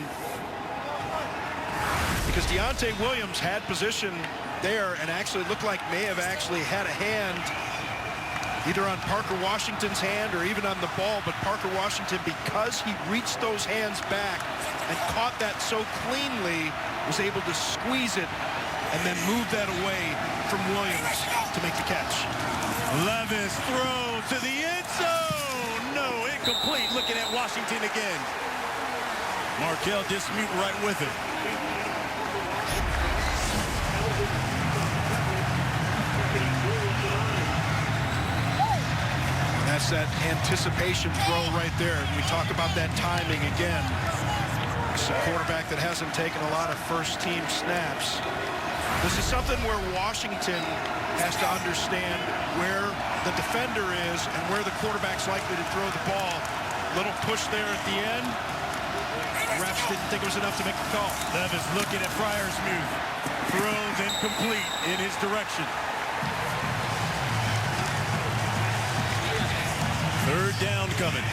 A: Because Deontay Williams had position there and actually looked like may have actually had a hand either on Parker Washington's hand or even on the ball, but Parker Washington, because he reached those hands back and caught that so cleanly, was able to squeeze it and then move that away from Williams to make the catch.
B: Levis throw to the end zone. No, incomplete. Looking at Washington again. Markel Dismute right with it.
A: That's that anticipation throw right there. And we talk about that timing again. It's a quarterback that hasn't taken a lot of first-team snaps. This is something where Washington has to understand where the defender is and where the quarterback's likely to throw the ball. Little push there at the end. The refs didn't think it was enough to make the call.
B: Levis looking at Fryersmuth. Throws incomplete in his direction. 3rd down coming.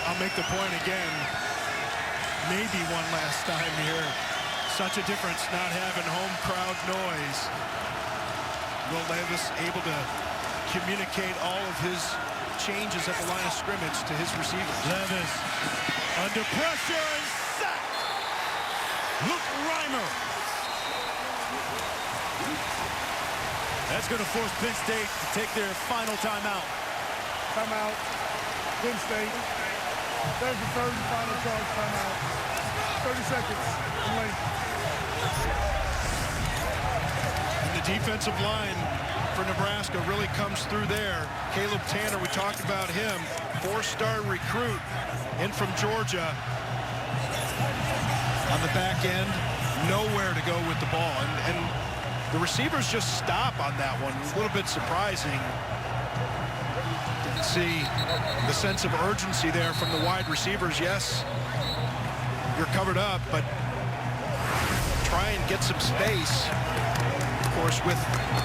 A: I'll make the point again. Maybe one last time here. Such a difference not having home crowd noise. Will Levis able to communicate all of his changes at the line of scrimmage to his receivers.
B: Levis under pressure and sacked. Luke Reimer. That's going to force Penn State to take their final timeout.
C: Timeout. Penn State. There's the 3rd and final charge timeout. 30 seconds in length.
A: And the defensive line for Nebraska really comes through there. Caleb Tanner, we talked about him. 4-star recruit in from Georgia. On the back end, nowhere to go with the ball. And the receivers just stop on that one. A little bit surprising. Didn't see the sense of urgency there from the wide receivers. Yes, you're covered up, but try and get some space. Of course, with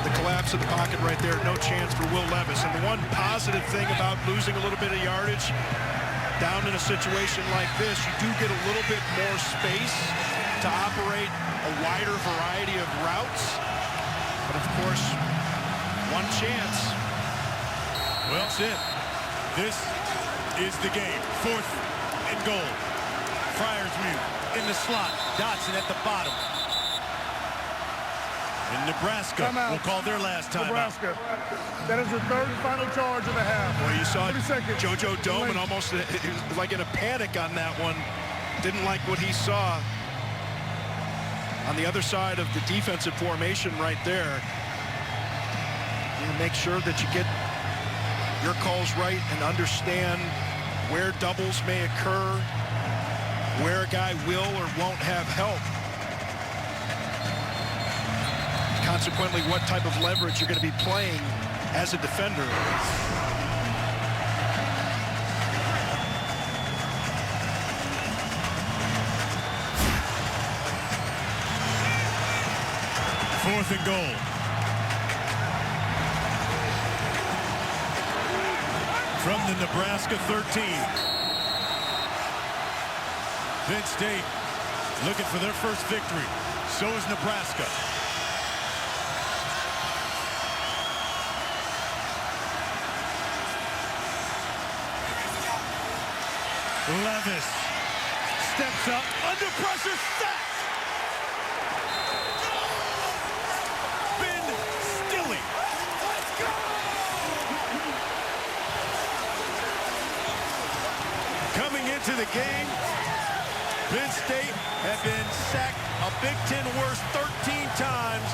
A: the collapse of the pocket right there, no chance for Will Levis. And the one positive thing about losing a little bit of yardage down in a situation like this, you do get a little bit more space to operate a wider variety of routes. But of course, one chance.
B: Well, that's it. This is the game. 4th and goal. Fryersmuth in the slot. Dotson at the bottom. And Nebraska will call their last timeout.
C: Nebraska. That is the 3rd and final charge of the half.
A: Well, you saw
C: 30 seconds.
A: JoJo Doman almost like in a panic on that one. Didn't like what he saw. on the other side of the defensive formation right there. You make sure that you get your calls right and understand where doubles may occur, where a guy will or won't have help. Consequently, what type of leverage you're going to be playing as a defender.
B: Fourth and goal. From the Nebraska 13. Penn State looking for their first victory. So is Nebraska. Levis steps up, under pressure, sack! Penn Stilly. Coming into the game, Penn State have been sacked a Big Ten worst 13 times.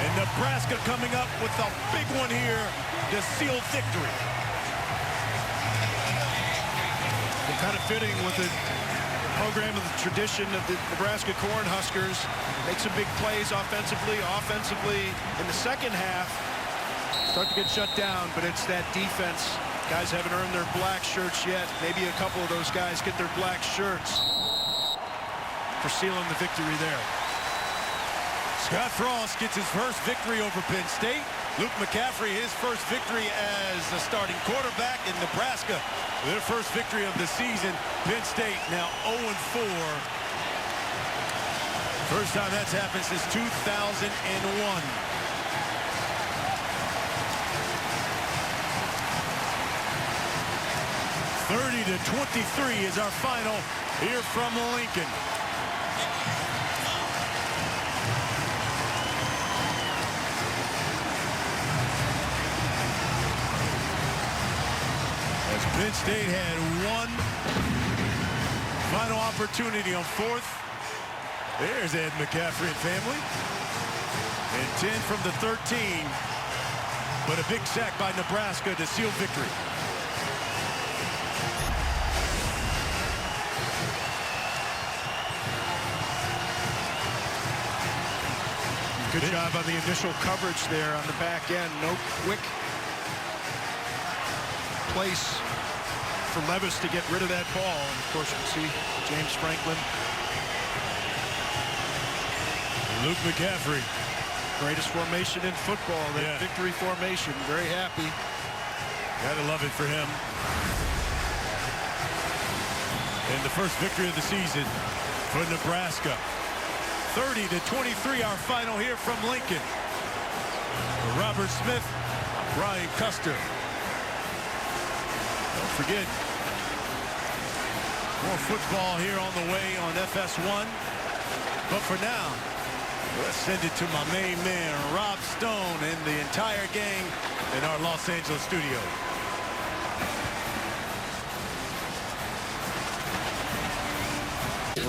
B: And Nebraska coming up with a big one here to seal victory.
A: Kind of fitting with the program of the tradition of the Nebraska Cornhuskers. Make some big plays offensively. In the second half, start to get shut down, but it's that defense. Guys haven't earned their black shirts yet. Maybe a couple of those guys get their black shirts for sealing the victory there.
B: Scott Frost gets his first victory over Penn State. Luke McCaffrey, his first victory as a starting quarterback in Nebraska. Their first victory of the season. Penn State now 0-4. First time that's happened since 2001. (30-23) is our final here from Lincoln. Penn State had one final opportunity on fourth. There's Ed McCaffrey and family. And 10 from the 13. But a big sack by Nebraska to seal victory.
A: Good job on the initial coverage there on the back end. No quick place for Levis to get rid of that ball. And of course, you can see James Franklin.
B: Luke McCaffrey.
A: Greatest formation in football, that victory formation. Very happy.
B: Gotta love it for him. And the first victory of the season for Nebraska. 30-23, our final here from Lincoln. For Robert Smith, Brian Custer. Don't forget, more football here on the way on FS1. But for now, let's send it to my main man, Rob Stone, and the entire gang in our Los Angeles studio.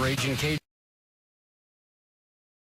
D: Raging Cajun.